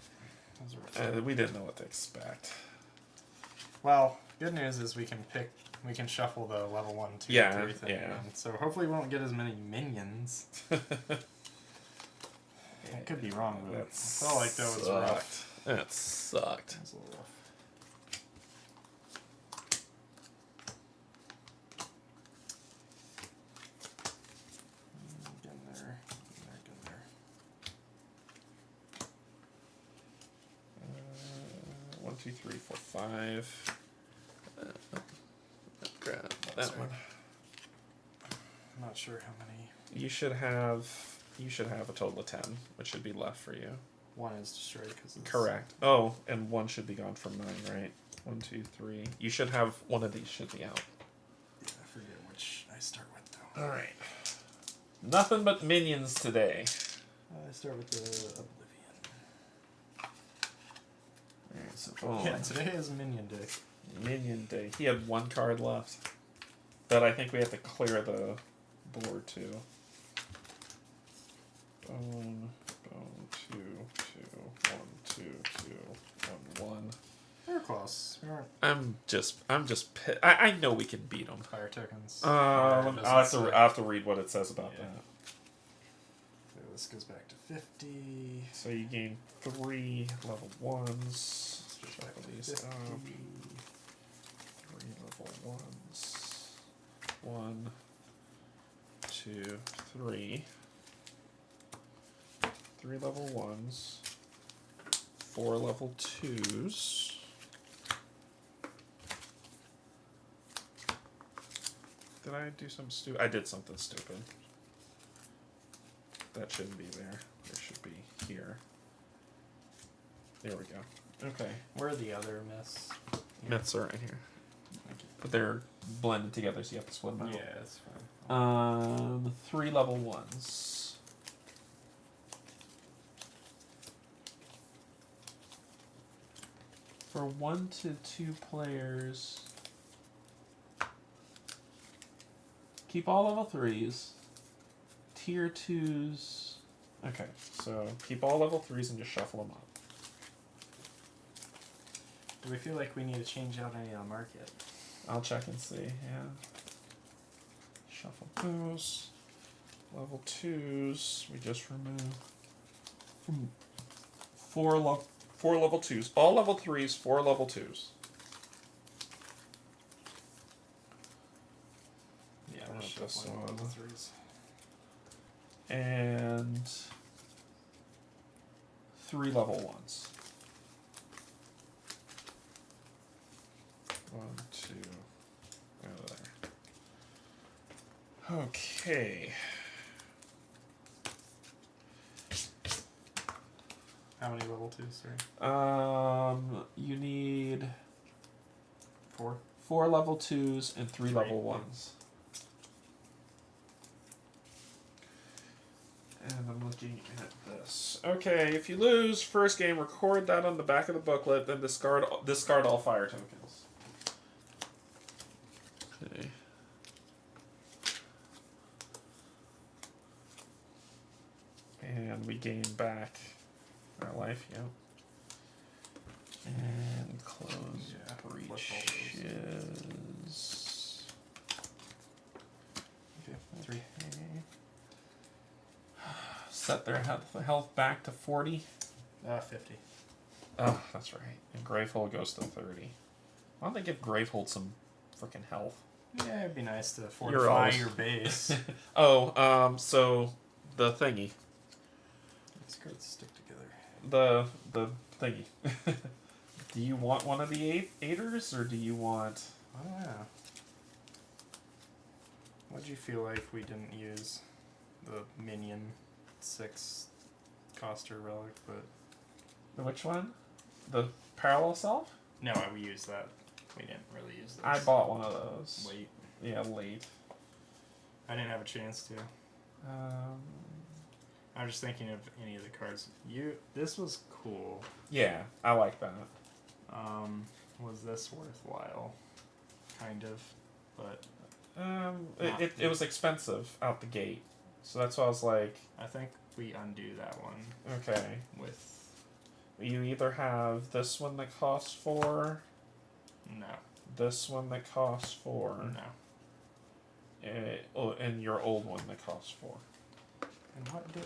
We didn't know what to expect.
Well, good news is we can shuffle the level 1, 2, 3 thing. Yeah. So hopefully we won't get as many minions. I could be wrong, but I felt like that was rough.
That sucked.
That was a little rough. Get there.
1, 2, 3, 4, 5. Grab that one.
I'm not sure how many.
You should have a total of 10, which should be left for you.
1 is destroyed because it's...
Correct. Oh, and 1 should be gone from 9, right? 1, 2, 3. You should have one of these should be out.
Yeah, I forget which I start with though.
All right. Nothing but minions today.
I start with the Oblivion.
Alright, so
yeah, today is Minion Day.
Minion Day. He had 1 card left. But I think we have to clear the board too. Bone, 2, 2, 1, 2, 2, 1, 1.
We're close.
I'm just I know we can beat them.
Fire tokens.
I'll have to read what it says about that.
So this goes back to 50.
So you gain 3 level 1s. Shuffle these up. 3 level 1s. 1, 2, 3. 3 level 1s. 4 level 2s. Did I do something stupid? I did something stupid. That shouldn't be there. It should be here. There we go. Okay.
Where are the other myths?
Myths are right here. But they're blended together, so you have to split them out.
Yeah, that's fine.
3 level 1s. For 1 to 2 players, keep all level 3s. Tier 2s. Okay, so keep all level 3s and just shuffle them up.
Do we feel like we need to change out any of the market?
I'll check and see, yeah. Shuffle those. Level 2s, we just remove from 4 level 2s. All level 3s, 4 level 2s.
Yeah,
I'm
we're
gonna
shuffling
shuffle
level 3s.
And 3 level 1s. 1, 2, over there. Okay.
How many level 2s, sorry?
You need
4?
4 level 2s and 3 level 1s. And I'm looking at this. Okay, if you lose first game, record that on the back of the booklet, then discard all fire tokens. Okay. And we gain back our life, yep. And close breaches.
Okay, 3.
Set their health back to 40.
50.
Oh, that's right. And Gravehold goes to 30. Why don't they give Gravehold some freaking health?
Yeah, it'd be nice to fortify your base.
Oh, so the thingy.
These cards stick together.
The thingy. Do you want one of the aiders, or do you want...
I don't know. What'd you feel like we didn't use the minion 6 coster relic, but...
Which one? The parallel self?
No, we used that. We didn't really use those.
I bought one of those.
Late.
Yeah, late.
I didn't have a chance to. I'm just thinking of any of the cards. This was cool.
Yeah, I like that.
Was this worthwhile? Kind of, but...
It was expensive out the gate. So that's why I was like...
I think we undo that one.
Okay.
With...
You either have this one that costs 4...
No.
This one that costs 4...
No.
And your old one that costs 4.
And what did...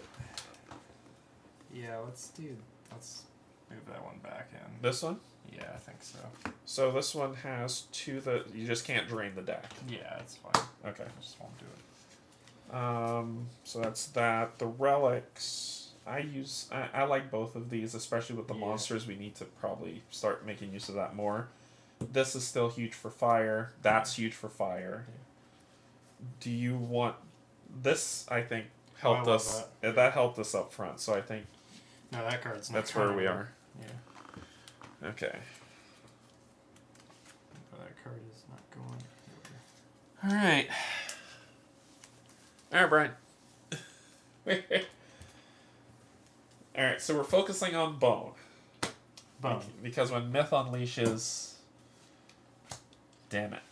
Yeah, let's move that one back in.
This one?
Yeah, I think so.
So this one has 2 that... You just can't drain the deck.
Yeah, it's fine.
Okay.
I just won't do it.
So that's that. The relics... I like both of these, especially with the monsters. We need to probably start making use of that more. This is still huge for fire. That's huge for fire.
Yeah.
Do you want... This, I think, helped us. That helped us up front, so I think...
No, that card's not
that's where we are.
Yeah.
Okay.
That card is not going
Alright. Alright, Brian. Alright, so we're focusing on Bone.
Bone.
Because when Myth unleashes... Damn it.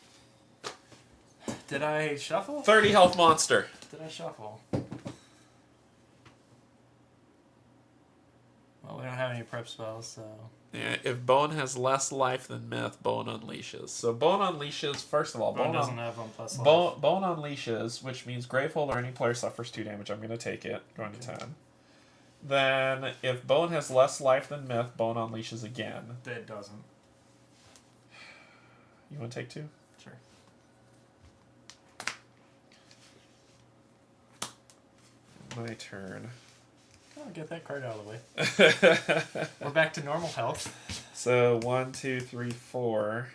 Did I shuffle?
30 health monster.
Did I shuffle? Well, we don't have any prep spells, so...
Yeah, if Bone has less life than Myth, Bone unleashes. So Bone unleashes, first of all,
Bone doesn't have 1+ life.
Bone unleashes, which means Gravehold or any player suffers 2 damage. I'm going to take it, going to 10. Then, if Bone has less life than Myth, Bone unleashes again.
It doesn't.
You want to take 2?
Sure.
My turn.
Oh, get that card out of the way. We're back to normal health.
So 1, 2, 3, 4.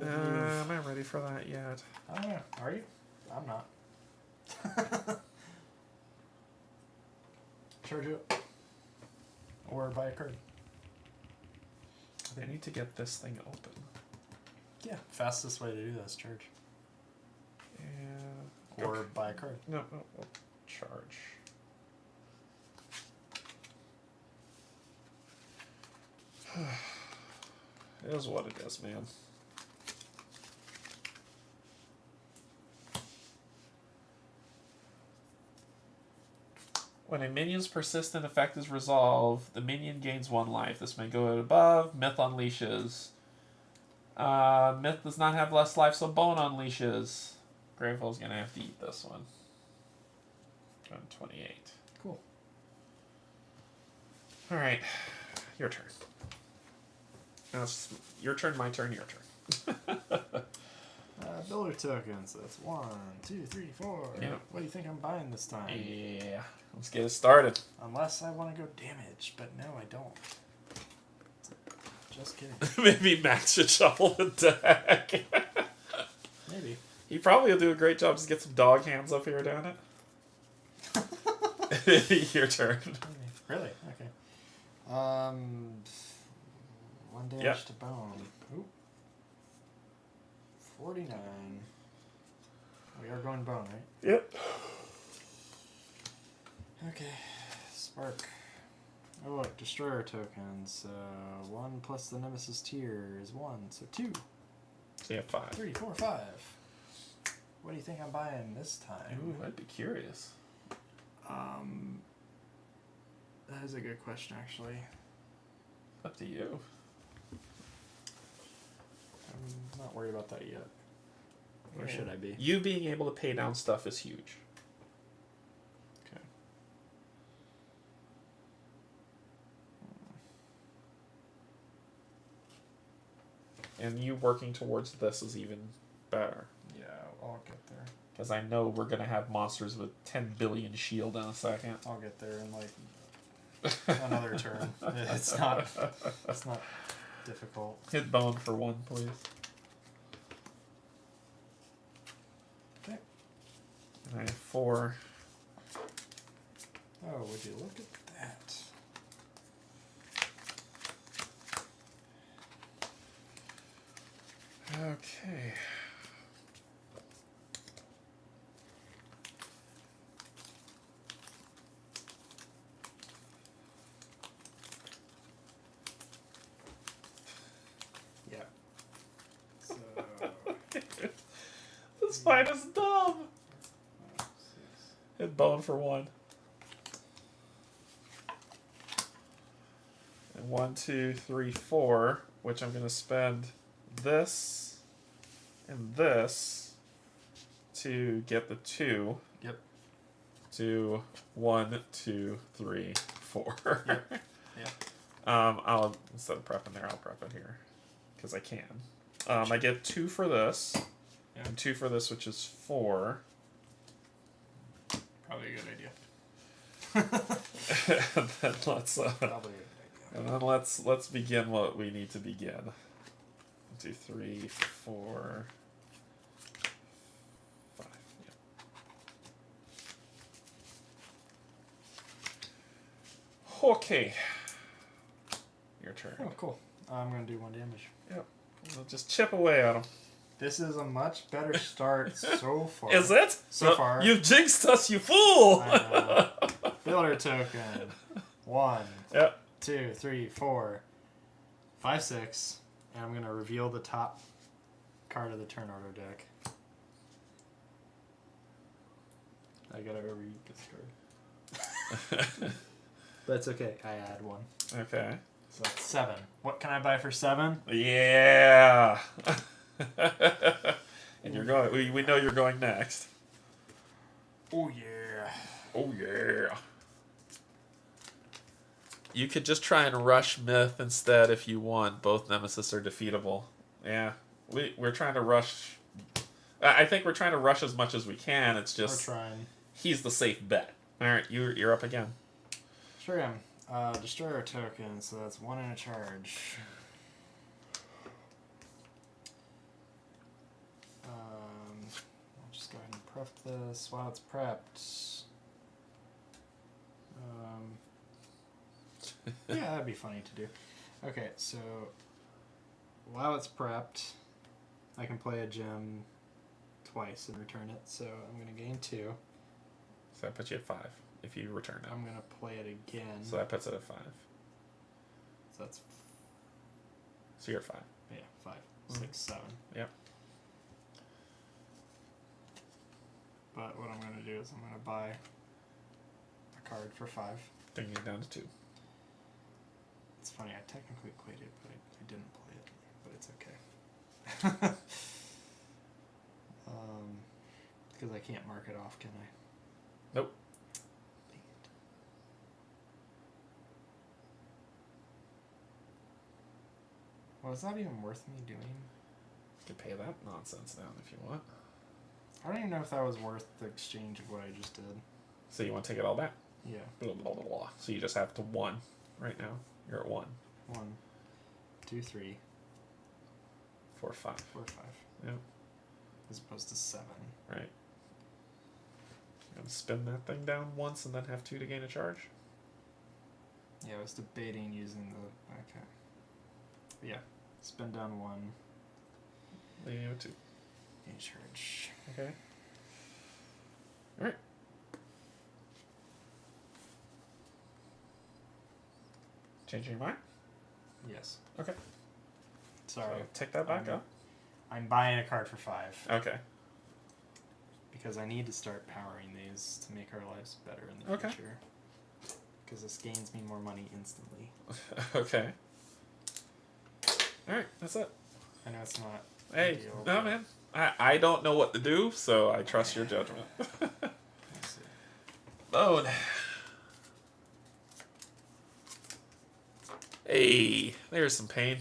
Am I ready for that yet?
I don't know. Are you? I'm not. Charge it. Or buy a card.
I need to get this thing open.
Yeah. Fastest way to do that is charge.
Yeah.
Or buy a card.
No, we'll charge. It is what it is, man. When a minion's persistent effect is resolved, the minion gains 1 life. This may go above. Myth unleashes. Myth does not have less life, so Bone unleashes. Gravehold's gonna have to eat this one. 28.
Cool.
Alright. Your turn. Now it's your turn, my turn, your turn.
Builder tokens. That's 1, 2, 3, 4.
Yeah.
What do you think I'm buying this time?
Yeah. Let's get it started.
Unless I want to go damage, but no, I don't. Just kidding.
Maybe Max should shuffle the deck.
Maybe.
He probably will do a great job. Just get some dog hands up here, down it. Your turn.
Really? Okay. 1 damage to bone. Oop. 49. We are going bone, right?
Yep.
Okay. Spark. Oh, look. Destroyer tokens. 1 plus the nemesis tier is 1, so 2.
So you have 5.
3, 4, 5. What do you think I'm buying this time?
Ooh, I'd be curious.
That is a good question, actually.
Up to you.
I'm not worried about that yet. Or should I be?
You being able to pay down stuff is huge.
Okay.
And you working towards this is even better.
Yeah, I'll get there.
Because I know we're going to have monsters with 10 billion shield in a second.
I'll get there in like another turn. It's not difficult.
Hit bone for 1, please.
Okay.
And I have 4.
Oh, would you look at that?
Okay.
Yeah. So
This fight is dumb.
6.
Hit bone for 1. And 1, 2, 3, 4, which I'm going to spend this and this to get the 2.
Yep.
To 1, 2, 3, 4.
Yep. Yep.
I'll instead of prepping there, I'll prep it here because I can. I get 2 for this, and 2 for this, which is 4.
Probably a good idea.
And then let's
Probably a good idea.
and then let's begin what we need to begin. 1, 2, 3, 4, 5. Yeah. Okay. Your turn.
Oh, cool. I'm going to do 1 damage.
Yep. We'll just chip away at him.
This is a much better start so far.
Is it?
So far.
You've jinxed us, you fool!
I know. Builder token. 1,
Yep.
2, 3, 4, 5, 6. And I'm going to reveal the top card of the turn order deck. I gotta read this card. But it's okay. I add 1.
Okay.
So that's 7. What can I buy for 7?
Yeah. And you're going. We know you're going next.
Oh yeah.
Oh yeah. You could just try and rush Myth instead if you want. Both Nemesis are defeatable. Yeah. We're trying to rush. I think we're trying to rush as much as we can. It's just
We're trying.
he's the safe bet. All right, you're up again.
Sure am. Destroyer token, so that's 1 in a charge. prep this while it's prepped. Yeah, that'd be funny to do. Okay, so while it's prepped, I can play a gem twice and return it. So I'm gonna gain 2.
So that puts you at 5 if you return it.
I'm gonna play it again.
So that puts it at 5.
So that's
So you're at 5.
yeah, 5, 6, 7.
Yep.
But what I'm gonna do is I'm gonna buy a card for 5.
Bringing it down to 2.
It's funny, I technically played it, but I didn't play it. But it's okay. Because I can't mark it off, can I?
Nope.
Well, is that even worth me doing?
You can pay that nonsense down if you want.
I don't even know if that was worth the exchange of what I just did.
So you want to take it all back?
Yeah.
Blah, blah, blah, blah. So you just have to 1 right now. You're at 1.
1, 2, 3,
4, 5.
4, 5.
Yep.
As opposed to 7.
Right. You're gonna spin that thing down once and then have 2 to gain a charge?
Yeah, I was debating using the... Okay. But yeah. Spin down 1.
Leaving you with 2.
Gain charge.
Okay. Alright. Changing your mind?
Yes.
Okay.
Sorry.
So take that back up.
I'm buying a card for 5.
Okay.
Because I need to start powering these to make our lives better in the
Okay.
future. Because this gains me more money instantly.
Okay. Alright, that's it.
I know it's not
Hey,
ideal,
no
but
man. I don't know what to do, so I trust your judgment.
let's see.
Bone. Hey, there's some pain.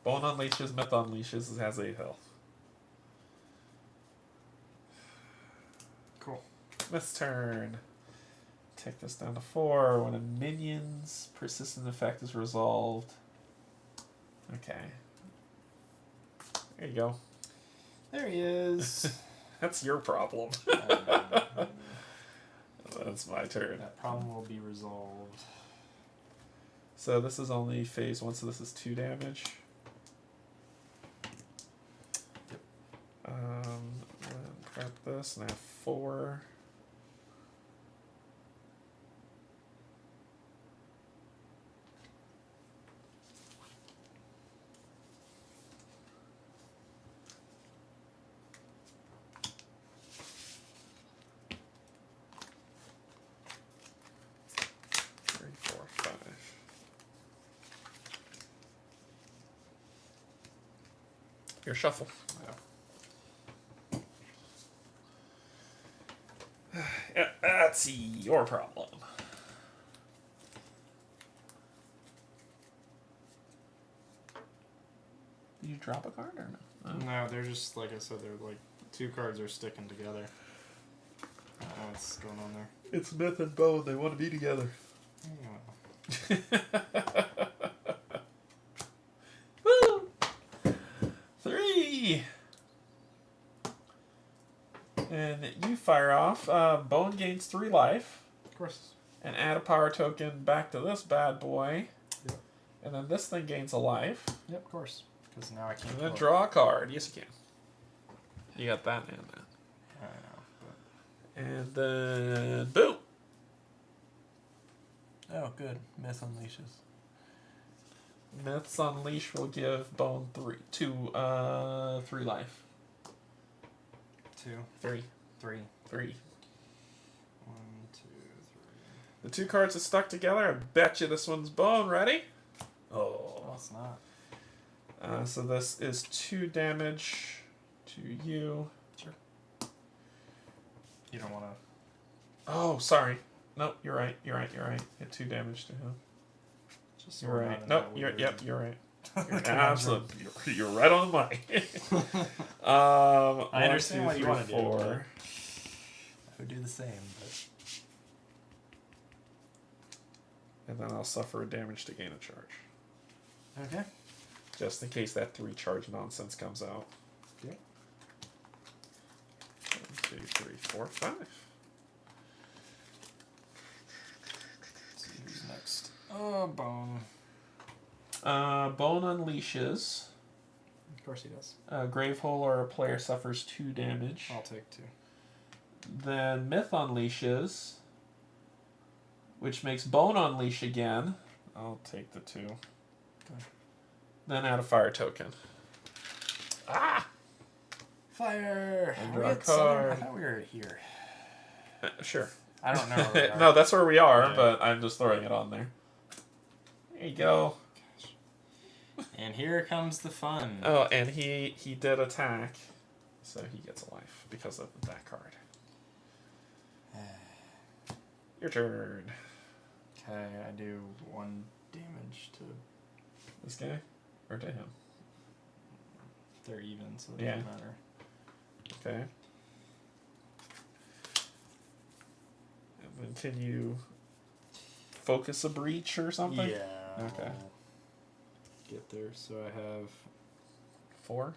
Bone unleashes, myth unleashes, has 8 health.
Cool.
Myth's turn. Take this down to 4. When a minion's persistent effect is resolved. Okay. There you go.
There he is.
That's your problem. That's my turn.
That problem will be resolved.
So this is only phase 1, so this is 2 damage.
Yep.
Then prep this, and I have 4. Your shuffle. Yeah, that's your problem. Did you drop a card or no?
No, they're just, like I said, they're like 2 cards are sticking together. I don't know what's going on there.
It's myth and bone. They want to be together.
Yeah.
Woo! 3. And you fire off. Bone gains 3 life.
Of course.
And add a power token back to this bad boy.
Yep.
And then this thing gains a life.
Yep, of course. Because now I can't.
And then
pull it.
draw a card. Yes, you can. You got that and that.
I know.
And then boom.
But... Oh, good. Myth unleashes.
Myths Unleash will give Bone 3 life.
2.
3.
3.
3.
1, 2, 3.
The 2 cards are stuck together. I bet you this one's Bone. Ready?
Oh, it's not.
So this is 2 damage to you.
Sure. You don't want to...
Oh, sorry. Nope, you're right. Hit 2 damage to him.
Just so
You're
we're not
right.
in
Nope,
that
you're
weird-
you're right. You're
Conundrum.
absolutely. You're right on the money.
I understand what you want to do.
4.
but I would do the same, but...
And then I'll suffer a damage to gain a charge.
Okay.
Just in case that 3 charge nonsense comes out.
Yep.
1, 2, 3, 4, 5.
Let's see who's next. Oh, Bone.
Bone unleashes.
Of course he does.
Gravehold or a player suffers 2 damage.
I'll take 2.
Then Myth unleashes, which makes Bone unleash again. I'll take the 2.
Okay.
Then add a fire token. Ah!
Fire!
And
Are we
draw a
at 7? I
card.
thought we were here.
Sure.
I don't know where we are.
No, that's where we are,
Yeah.
but I'm just throwing it on there. There you go.
And here comes the fun.
Oh, and he did attack, so he gets a life because of that card. Your turn.
Okay, I do 1 damage to...
This guy? Or to him?
They're even, so it
Yeah.
doesn't matter.
Okay. And then can you focus a breach or something?
Yeah.
Okay.
I'll get there. So I have...
4?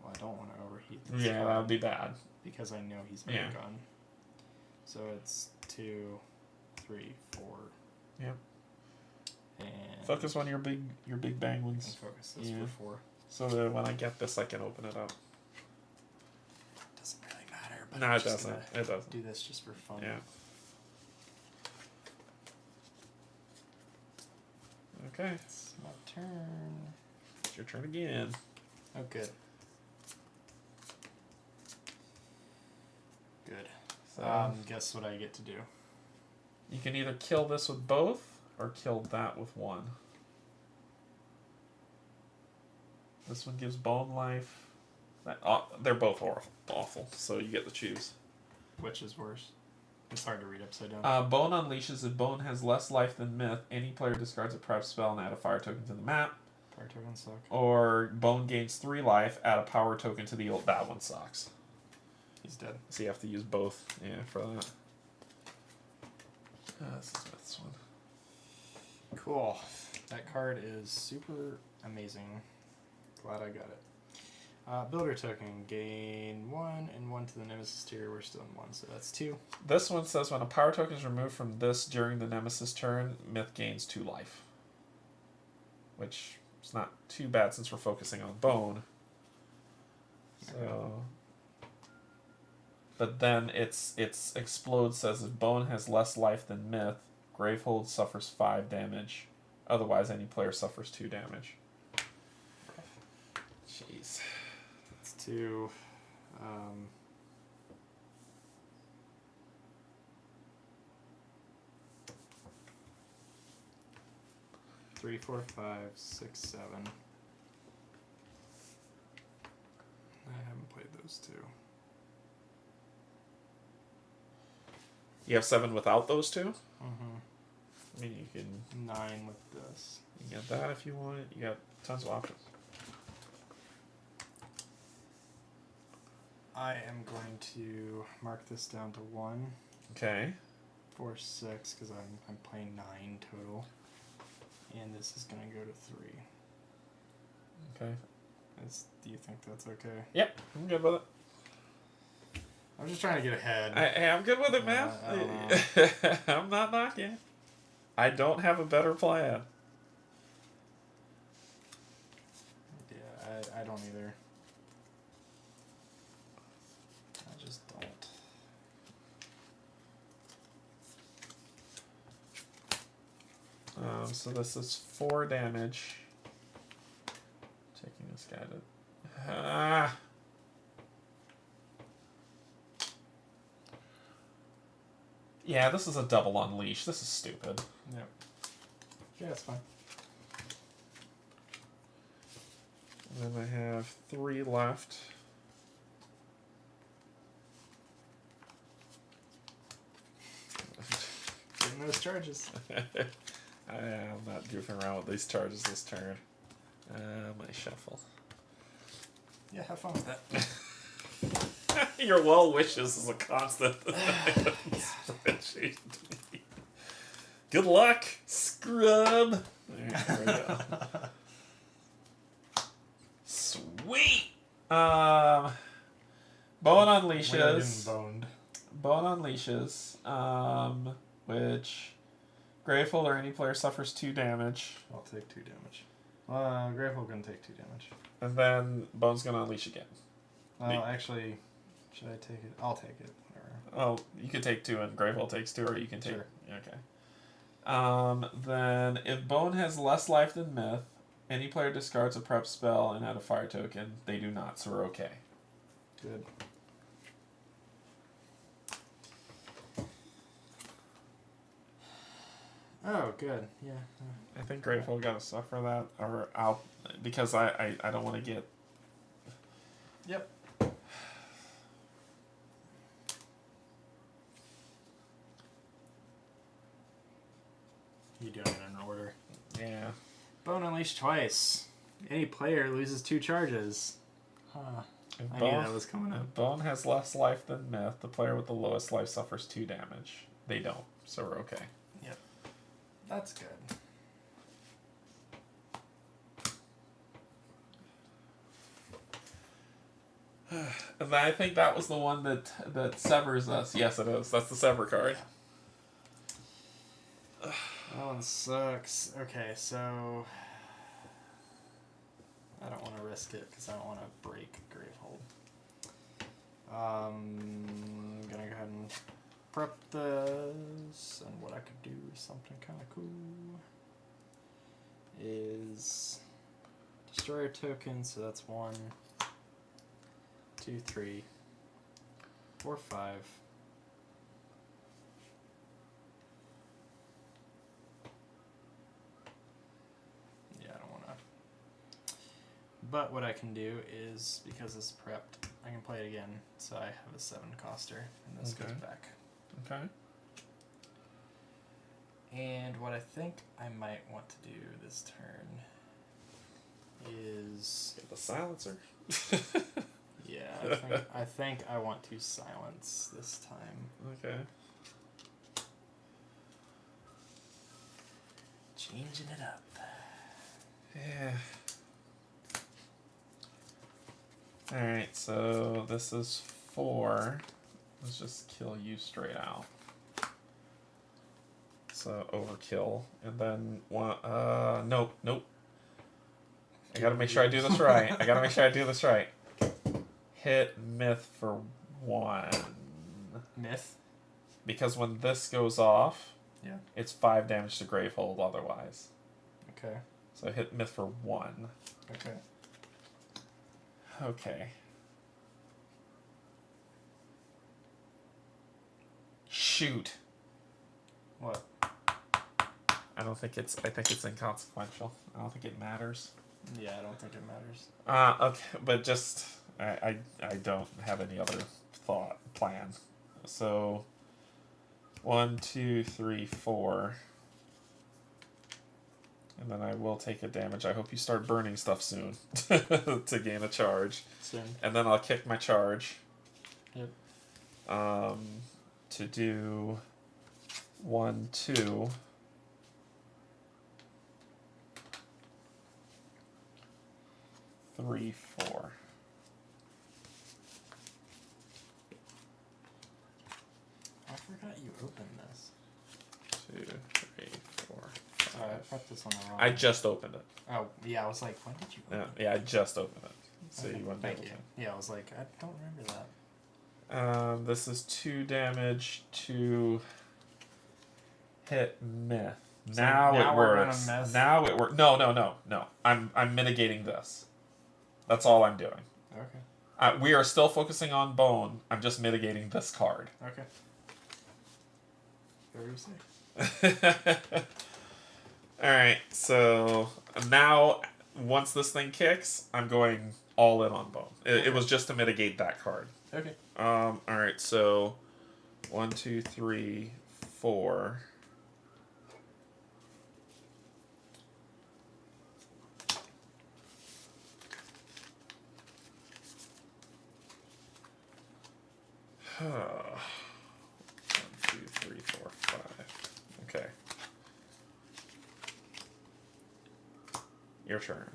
Well, I don't want to overheat this
Yeah,
card
that would be bad.
because I know he's
Yeah.
gone. So it's 2, 3, 4.
Yep.
And
Focus on your big bang
and
ones.
focus this
Yeah.
for 4.
So that when I get this, I can open it up.
Doesn't really matter. But
No,
I'm
it
just
doesn't.
gonna
It doesn't.
do this just for fun.
Yeah. Okay.
It's my turn.
It's your turn again.
Oh, good. Good.
So
Guess what I get to do?
you can either kill this with both or kill that with 1. This one gives bone life. They're both awful, so you get to choose.
Which is worse? It's hard to read upside down.
Bone unleashes. If Bone has less life than Myth, any player discards a prep spell and add a fire token to the map.
Fire token suck.
Or Bone gains 3 life, add a power token to the old. That one sucks.
He's dead.
So you have to use both. Yeah, for that. This is Myth's one.
Cool. That card is super amazing. Glad I got it. Builder token. Gain 1 and 1 to the nemesis tier. We're still in 1, so that's 2.
This one says when a power token is removed from this during the nemesis turn, Myth gains 2 life. Which is not too bad since we're focusing on Bone. So, but then its explode says if Bone has less life than Myth, Gravehold suffers 5 damage. Otherwise, any player suffers 2 damage. Jeez.
It's 2. 3, 4, 5, 6, 7. I haven't played those 2.
You have 7 without those 2?
Mm-hmm.
I mean, you can
9 with this.
get that if you want it. You got tons of options.
I am going to mark this down to 1,
Okay.
4, 6, because I'm playing 9 total. And this is going to go to 3.
Okay.
Do you think that's okay?
Yep, I'm good with it.
I'm just trying to get ahead.
I'm good with it, man.
I don't know.
I'm not knocking. I don't have a better plan.
Yeah, I don't either. I just don't.
So this is 4 damage. Taking this guy to... Yeah, this is a double unleash. This is stupid.
Yep. Yeah, it's fine.
And then I have 3 left.
Getting those charges.
I'm not goofing around with these charges this turn. My shuffle.
Yeah, have fun with that.
Your well wishes is a constant spreadsheet. Good luck, scrub. Alright, there we go. Sweet. Bone on leashes.
Boned.
Bone on leashes. Which Gravehold or any player suffers 2 damage.
I'll take 2 damage. Gravehold gonna take 2 damage.
And then Bone's gonna unleash again.
Well, actually, should I take it? I'll take it. Whatever.
Oh, you can take 2 and Gravehold takes 2, or you can take.
Sure.
Okay. Then if Bone has less life than Myth, any player discards a prep spell and add a fire token. They do not, so we're okay.
Good. Oh, good. Yeah.
I think Gravehold gotta suffer that, or I'll, because I don't want to get.
Yep. You doing it in order?
Yeah.
Bone unleashed twice. Any player loses 2 charges. Huh.
If
I knew that was coming up.
If Bone has less life than Myth, the player with the lowest life suffers 2 damage. They don't, so we're okay.
Yep. That's good.
And I think that was the one that severs us. Yes, it is. That's the sever card.
That one sucks. Okay, so I don't want to risk it because I don't want to break Gravehold. I'm gonna go ahead and prep this, and what I could do something kind of cool is destroy a token. So that's 1, 2, 3, 4, 5. Yeah, I don't want to. But what I can do is, because it's prepped, I can play it again. So I have a 7 coster, and this goes back.
Okay.
And what I think I might want to do this turn is
Get the silencer.
yeah, I think I want to silence this time.
Okay.
Changing it up.
Yeah. Alright, so this is 4. Let's just kill you straight out. So overkill. And then one nope. I gotta make sure I do this right. Hit Myth for 1.
Myth?
Because when this goes off,
Yeah.
it's 5 damage to Gravehold otherwise.
Okay.
So hit Myth for 1.
Okay.
Okay. Shoot.
What?
I think it's inconsequential. I don't think it matters.
Yeah, I don't think it matters.
Okay, but just I don't have any other plan. So 1, 2, 3, 4. And then I will take a damage. I hope you start burning stuff soon to gain a charge.
Soon.
And then I'll kick my charge.
Yep.
To do 1, 2. Three, 4.
I forgot you opened this.
2, 3, 4,
Sorry, I
5.
put this on the wrong.
I just opened it.
Oh, yeah, I was like, when did you open it?
Yeah, I just opened it. So
Okay,
you wouldn't
thank
be
you.
able
Yeah, I was like, I don't remember that.
to. This is 2 damage to hit Myth.
So
now
now
it
we're
works.
gonna myth?
Now it works. No. I'm mitigating this. That's all I'm doing.
Okay.
We are still focusing on Bone. I'm just mitigating this card.
Okay. Whatever you say.
Alright, so now, once this thing kicks, I'm going all in on Bone. It was just to mitigate that card.
Okay.
Alright, so 1, 2, 3, 4. One, 2, 3, 4, 5. Okay. Your turn.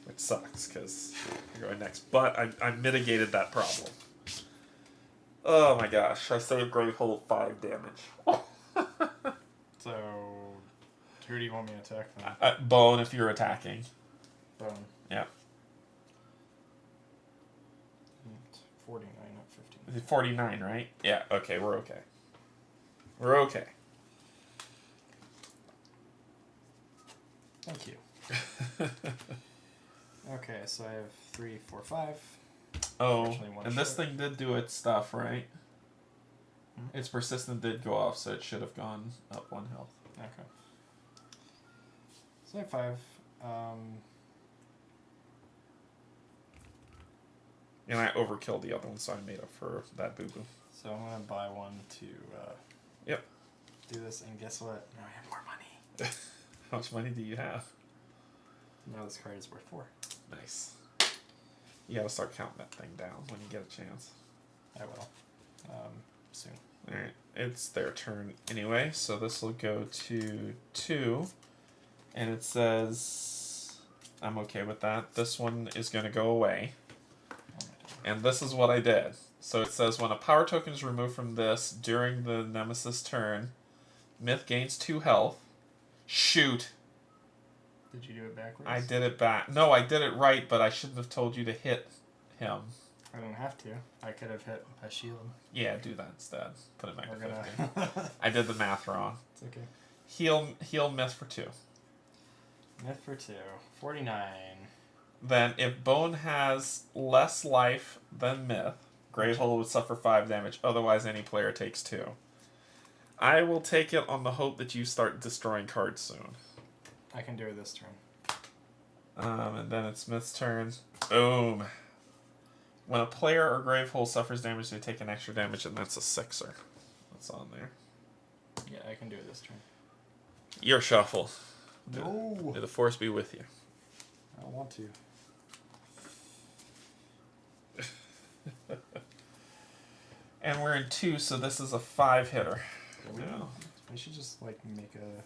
Which sucks, because you're going next. But I mitigated that problem. Oh my gosh, I saved Gravehold 5 damage.
So, who do you want me to attack then?
Bone if you're attacking.
Bone.
Yeah.
49, not 50.
49, right? Yeah, okay, we're okay. We're okay.
Thank you. Okay, so I have 3, 4, 5.
Oh, and this thing did do its stuff, right? Hmm? Its persistent did go off, so it should have gone up 1 health.
Okay. So I have 5.
And I overkilled the other one, so I made up for that boo-boo.
So I'm going to buy one to
yep.
do this, and guess what? Now I have more money.
How much money do you have?
Now this card is worth 4.
Nice. You gotta start counting that thing down when you get a chance.
I will. Soon.
Alright, it's their turn anyway, so this will go to 2. And it says, I'm okay with that. This one is going to go away. And this is what I did. So it says, when a power token is removed from this during the nemesis turn, Myth gains 2 health. Shoot.
Did you do it backwards?
I did it back. No, I did it right, but I shouldn't have told you to hit him.
I don't have to. I could have hit a shield.
Yeah, do that instead. Put it back to 50.
Gonna...
I did the math wrong.
It's okay.
Heal Myth for 2.
Myth for 2. 49.
Then, if Bone has less life than Myth, Gravehold would suffer 5 damage. Otherwise, any player takes 2. I will take it on the hope that you start destroying cards soon.
I can do it this turn.
And then it's Myth's turn. Boom. When a player or Gravehold suffers damage, they take an extra damage, and that's a 6er. That's on there.
Yeah, I can do it this turn.
Your shuffle.
No.
May the force be with you.
I don't want to.
And we're in 2, so this is a 5-hitter.
We should just like make a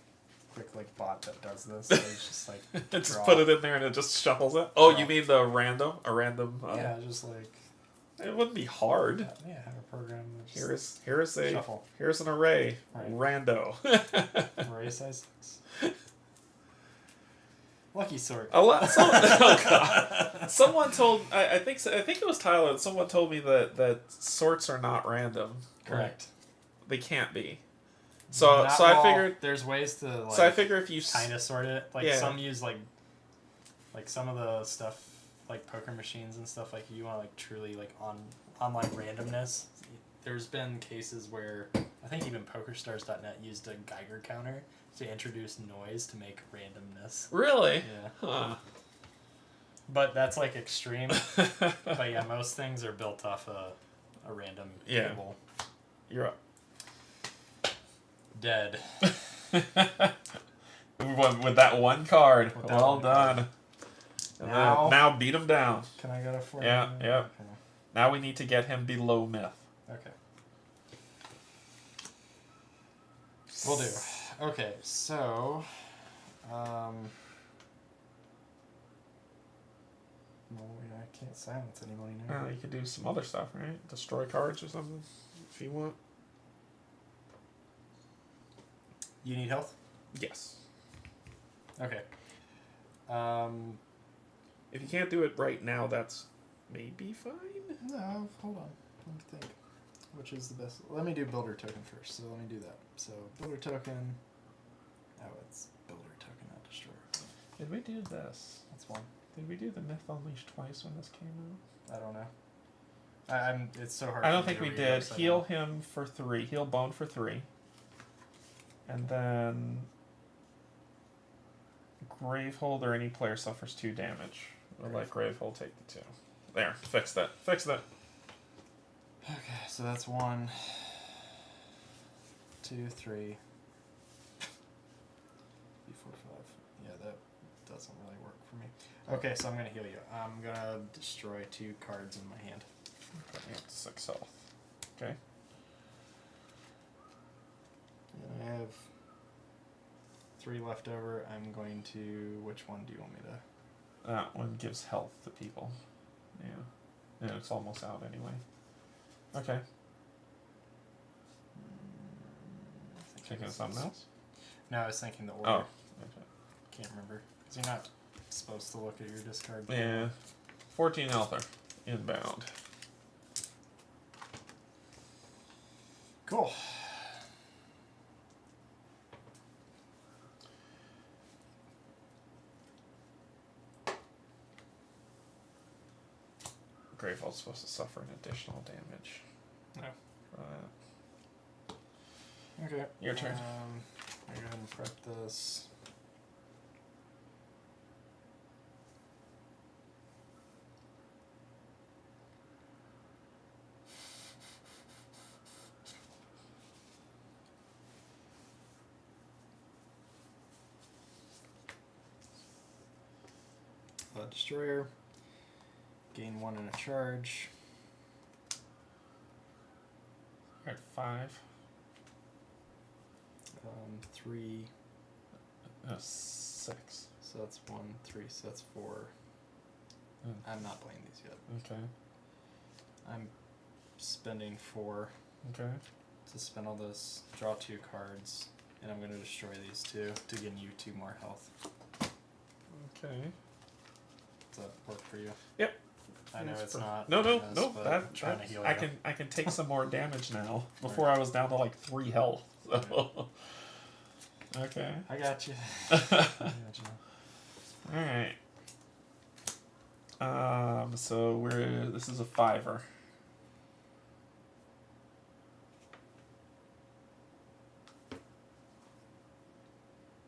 quick like bot that does this. So it's just like
just put it in there and it just shuffles it. Oh, you mean the random? A random?
Yeah, just like.
It wouldn't be hard.
Yeah, have a program.
Here's a
shuffle.
Here's an array.
Right.
Rando.
Array size 6. Lucky sort.
Oh God! Someone told I think it was Tyler. Someone told me that sorts are not random.
Correct.
They can't be. So I figured
there's ways to like.
So I figure if you
kind of sort it, like some use like some of the stuff like poker machines and stuff, like you want like truly like online randomness. There's been cases where I think even PokerStars.net used a Geiger counter to introduce noise to make randomness.
Really?
Yeah.
Huh.
But that's like extreme. But yeah, most things are built off a random table.
You're up.
Dead.
With that one card. Well done. Now beat him down.
Can I go to 4?
Yeah, yeah. Okay. Now we need to get him below Myth.
Okay. Will do. Okay, so well, I can't silence anybody now.
You could do some other stuff, right? Destroy cards or something, if you want.
You need health?
Yes.
Okay.
If you can't do it right now, that's maybe fine.
No, hold on. Let me think. Which is the best? Let me do builder token first. So let me do that. So builder token. Oh, it's builder token, not destroyer.
Did we do this?
That's one.
Did we do the Myth Unleashed twice when this came out?
I don't know. It's so hard.
I don't think we did. Heal him for 3. Heal Bone for 3. And then Gravehold or any player suffers 2 damage. We'll let Gravehold take the 2. There, fix that. Fix that.
Okay, so that's 1, 2, 3, 4, 5. Yeah, that doesn't really work for me. Okay, so I'm gonna heal you. I'm gonna destroy 2 cards in my hand.
Okay, 6 health. Okay.
And I have 3 left over. I'm going to... Which one do you want me to...
That one gives health to people. Yeah. Yeah, it's almost out anyway. Okay. Thinking of something else?
No, I was thinking the order.
Oh. Okay.
Can't remember. Because you're not supposed to look at your discard.
Yeah. 14 healther. Inbound.
Cool.
Gravehold's supposed to suffer an additional damage.
No.
For that.
Okay.
Your turn.
I'll go ahead and prep this. Destroyer. Gain 1 in a charge.
You're at 5.
3.
6.
So that's 1, 3, so that's 4. I'm not playing these yet.
Okay.
I'm spending 4
Okay.
to spend all this, draw 2 cards, and I'm going to destroy these 2 to give you 2 more health.
Okay.
Does that work for you?
Yep.
I know it's not.
No,
this, but I'm
that
trying to heal
I
you.
can take some more damage now. Before I was down to like 3 health. So. Okay.
I got you. I got you.
All right. So this is a 5-er.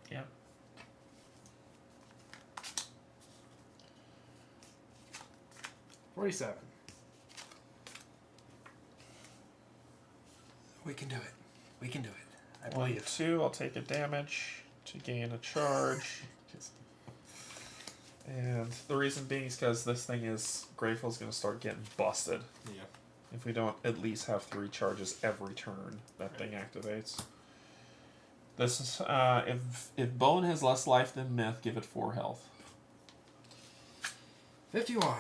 Yeah.
$47. We can do it. We can do it. I
1,
believe.
2. I'll take a damage to gain a charge. And the reason being is because this thing is Gravehold's going to start getting busted.
Yeah.
If we don't at least have 3 charges every turn, that thing activates. This is if Bone has less life than Myth, give it 4 health.
51.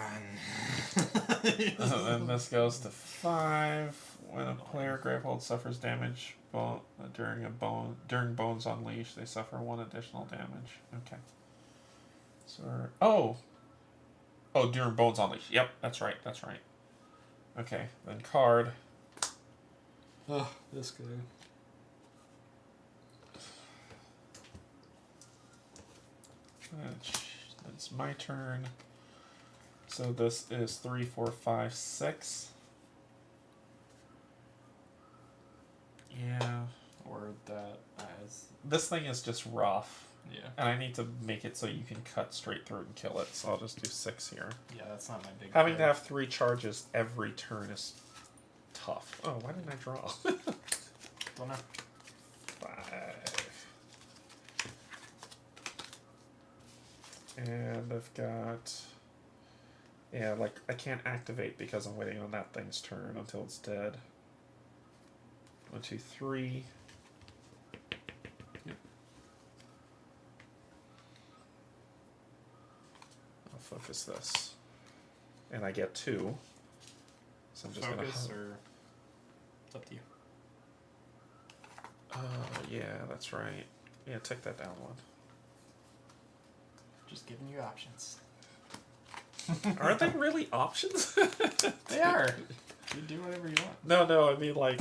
Then this goes to 5. When a player Gravehold suffers damage during Bones Unleashed, they suffer 1 additional damage. Okay. So during Bones Unleashed. Yep, that's right. That's right. Okay, then card.
Oh, this guy.
That's my turn. So this is 3, 4, 5, 6. Yeah.
Or that as.
This thing is just rough.
Yeah.
And I need to make it so you can cut straight through it and kill it. So I'll just do 6 here.
Yeah, that's not my big.
Having to have 3 charges every turn is tough. Oh, why didn't I draw?
Don't know.
5. And I've got. Yeah, like I can't activate because I'm waiting on that thing's turn until it's dead. 1, 2, 3.
Yep.
I'll focus this. And I get 2. So I'm just
Focus
gonna.
or. It's up to you.
Yeah, that's right. Yeah, take that down 1.
Just giving you options.
Are they really options?
They are. You do whatever you want.
No, I mean, like,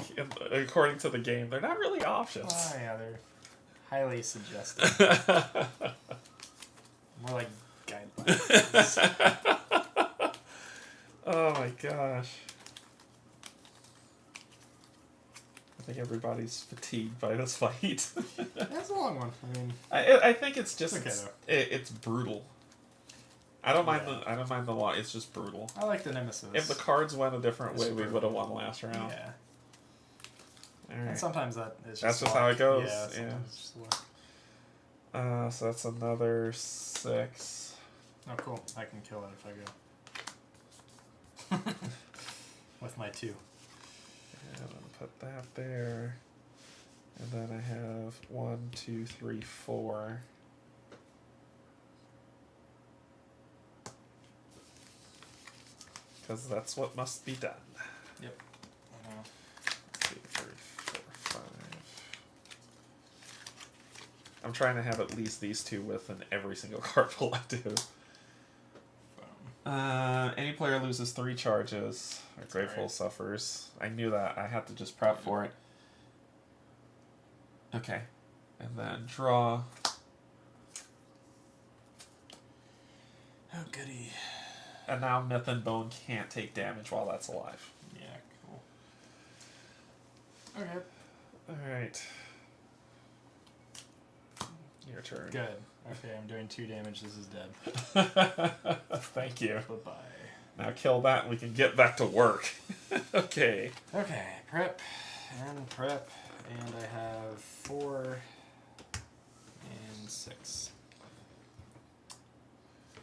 according to the game, they're not really options.
Oh, yeah, they're highly suggestive. More like guidelines.
Oh my gosh. I think everybody's fatigued by this fight.
That's a long one. I mean,
I think it's just
okay,
it's brutal. I don't mind the law. It's just brutal.
I like the nemesis.
If the cards went a different way, we
brutal.
would have won last round.
Yeah.
All right.
And sometimes that is just
That's just
luck.
how it goes.
Yeah.
Yeah.
Sometimes it's just luck.
So that's another 6.
Oh, cool. I can kill it if I go. With my 2.
And I'm gonna put that there. And then I have 1, 2, 3, 4. Because that's what must be done.
Yep.
2, 3, 4, 5. I'm trying to have at least these two with in every single card pull I do. Any player loses 3 charges. Or Gravehold suffers. I knew that. I had to just prep for it. Okay. And then draw.
Oh, goody.
And now Myth and Bone can't take damage while that's alive.
Yeah, cool. Okay.
Alright. Your turn.
Good. Okay, I'm doing 2 damage. This is dead.
Thank you.
Bye-bye.
Now kill that and we can get back to work. Okay.
Okay, prep. And prep. And I have 4 and 6.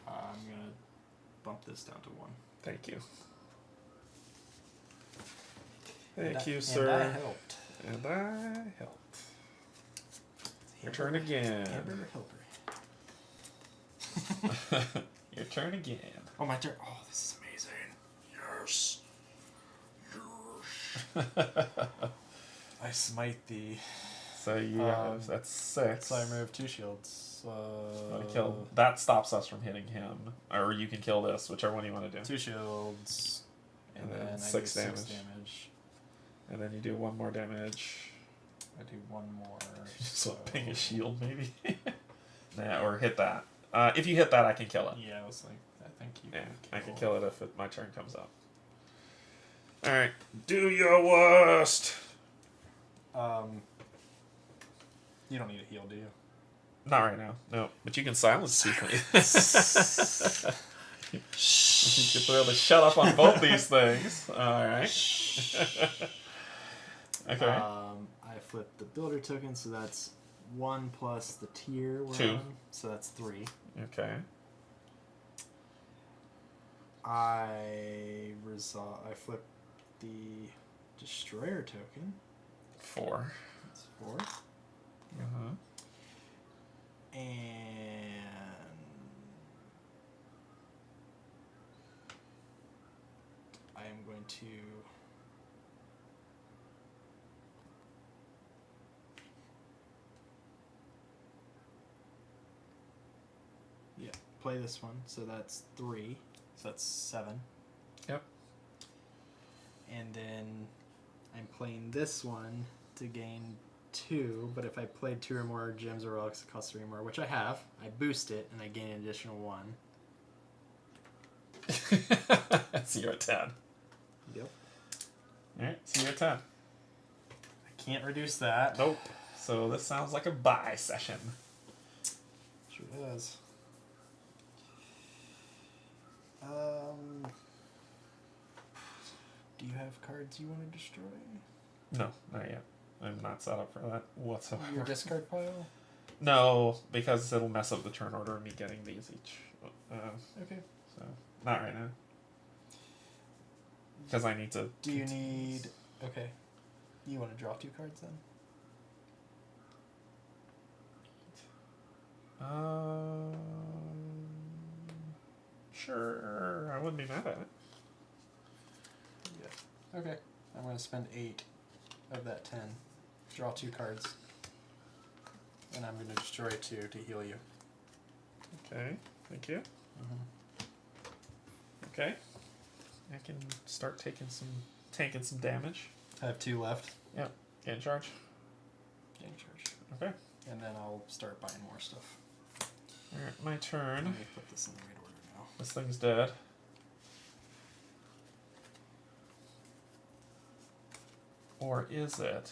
I'm going to bump this down to 1.
Thank you. Thank you,
And
sir.
I helped.
And I helped. Your turn again.
Hamburger helper.
Your turn again.
Oh, my turn. Oh, this is amazing. Yes. I smite thee.
So you have, that's 6.
So I remove 2 shields.
Kill. That stops us from hitting him. Or you can kill this, whichever one you want to do.
2 shields. And then I
6
do
damage.
6 damage.
And then you do 1 more damage.
I do 1 more.
So ping a shield, maybe? Nah, or hit that. If you hit that, I can kill it.
Yeah, I was like, I think you
Yeah,
can
I can kill it if my turn comes up. Alright, do your worst!
You don't need a heal, do you?
Not right now, no. But you can silence people. You can throw the shut up on both these things. Alright. Okay.
I flip the builder token, so that's 1 plus the tier we're
2.
on, so that's 3.
Okay.
I flip the destroyer token.
4.
That's 4.
Uh-huh.
And I am going to play this one, so that's 3, so that's 7.
Yep.
And then I'm playing this one to gain 2, but if I played 2 or more gems or relics, it costs 3 more, which I have. I boost it, and I gain an additional 1.
So you're at 10.
Yep.
Alright, so you're at 10.
I can't reduce that.
Nope. So this sounds like a buy session.
Sure does. Do you have cards you want to destroy?
No, not yet. I'm not set up for that whatsoever.
Your discard pile?
No, because it'll mess up the turn order of me getting these each.
Okay.
So, not right now. Because I need to...
Do you need... Okay. You want to draw 2 cards then?
Sure. I wouldn't be mad at it.
Yeah. Okay. I'm going to spend 8 of that 10. Draw 2 cards. And I'm going to destroy 2 to heal you.
Okay. Thank you. Okay. I can start taking some damage.
I have 2 left.
Yep. Get in charge.
Gain charge.
Okay.
And then I'll start buying more stuff.
Alright, my turn.
Let me put this in the right order now.
This thing's dead. Or is it?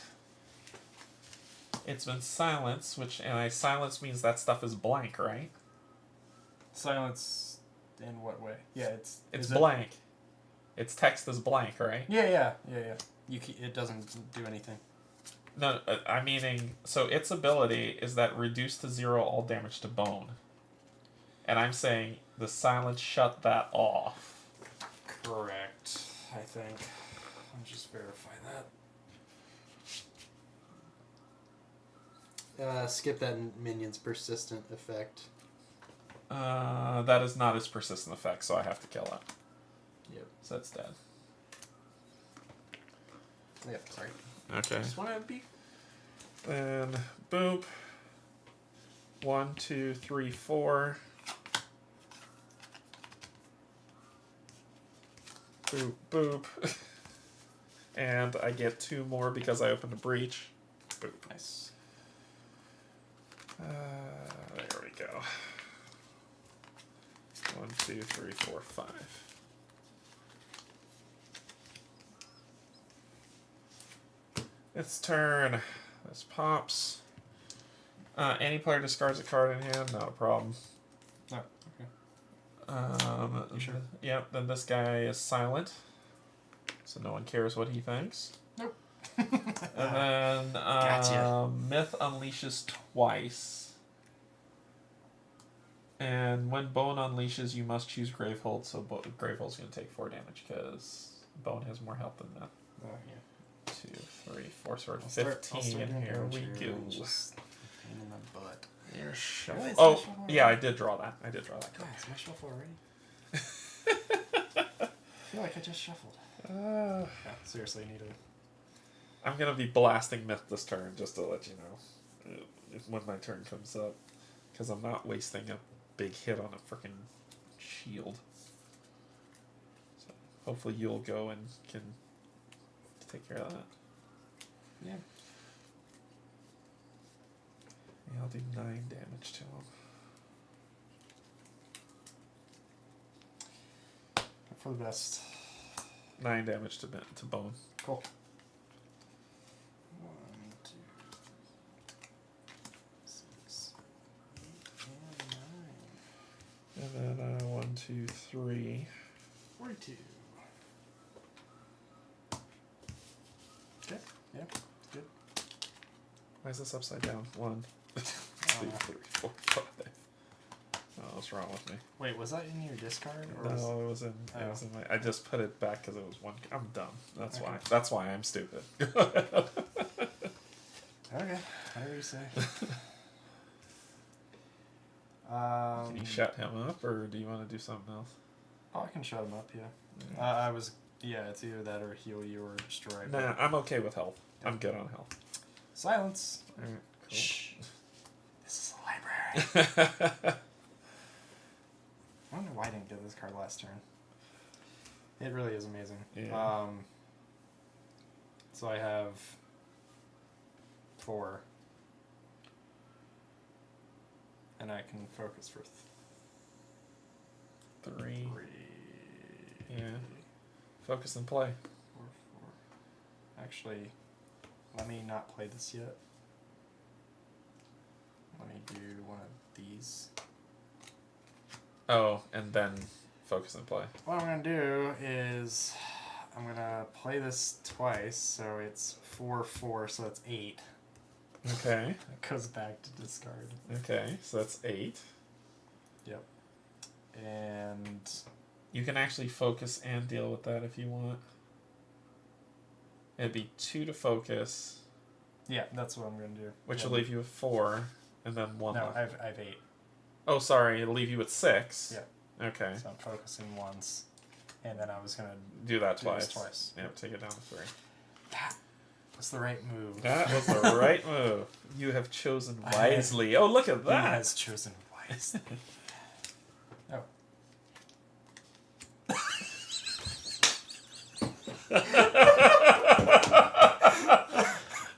It's been silenced, and silence means that stuff is blank, right?
Silence in what way? Yeah, it's
blank. Its text is blank, right?
Yeah. It doesn't do anything.
No, I'm meaning, so its ability is that reduce to 0 all damage to bone. And I'm saying the silence shut that off.
Correct, I think. I'll just verify that. Skip that minion's persistent effect.
That is not its persistent effect, so I have to kill it.
Yep.
So it's dead.
Yep, sorry.
Okay.
Just want to be...
Then, boop. 1, 2, 3, 4. Boop, boop. And I get 2 more because I opened a breach. Boop.
Nice.
There we go. 1, 2, 3, 4, 5. Its turn. This pops. Any player discards a card in hand, not a problem.
Oh, okay.
You sure? Yep, then this guy is silent. So no one cares what he thinks.
Nope.
And then
Gotcha.
Myth unleashes twice. And when Bone unleashes, you must choose Gravehold, so Gravehold's going to take 4 damage because Bone has more health than that.
Oh, yeah.
2, 3, 4, so we're at
I'll
15,
start
and here we
damage
go.
Just pain in the butt.
Here's shuffle.
Really? It's
Oh,
my shuffle
yeah, I
already?
did draw that. I did draw that
God,
card.
is my shuffle already? I feel like I just shuffled. Yeah, seriously, I need to...
I'm going to be blasting Myth this turn, just to let you know. When my turn comes up. Because I'm not wasting a big hit on a freaking shield. So hopefully you'll go and can take care of that.
Yeah.
Yeah, I'll do 9 damage to him.
Hope for the best.
9 damage to Bone.
Cool. 1, 2, 6, 8, and 9.
And then 1, 2, 3.
42. Okay, yeah, good.
Why is this upside down? 1, 2, 3, 4, 5. Oh, what's wrong with me?
Wait, was that in your discard? Or
No, it was in. It was in my. I just put it back because it was 1. I'm dumb. That's why. That's why I'm stupid.
Okay, whatever you say.
Can you shut him up, or do you want to do something else?
Oh, I can shut him up, yeah. Yeah, it's either that or heal you or destroy.
Nah, I'm okay with health. I'm good on health.
Silence.
All right, cool.
Shh. This is a library. I don't know why I didn't get this card last turn. It really is amazing.
Yeah.
So I have 4. And I can focus for
3.
3.
Yeah. Focus and play.
4, 4. Actually, let me not play this yet. Let me do one of these.
Oh, and then focus and play.
What I'm going to do is I'm going to play this twice, so it's 4, 4, so that's 8.
Okay.
It goes back to discard.
Okay, so that's 8.
Yep. And
You can actually focus and deal with that if you want. It'd be 2 to focus,
yeah, that's what I'm going to do.
which will leave you with 4, and then 1
No,
left.
I have 8.
Oh, sorry, it'll leave you with 6.
Yeah.
Okay.
So I'm focusing once, and then I was going to
Do that
do this
twice.
twice.
Yeah, take it down to 3.
That was the right move.
That was the right move. You have chosen wisely. Oh, look at
He
that.
has chosen wisely. Oh.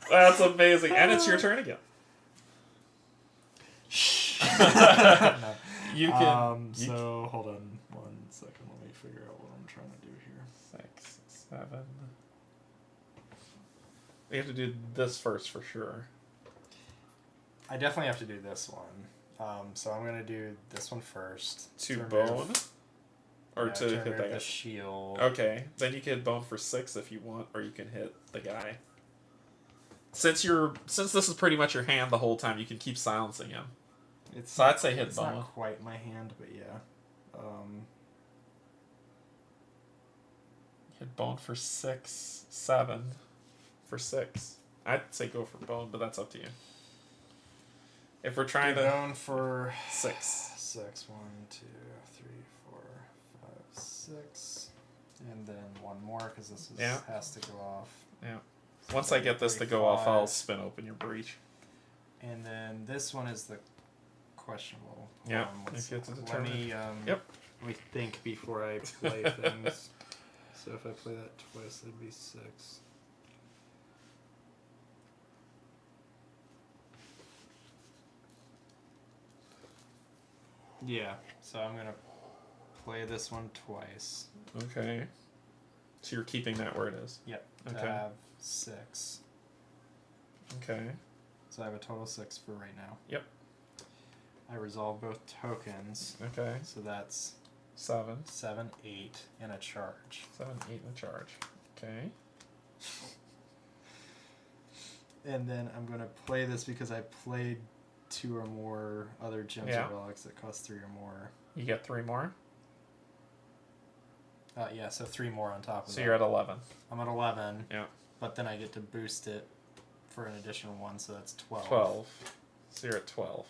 That's amazing. And it's your turn again.
No.
You can.
So hold on 1 second. Let me figure out what I'm trying to do here.
6, 7. We have to do this first for sure.
I definitely have to do this one. So I'm gonna do this one first.
To
remove-
bone? Or
yeah,
to hit
remove
that guy?
the shield.
Okay, then you can hit bone for 6 if you want, or you can hit the guy. Since this is pretty much your hand the whole time, you can keep silencing him. So I'd say hit
it's
bone.
not quite my hand, but yeah.
Hit bone for 6, 7. For 6. I'd say go for bone, but that's up to you. If we're trying
You're
to
going for
6.
6. 1, 2, 3, 4, 5, 6. And then one more because this is, has to go off.
Yeah.
So
Once I get this to go off, I'll spin open your breach.
And then this one is the questionable.
Yeah. If you have to determine.
Let me think before I play things. So if I play that twice, it'd be 6. Yeah, so I'm gonna play this one twice.
Okay. So you're keeping that where it is?
Yep.
Okay.
I have 6.
Okay.
So I have a total of 6 for right now.
Yep.
I resolve both tokens.
Okay.
So that's
7.
7, 8, and a charge.
7, 8, and a charge. Okay.
And then I'm gonna play this because I played 2 or more other gems or relics that cost 3 or more.
You get 3 more?
Yeah, so 3 more on top of that.
So you're at 11.
I'm at 11.
Yeah.
But then I get to boost it for an additional 1, so that's 12.
12. So you're at 12.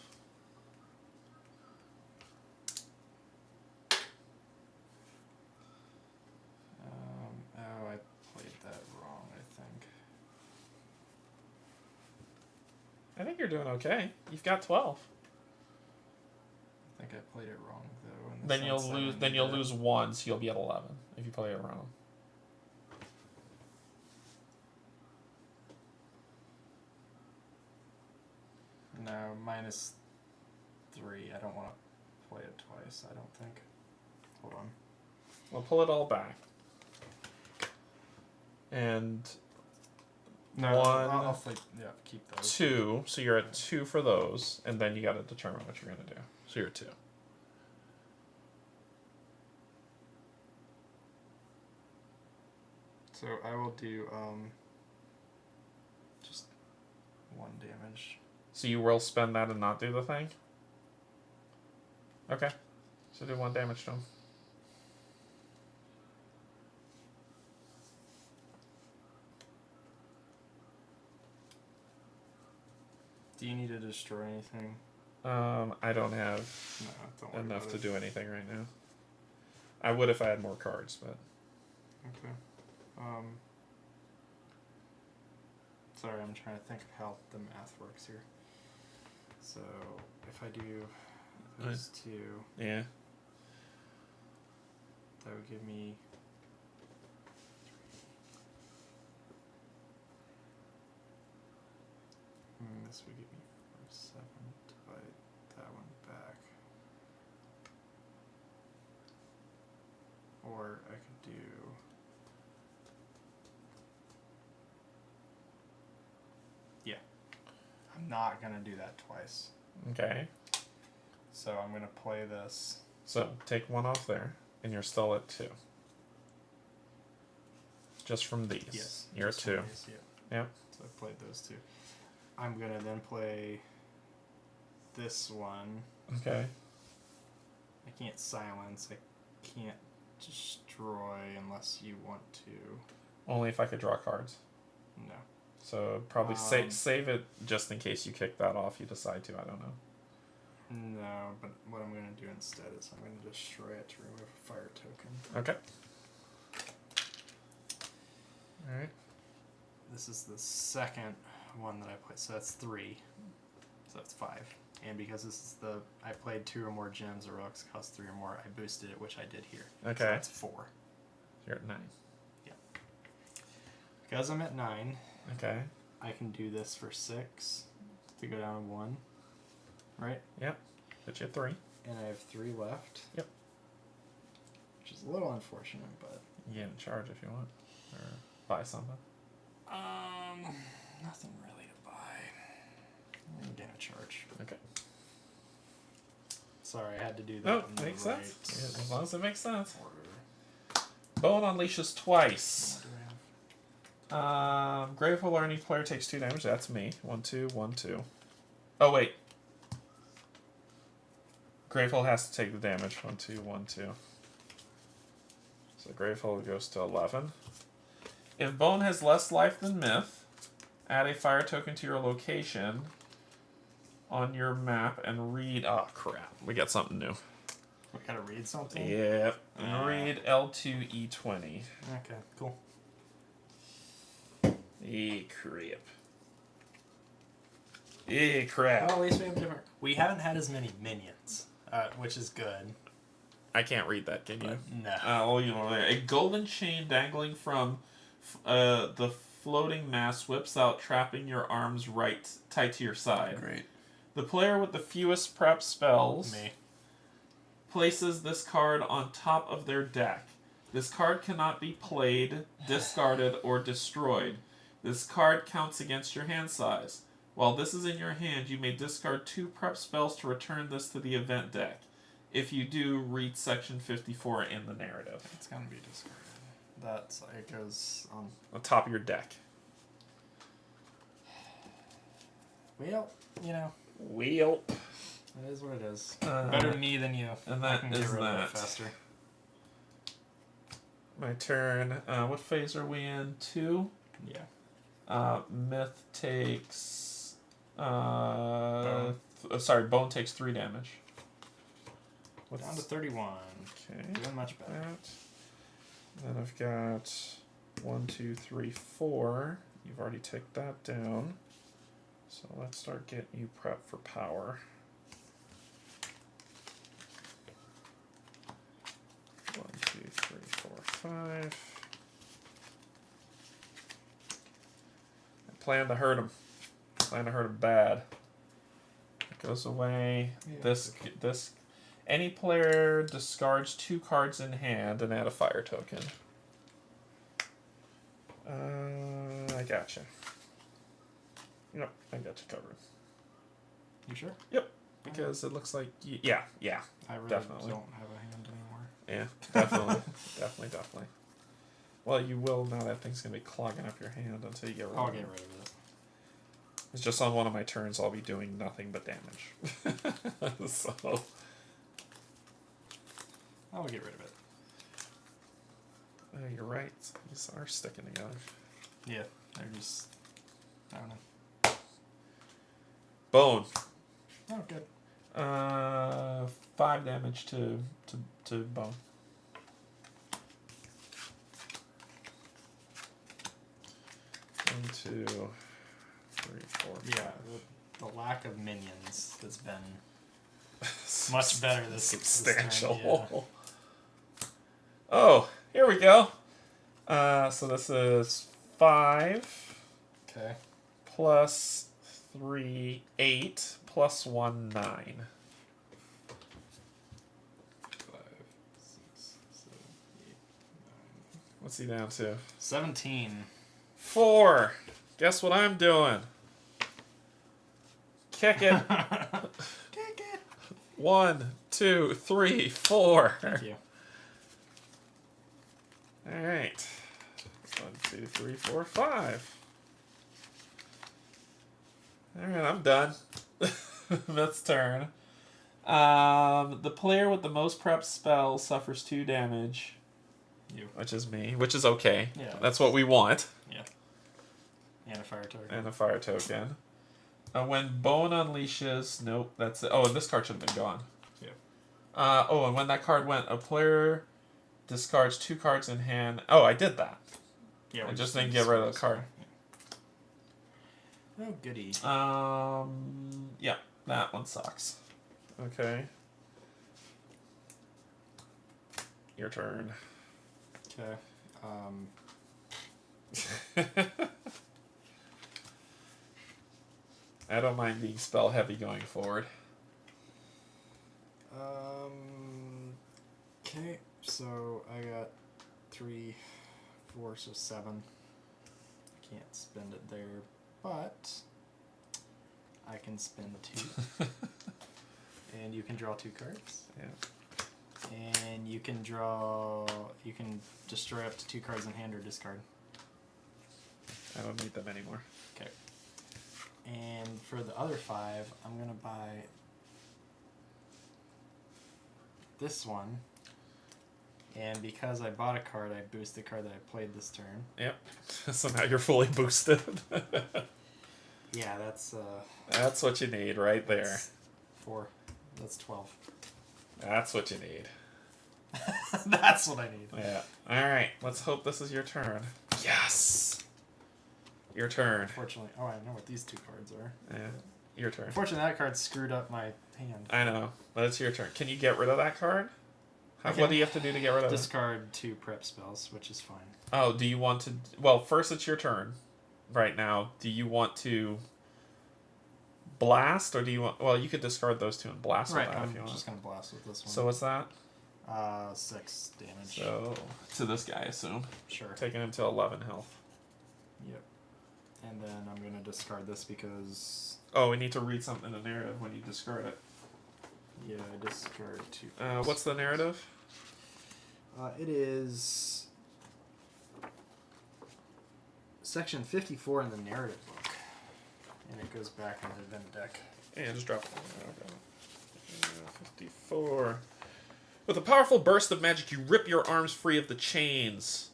Oh, I played that wrong, I think.
I think you're doing okay. You've got 12.
I think I played it wrong though. In the
Then you'll
sense that I
lose. Then
need
you'll
to-
lose 1, so you'll be at 11 if you play it wrong.
No, -3. I don't want to play it twice. I don't think. Hold on.
We'll pull it all back. And
No,
1,
I'll keep those.
2. So you're at 2 for those, and then you got to determine what you're gonna do. So you're at 2.
So I will do just 1 damage.
So you will spend that and not do the thing? Okay. So do 1 damage to him.
Do you need to destroy anything?
I don't have
No, don't worry
enough
about
to
it.
do anything right now. I would if I had more cards, but
Okay. Sorry, I'm trying to think of how the math works here. So if I do those 2,
yeah.
that would give me this would give me 7 to buy that one back. Or I could do I'm not gonna do that twice.
Okay.
So I'm gonna play this.
So take 1 off there, and you're still at 2. Just from these.
Yes.
You're at 2.
These,
Yep.
So I played those 2. I'm gonna then play this one.
Okay.
I can't silence. I can't destroy unless you want to.
Only if I could draw cards.
No.
So probably save it just in case you kick that off. You decide to. I don't know.
No, but what I'm going to do instead is I'm going to destroy it to remove a fire token.
Okay. All right.
This is the second one that I played, so that's 3. So that's 5. And because this is I played 2 or more gems or relics cost 3 or more, I boosted it, which I did here.
Okay.
So that's 4.
You're at 9.
Yeah. Because I'm at 9.
Okay.
I can do this for 6 to go down to 1. Right?
Yep. But you have 3.
And I have 3 left.
Yep.
Which is a little unfortunate, but
You get in charge if you want. Or buy something.
nothing really to buy. I'm gonna charge.
Okay.
Sorry, I had to do that.
No,
in the
makes
right
sense. Yeah, as long as it makes sense.
order.
Bone unleashes twice.
What do I have?
Gravehold or any player takes 2 damage. That's me. 1, 2, 1, 2. Oh, wait. Gravehold has to take the damage. 1, 2, 1, 2. So Gravehold goes to 11. If Bone has less life than Myth, add a fire token to your location. on your map and read. Oh crap! We got something new.
We gotta read something.
Yeah, and read L2E20.
Okay, cool.
Crap.
Well, at least we have different. We haven't had as many minions, which is good.
I can't read that, can you?
No.
A golden chain dangling from the floating mass whips out, trapping your arms tight to your side.
Great.
The player with the fewest prep spells
Me.
places this card on top of their deck. This card cannot be played, discarded, or destroyed. This card counts against your hand size. While this is in your hand, you may discard 2 prep spells to return this to the event deck. If you do, read section 54 in the narrative.
It's gonna be discarded. That's it goes on
top of your deck.
Well, you know.
Wheel.
It is what it is. Better me than you.
And that
I can
is
get rid of
that.
it faster.
My turn. What phase are we in? 2?
Yeah.
Myth takes...
Bone.
Bone takes 3 damage.
Down to 31.
Okay.
Doing much better.
Then I've got 1, 2, 3, 4. You've already taken that down. So let's start getting you prepped for power. 1, 2, 3, 4, 5. I plan to hurt him. Plan to hurt him bad. It goes away.
Yeah.
This. Any player discards 2 cards in hand and add a fire token. I gotcha. Yep, I got you covered.
You sure?
Yep, because it looks like yeah.
I really
Definitely.
don't have a hand anymore.
Yeah, definitely, definitely. Well, you will now that thing's gonna be clogging up your hand until you get rid
I'll
of it.
get rid of it.
It's just on one of my turns I'll be doing nothing but damage. So
I'll get rid of it.
you're right. These are sticking together.
Yeah, they're just. I don't know.
Bone.
Oh, good.
5 damage to bone. One, 2, 3, 4.
Yeah, the lack of minions has been much better this
substantial.
This turn, yeah.
Oh, here we go. So this is 5
Okay.
plus 3, 8 plus 1, 9.
5, 6, 7, 8, 9.
What's he down to?
17.
4. Guess what I'm doing? Kick it.
Kick it.
1, 2, 3, 4.
Thank you.
All right. 1, 2, 3, 4, 5. All right, I'm done. Myth's turn. The player with the most prep spells suffers 2 damage.
You.
Which is me, which is okay.
Yeah.
That's what we want.
Yeah. And a fire token.
And a fire token. When Bone unleashes... Nope, that's it. Oh, and this card should have been gone.
Yeah.
And when that card went, a player discards 2 cards in hand. Oh, I did that.
Yeah,
I just didn't get rid of the card.
Oh, goody.
Yeah, that one sucks. Okay. Your turn.
Okay.
I don't mind being spell heavy going forward.
Okay, so I got 3, 4, so 7. I can't spend it there, but I can spend 2. And you can draw 2 cards.
Yeah.
And you can destroy up to 2 cards in hand or discard.
I don't need them anymore.
Okay. And for the other 5, I'm going to buy this one. And because I bought a card, I boost the card that I played this turn.
Yep. So now you're fully boosted.
Yeah, that's
That's what you need right there.
that's 4. That's 12.
That's what you need.
That's what I need.
Yeah. Alright, let's hope this is your turn. Yes! Your turn.
Unfortunately, oh, I know what these 2 cards are.
Yeah, your turn.
Unfortunately, that card screwed up my hand.
I know, but it's your turn. Can you get rid of that card? What do you have to do to get rid of it?
Discard 2 prep spells, which is fine.
Oh, do you want to... Well, first it's your turn right now. Do you want to blast, or do you want... Well, you could discard those 2 and blast with that if you want.
I'm just going to blast with this one.
So what's that?
6 damage.
So, to this guy, I assume.
Sure.
Taking him to 11 health.
Yep. And then I'm going to discard this because...
Oh, we need to read something in the narrative when you discard it.
Yeah, I discard 2.
What's the narrative?
It is section 54 in the narrative book, and it goes back into the event deck.
Yeah, just drop it. 54. With a powerful burst of magic, you rip your arms free of the chains.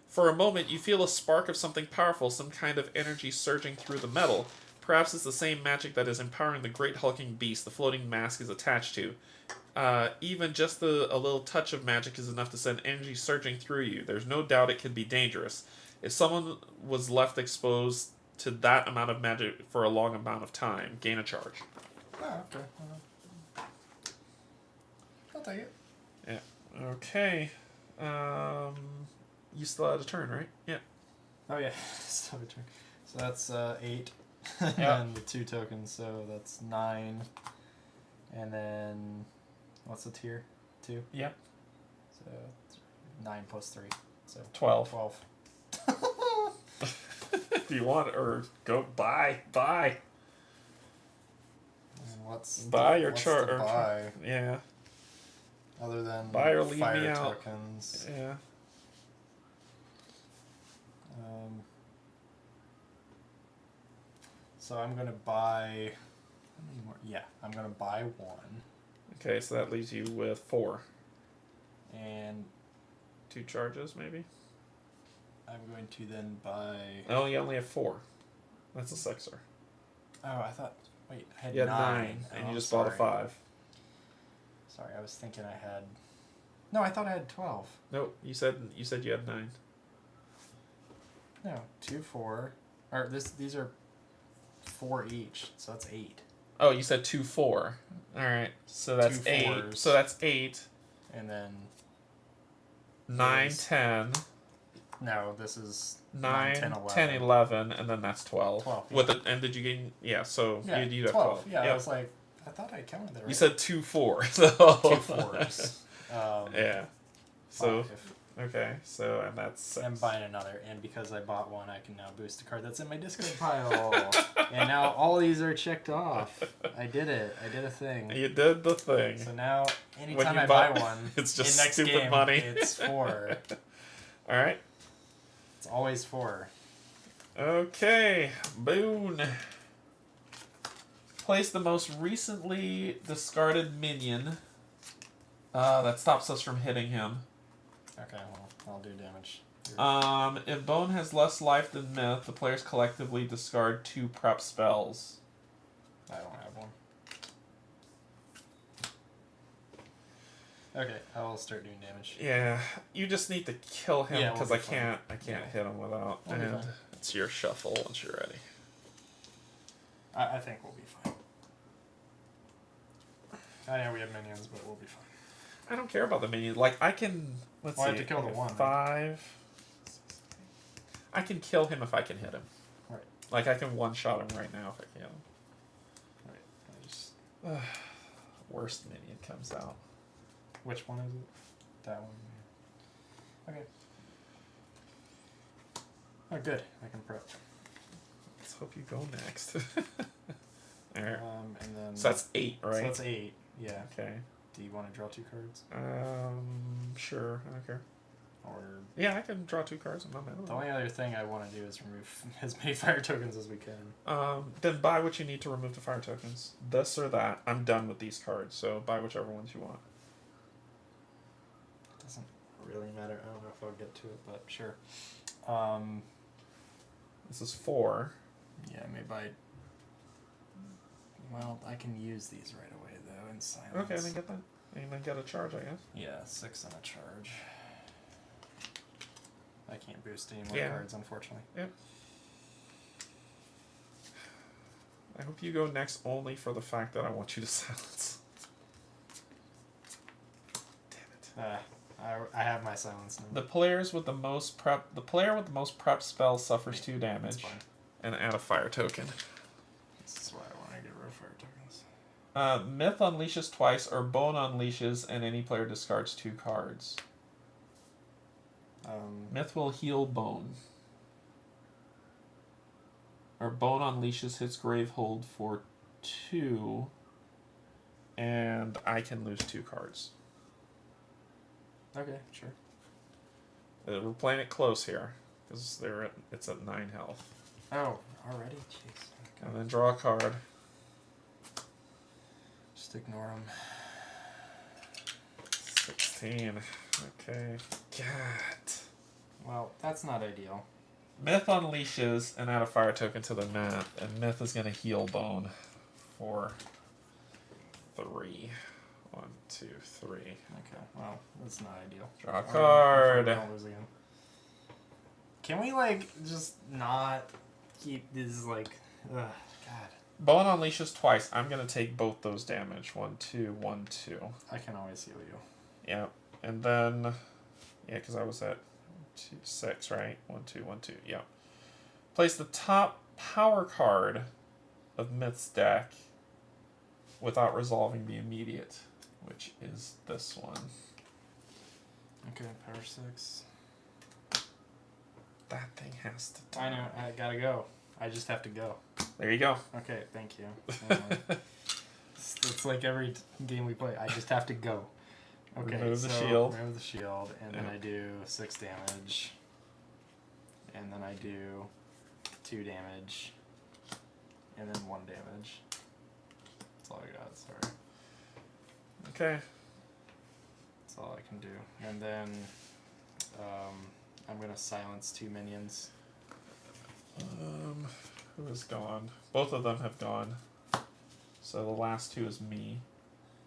For a moment, you feel a spark of something powerful, some kind of energy surging through the metal. Perhaps it's the same magic that is empowering the great hulking beast the floating mask is attached to. Even just a little touch of magic is enough to send energy surging through you. There's no doubt it can be dangerous. If someone was left exposed to that amount of magic for a long amount of time, gain a charge.
Oh, okay. I'll take it.
Yeah. Okay. You still had a turn, right? Yeah.
Oh, yeah. Still a turn. So that's 8. And
Yeah.
then the 2 tokens, so that's 9. And then... What's the tier? 2?
Yeah.
So 9 plus 3. So
12.
12.
Do you want or go buy?
And what's
Buy your
what's
chart.
the buy?
Yeah.
Other than
Buy or leave
fire
me out.
tokens.
Yeah.
So I'm gonna buy. How many more? Yeah, I'm gonna buy 1.
Okay, so that leaves you with 4.
And
2 charges, maybe?
I'm going to then buy.
Oh, you only have 4. That's a 6er.
Oh, I thought. Wait, I had
You had
9.
9, and
Oh,
you just
sorry.
bought a 5.
Sorry, I was thinking I had. No, I thought I had 12.
Nope, you said you had 9.
No, 2, 4. Or these are 4 each, so that's 8.
Oh, you said 2, 4. All right, so that's
2
8.
fours.
So that's 8.
And then
9,
Yes.
10.
no, this is
9,
10, 11.
10, 11, and then that's 12.
12, yeah.
With it, and did you gain? Yeah, so
Yeah,
you have
12.
12.
Yeah,
Yep.
I was like, I thought I counted that right.
You said 2, 4. So
2 4s.
Yeah. So
5.
okay, so and that's 6.
I'm buying another, and because I bought 1, I can now boost a card that's in my discard pile. And now all these are checked off. I did it. I did a thing.
You did the thing.
So now,
When
anytime
you
I buy
buy-
1,
it's just
in next
stupid
game,
money.
it's 4.
All right.
It's always 4.
Okay, Boone. Place the most recently discarded minion. That stops us from hitting him.
Okay, well, I'll do damage.
If Bone has less life than Myth, the players collectively discard 2 prep spells.
I don't have one. Okay, I will start doing damage.
Yeah, you just need to kill him
Yeah,
because
we'll
I
be
can't
fine.
hit him without.
We'll be
And
fine.
it's your shuffle once you're ready.
I think we'll be fine. I know we have minions, but we'll be fine.
I don't care about the minion. Like I can. Let's
Well, I
see.
have to kill the
I have
one, right?
5. I can kill him if I can hit him.
Right.
Like I can one-shot him right now if I can.
Right. I just...
Worst minion comes out.
Which one is it? That one. Yeah. Okay. Oh, good. I can prep.
Let's hope you go next. Alright.
And then...
So that's 8, right?
So that's 8. Yeah.
Okay.
Do you want to draw 2 cards?
Sure. I don't care.
Or...
Yeah, I can draw 2 cards. I'm not mad at
The
that.
only other thing I want to do is remove as many fire tokens as we can.
Then buy what you need to remove the fire tokens. This or that. I'm done with these cards, so buy whichever ones you want.
It doesn't really matter. I don't know if I'll get to it, but sure.
This is 4.
Yeah, maybe well, I can use these right away, though, in silence.
Okay, then get that. And then get a charge, I guess.
Yeah, 6 and a charge. I can't boost any more cards, unfortunately.
Yep. I hope you go next only for the fact that I want you to silence. Damn it.
I have my silence now.
The player with the most prep spells suffers 2 damage.
That's fine.
And add a fire token.
This is why I want to get rid of fire tokens.
Myth unleashes twice, or Bone unleashes, and any player discards 2 cards. Myth will heal Bone. Or Bone unleashes hits Gravehold for 2, and I can lose 2 cards.
Okay, sure.
We're playing it close here, because it's at 9 health.
Oh, already? Jeez. Okay.
And then draw a card.
Just ignore them.
16. Okay. God.
Well, that's not ideal.
Myth unleashes and add a fire token to the Myth, and Myth is going to heal Bone for 3. 1, 2, 3.
Okay, well, that's not ideal.
Draw a card.
Don't lose again. Can we, like, just not keep this, like, ugh, God.
Bone unleashes twice. I'm going to take both those damage. 1, 2, 1, 2.
I can always heal you.
Yeah. And then, yeah, because I was at 6, right? 1, 2, 1, 2. Yeah. Place the top power card of Myth's deck without resolving the immediate, which is this one.
Okay, power 6.
That thing has to die.
I know, I gotta go. I just have to go.
There you go.
Okay, thank you. It's like every game we play. I just have to go. Okay,
Remove the
so
shield.
remove the shield, and then I do 6 damage. And then I do 2 damage. And then 1 damage. That's all I got, sorry.
Okay.
That's all I can do. And then I'm gonna silence 2 minions.
Who is gone? Both of them have gone. So the last 2 is me.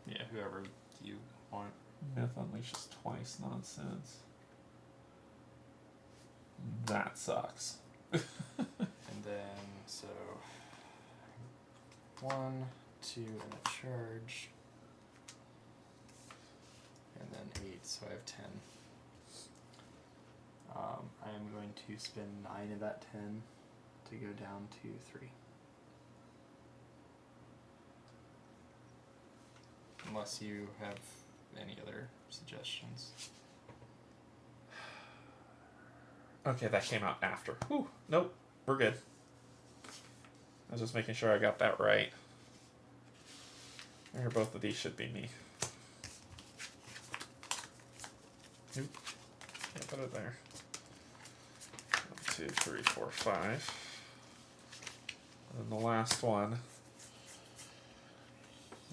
Yeah, whoever you want.
Myth unleashes twice. Nonsense. That sucks.
And then, so 1, 2, and a charge. And then 8, so I have 10. I am going to spend 9 of that 10 to go down to 3. Unless you have any other suggestions.
Okay, that came out after. Whew. Nope, we're good. I was just making sure I got that right. I hear both of these should be me. Nope. Can't put it there. 1, 2, 3, 4, 5. And the last one.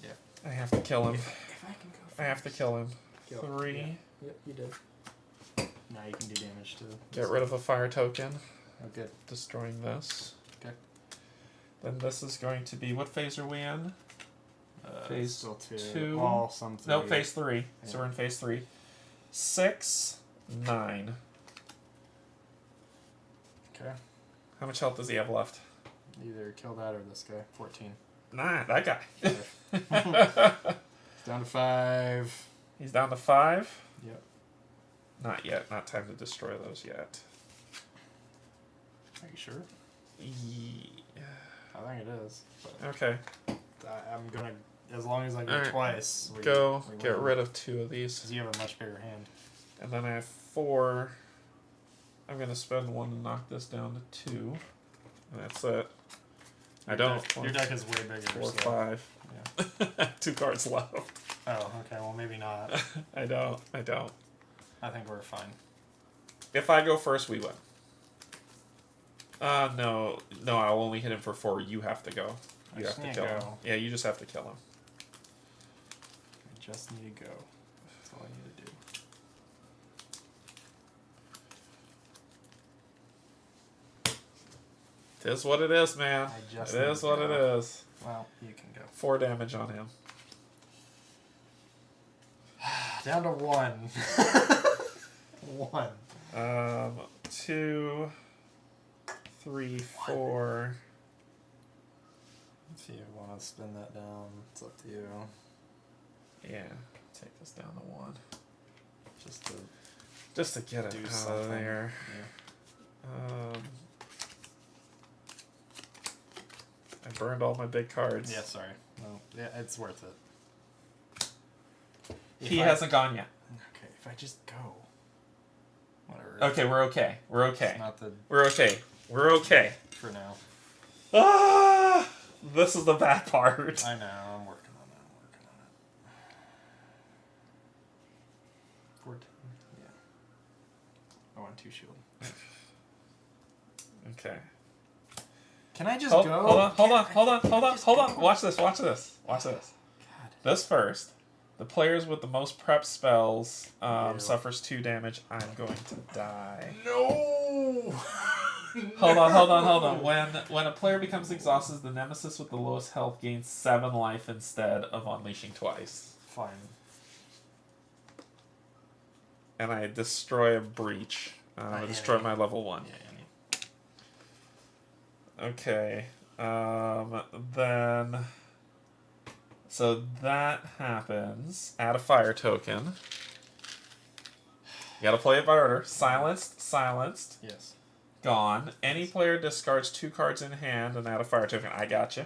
Yeah.
I have to kill him.
If I can go first.
I have to kill him.
Kill.
3.
Yeah. Yep, you did. Now you can do damage to
Get rid of a fire token.
Oh, good.
Destroying this.
Okay.
Then this is going to be, what phase are we in? Phase
still 2.
2.
Well, some 3.
No, phase 3.
Yeah.
So we're in phase 3. 6, 9.
Okay.
How much health does he have left?
Either kill that or this guy. 14.
Nah, that guy.
It's down to 5.
He's down to 5.
Yep.
Not yet. Not time to destroy those yet.
Are you sure?
Yeah.
I think it is. But
Okay.
I'm gonna, as long as I go
Alright.
twice. We
Get
win.
rid of 2 of these.
Because you have a much bigger hand.
And then I have 4. I'm going to spend 1 to knock this down to 2. And that's it.
Your deck is way bigger.
4,
so.
5.
Yeah.
2 cards left.
Oh, okay. Well, maybe not.
I don't.
I think we're fine.
If I go first, we win. No, I'll only hit him for 4. You have to go. You have to kill him. Yeah, you just have to kill him.
I just need to go. That's all I need to do.
It is what it is, man. It is what it is.
Well, you can go.
4 damage on him.
Down to 1. 1.
2, 3, 4.
If you want to spin that down, it's up to you.
Yeah, take this down to 1.
Just
to get it
do
out
something.
of there.
Yeah.
I burned all my big cards.
Yeah, sorry. No, yeah, it's worth it.
He hasn't gone yet.
Okay, if I just go. Whatever.
Okay, we're okay. We're okay.
It's not the
We're okay. We're okay.
for now.
Ah, this is the bad part.
I know, I'm working on it. 14. Yeah. I want 2 shield.
Okay.
Can I just
Hold
go?
on. Watch this.
God.
This first. The players with the most prep spells
Ew.
suffers 2 damage. I'm going to die.
No!
Hold on. When a player becomes exhausted, the nemesis with the lowest health gains 7 life instead of unleashing twice.
Fine.
And I destroy a breach. I destroy my level 1.
Yeah.
Okay. Then... So that happens. Add a fire token. You gotta play it by order. Silenced.
Yes.
Gone. Any player discards 2 cards in hand and add a fire token. I got you.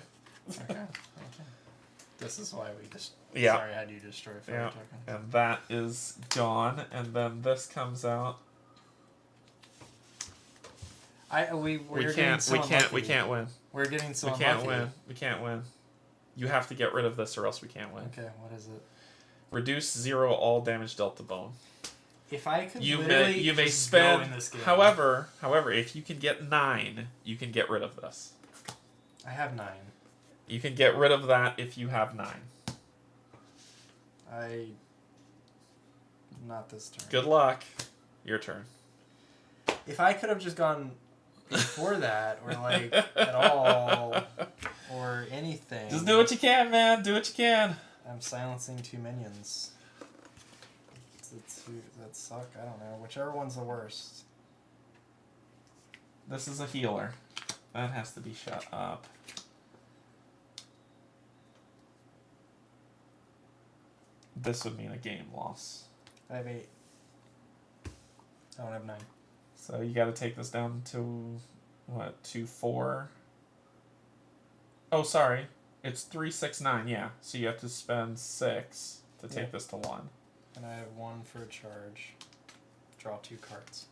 Okay. This is why we just.
Yeah.
Sorry, how do you destroy a fire token?
And that is gone. And then this comes out. We can't win.
We're getting so
We can't
unlucky.
win. We can't win. You have to get rid of this or else we can't win.
Okay, what is it?
Reduce 0 all damage dealt to bone.
If I could
You
literally
may
just
spend.
go in this game.
However, if you can get 9, you can get rid of this.
I have 9.
You can get rid of that if you have 9.
Not this turn.
Good luck. Your turn.
If I could have just gone before that, or like at all, or anything.
Just do what you can, man. Do what you can.
I'm silencing 2 minions. That suck. I don't know. Whichever one's the worst.
This is a healer. That has to be shut up. This would mean a game loss.
I have 8. I don't have 9.
So you got to take this down to what? 2, 4. Oh, sorry. It's 3, 6, 9. Yeah. So you have to spend 6 to take this to 1.
And I have 1 for a charge. Draw 2 cards.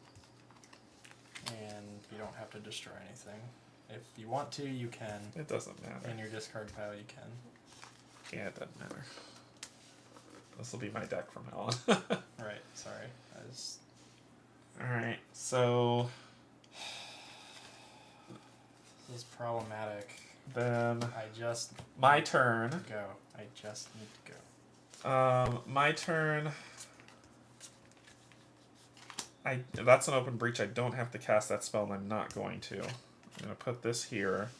And you don't have to destroy anything. If you want to, you can.
It doesn't matter.
In your discard pile, you can.
Yeah, it doesn't matter. This will be my deck from now on.
Right. Sorry.
Alright, so...
This is problematic.
Then...
My
turn.
Go. I just need to go.
My turn... That's an open breach. I don't have to cast that spell, and I'm not going to. I'm going to put this here,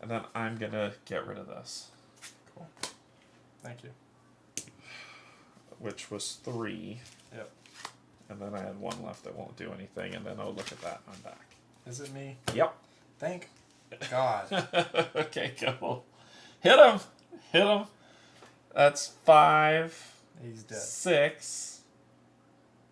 and then I'm going to get rid of this.
Cool. Thank you.
Which was 3.
Yep.
And then I had 1 left that won't do anything, and then, oh, look at that. I'm back.
Is it me?
Yep.
Thank God.
Okay, go. Hit him! Hit him! That's 5.
He's dead.
6.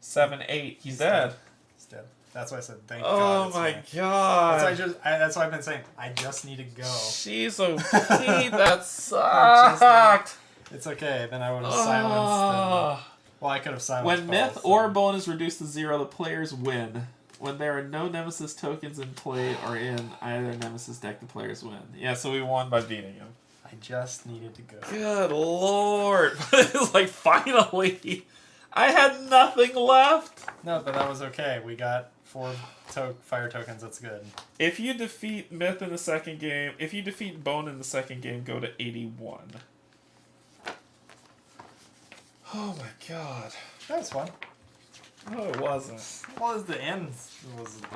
7, 8. He's dead.
He's dead. That's why I said thank
Oh
God.
Oh my God.
That's why I've been saying I just need to go.
Jeez, oh Pete, that sucked.
It's okay. Then I would have silenced them. Well, I could have silenced.
When myth or bone is reduced to 0, the players win. When there are no nemesis tokens in play or in either nemesis deck, the players win. Yeah, so we won by beating him.
I just needed to go.
Good lord. It was like, finally. I had nothing left.
No, but that was okay. We got 4 fire tokens. That's good.
If you defeat myth in the second game, if you defeat bone in the second game, go to 81. Oh my God.
That was fun.
No, it wasn't.
What was the end?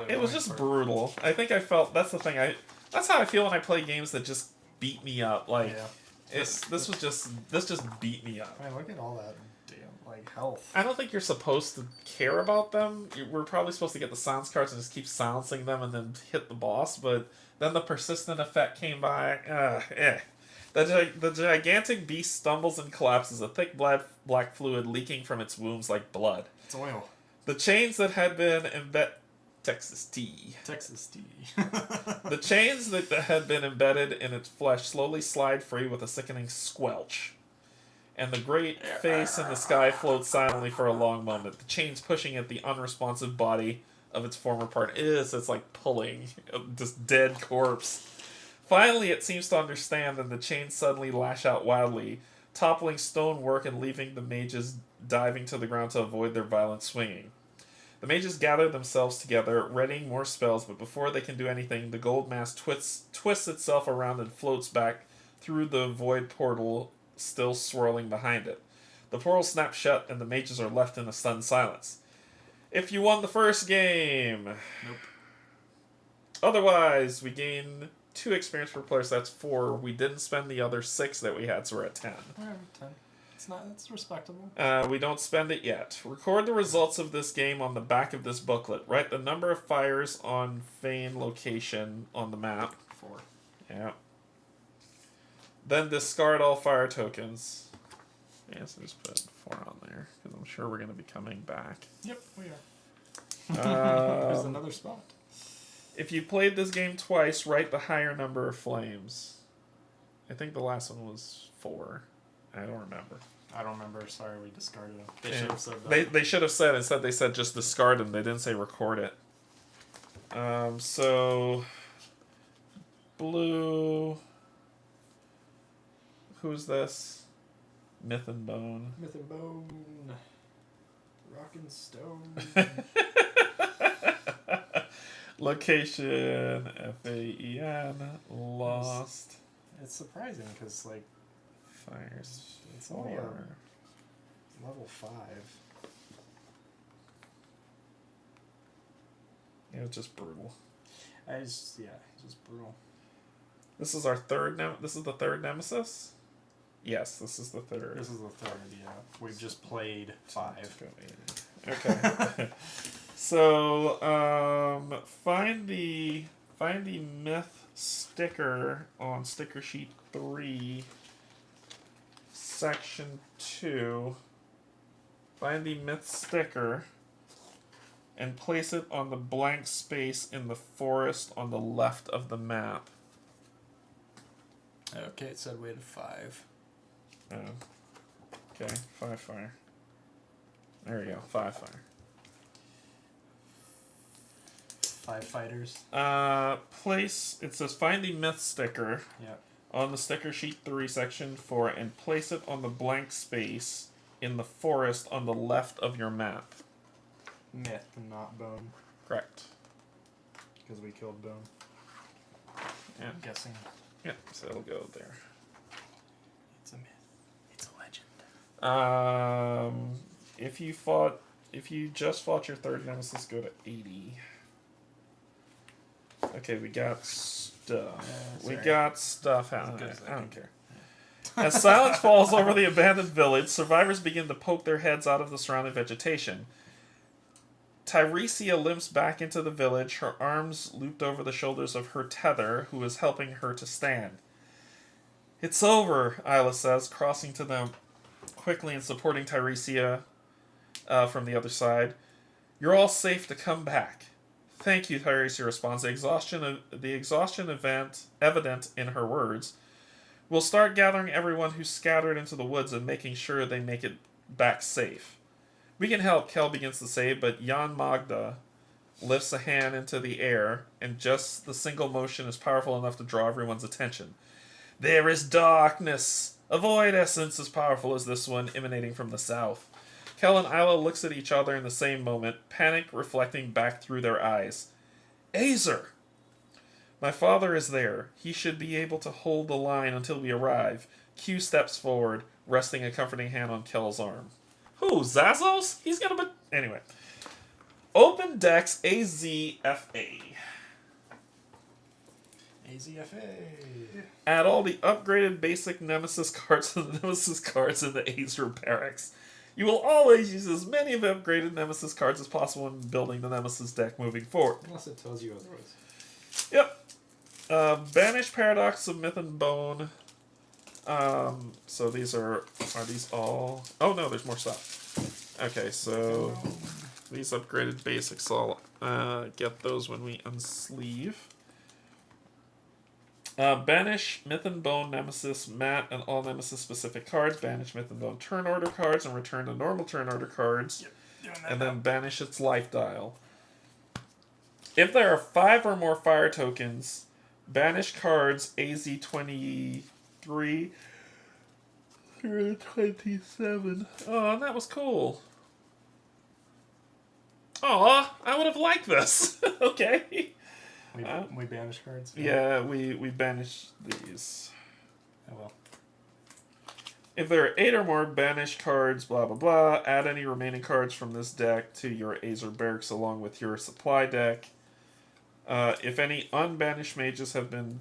It was just brutal. I think I felt, that's the thing, That's how I feel when I play games that just beat me up. Like,
Yeah.
this just beat me up.
Man, look at all that damn like health.
I don't think you're supposed to care about them. We're probably supposed to get the silence cards and just keep silencing them and then hit the boss, but then the persistent effect came by. The gigantic beast stumbles and collapses, a thick black fluid leaking from its wounds like blood.
It's oil.
The chains that had been Texas tea. The chains that had been embedded in its flesh slowly slide free with a sickening squelch. And the great face in the sky floats silently for a long moment, the chains pushing at the unresponsive body of its former partner. It's like pulling this dead corpse. Finally, it seems to understand, and the chains suddenly lash out wildly, toppling stonework and leaving the mages diving to the ground to avoid their violent swinging. The mages gather themselves together, readying more spells, but before they can do anything, the gold mass twists itself around and floats back through the void portal, still swirling behind it. The portal snaps shut, and the mages are left in a stunned silence. If you won the first game...
Nope.
Otherwise, we gain 2 experience per player, so that's 4. We didn't spend the other 6 that we had, so we're at 10.
Whatever, 10. It's respectable.
We don't spend it yet. Record the results of this game on the back of this booklet. Write the number of fires on Fane location on the map.
4.
Yeah. Then discard all fire tokens. Yeah, so just put 4 on there, because I'm sure we're going to be coming back.
Yep, we are. There's another spot.
If you played this game twice, write the higher number of flames. I think the last one was 4. I don't remember.
I don't remember. Sorry, we discarded them. They should have said that.
They should have said, instead they said just discard them. They didn't say record it. So... Blue... Who's this? Myth and Bone.
Myth and Bone. Rock and Stone.
Location, Faen, Lost.
It's surprising because, like,
Fires.
it's only a level 5.
Yeah, it's just brutal.
It's just brutal.
This is our third. This is the third nemesis. Yes, this is the third.
This is the third. Yeah, we've just played 5.
Okay. So, find the myth sticker on sticker sheet 3, section 2. Find the myth sticker and place it on the blank space in the forest on the left of the map.
Okay, it said we had 5.
Oh. Okay, 5 fire. There we go, 5 fire.
5 fighters.
It says find the myth sticker on the sticker sheet 3, section 4, and place it on the blank space in the forest on the left of your map.
Myth, not Bone.
Correct.
Because we killed Bone.
Yeah.
I'm guessing.
Yeah, so it'll go there.
It's a myth. It's a legend.
If you just fought your third nemesis, go to 80. Okay, we got stuff. We got stuff happening. I don't care. As silence falls over the abandoned village, survivors begin to poke their heads out of the surrounding vegetation. Tiresias limps back into the village, her arms looped over the shoulders of her tether, who is helping her to stand. It's over, Isla says, crossing to them quickly and supporting Tiresias from the other side. You're all safe to come back. Thank you, Tiresias responds, the exhaustion evident in her words. We'll start gathering everyone who's scattered into the woods and making sure they make it back safe. We can help, Kel begins to say, but Jan Magda lifts a hand into the air, and just the single motion is powerful enough to draw everyone's attention. There is darkness! A void essence as powerful as this one emanating from the south. Kel and Isla looks at each other in the same moment, panic reflecting back through their eyes. Azer! My father is there. He should be able to hold the line until we arrive. Q steps forward, resting a comforting hand on Kel's arm. Who, Zazos? He's gonna be... Anyway. Open Dex AZFA.
AZFA.
Add all the upgraded basic Nemesis cards to the Nemesis cards in the Aether Barracks. You will always use as many of the upgraded Nemesis cards as possible when building the Nemesis deck moving forward.
Unless it tells you otherwise.
Yep. Banish Paradox of Myth and Bone. So these are these all... Oh no, there's more stuff. Okay, so these upgraded basics, I'll get those when we unsleeve. Banish Myth and Bone Nemesis Mat and all Nemesis specific cards. Banish Myth and Bone turn order cards and return the normal turn order cards.
Yep, doing that
and
now.
then banish its life dial. If there are 5 or more fire tokens, banish cards AZ23 through 27. Oh, that was cool. Aw, I would have liked this. Okay.
We banish cards?
Yeah, we banish these.
Oh well.
If there are 8 or more banish cards, blah blah blah, add any remaining cards from this deck to your Aether Barracks along with your supply deck. If any unbanished mages have been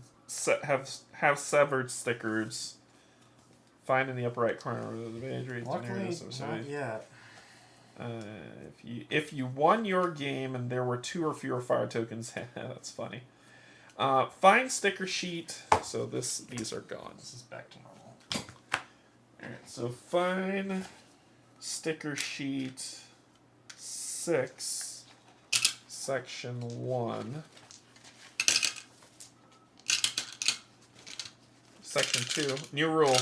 have severed stickers, find in the upper right corner of the page.
Luckily, not yet.
If you won your game and there were 2 or fewer fire tokens, that's funny. Find sticker sheet. So these are gone.
This is back to normal.
Alright, so find sticker sheet 6, section 1. Section 2, new rule.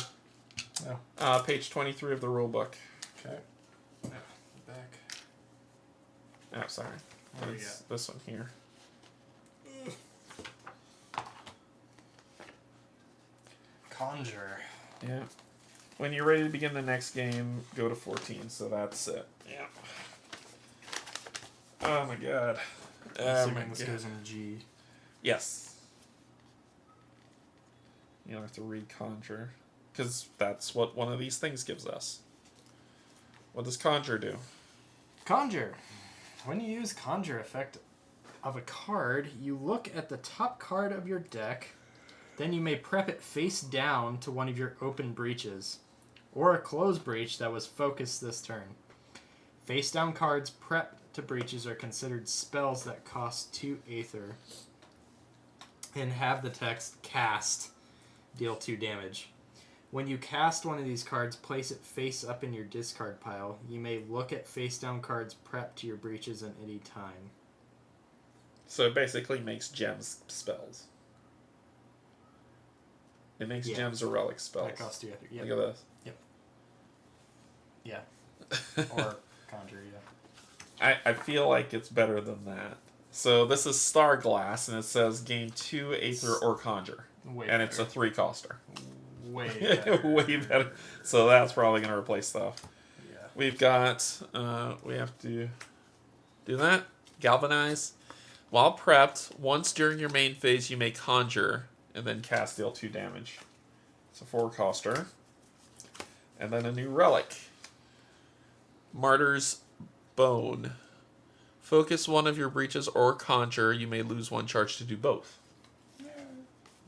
Oh.
Page 23 of the rule book.
Okay. Back.
Oh, sorry.
What do we
It's
got?
this one here.
Conjure.
Yeah. When you're ready to begin the next game, go to 14. So that's it. Yeah. Oh my god.
Assuming this goes in G.
Yes. You don't have to read Conjure. Because that's what one of these things gives us. What does Conjure do?
Conjure. When you use Conjure effect of a card, you look at the top card of your deck, then you may prep it face down to one of your open breaches, or a closed breach that was focused this turn. Face down cards prepped to breaches are considered spells that cost 2 Aether and have the text cast, deal 2 damage. When you cast one of these cards, place it face up in your discard pile. You may look at face down cards prepped to your breaches at any time.
So it basically makes gems spells. It makes gems or relic spells.
That costs 2 Aether. Yep.
Look at this.
Yep. Yeah. Or Conjure, yeah.
I feel like it's better than that. So this is Star Glass, and it says gain 2 Aether or Conjure.
Way
and
better.
it's a 3-coster.
Way better.
Way better. So that's probably going to replace stuff.
Yeah.
We've got, we have to do that. Galvanize. While prepped, once during your main phase, you may Conjure, and then cast deal 2 damage. It's a 4-coster. And then a new relic. Martyr's Bone. Focus one of your breaches or Conjure. You may lose 1 charge to do both.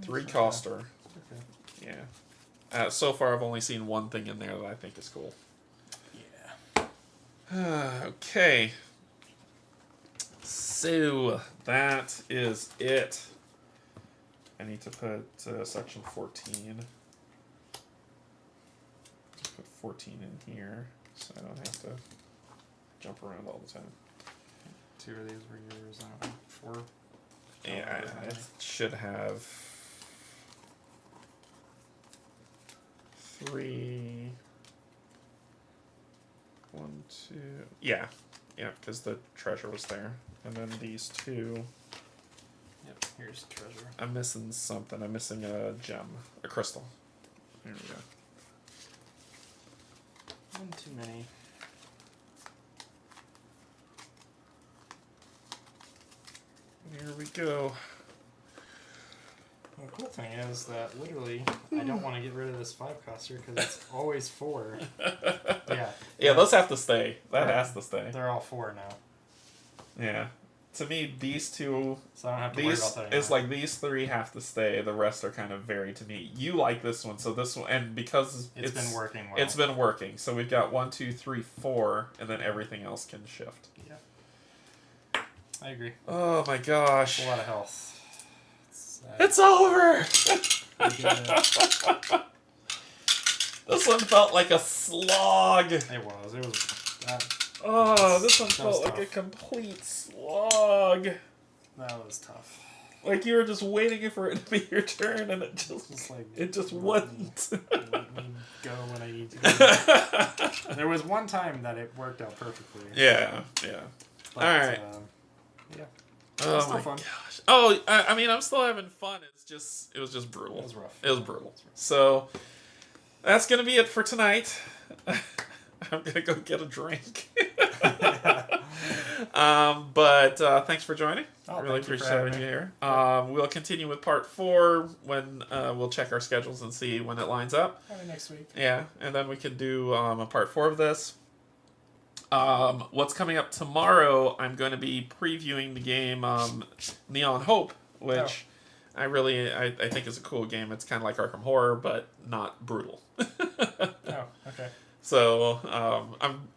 3-coster.
Okay.
Yeah. So far, I've only seen one thing in there that I think is cool.
Yeah.
Okay. So, that is it. I need to put section 14. Put 14 in here, so I don't have to jump around all the time.
2 of these were yours, 4.
Yeah, it should have 3. 1, 2. Yeah, because the treasure was there. And then these 2.
Yep, here's treasure.
I'm missing something. I'm missing a gem, a crystal. There we go.
One too many.
Here we go.
The cool thing is that literally, I don't want to get rid of this 5-coster because it's always 4. Yeah.
Yeah, those have to stay. That has to stay.
They're all 4 now.
Yeah. to me, these two,
So I don't have to worry about that
it's
anymore.
like these three have to stay. The rest are kind of varied to me. You like this one, so this one, and because
It's been working well.
It's been working. So we've got 1, 2, 3, 4, and then everything else can shift.
Yeah. I agree.
Oh my gosh.
A lot of health.
It's over!
We did it.
This one felt like a slog.
It was. It was.
This one
that
felt
was
like a
tough.
complete slog.
That was tough.
Like you were just waiting for it to be your turn, and it
Just like
just wouldn't.
Let me go when I need to go. There was one time that it worked out perfectly.
Yeah.
But,
Alright.
Yeah.
Oh
still
my
fun.
gosh. Oh, I mean, I'm still having fun. It was just brutal.
It was rough.
It was brutal. So that's gonna be it for tonight. I'm gonna go get a drink. But thanks for joining.
Oh,
I really
thank you for
appreciate
having
having you
me.
here. We'll continue with part 4 when we'll check our schedules and see when it lines up.
Probably next week.
Yeah, and then we can do a part 4 of this. What's coming up tomorrow? I'm going to be previewing the game Neon Hope, which I think is a cool game. It's kind of like Arkham Horror, but not brutal.
Oh, okay.
So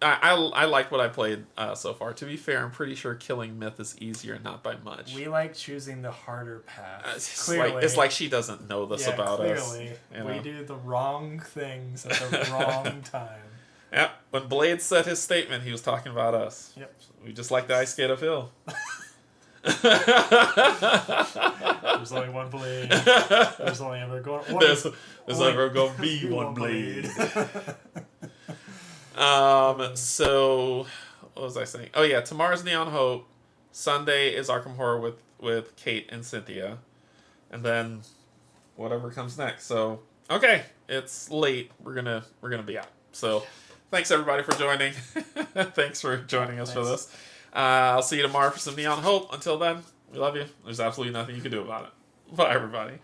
I like what I played so far. To be fair, I'm pretty sure killing Myth is easier, not by much.
We like choosing the harder path.
Clearly, it's like she doesn't know this about us.
Clearly,
you know?
we do the wrong things at the wrong time.
Yeah, when Blade said his statement, he was talking about us.
Yep.
We just like the ice skate of Hill.
There's only one blade. There's only ever going.
There's never going to be one blade. So, what was I saying? Oh yeah, tomorrow's Neon Hope. Sunday is Arkham Horror with Kate and Cynthia, and then whatever comes next. So okay, it's late. We're gonna be out. So thanks everybody for joining. Thanks for joining us for this. I'll see you tomorrow for some Neon Hope. Until then, we love you. There's absolutely nothing you can do about it. Bye everybody.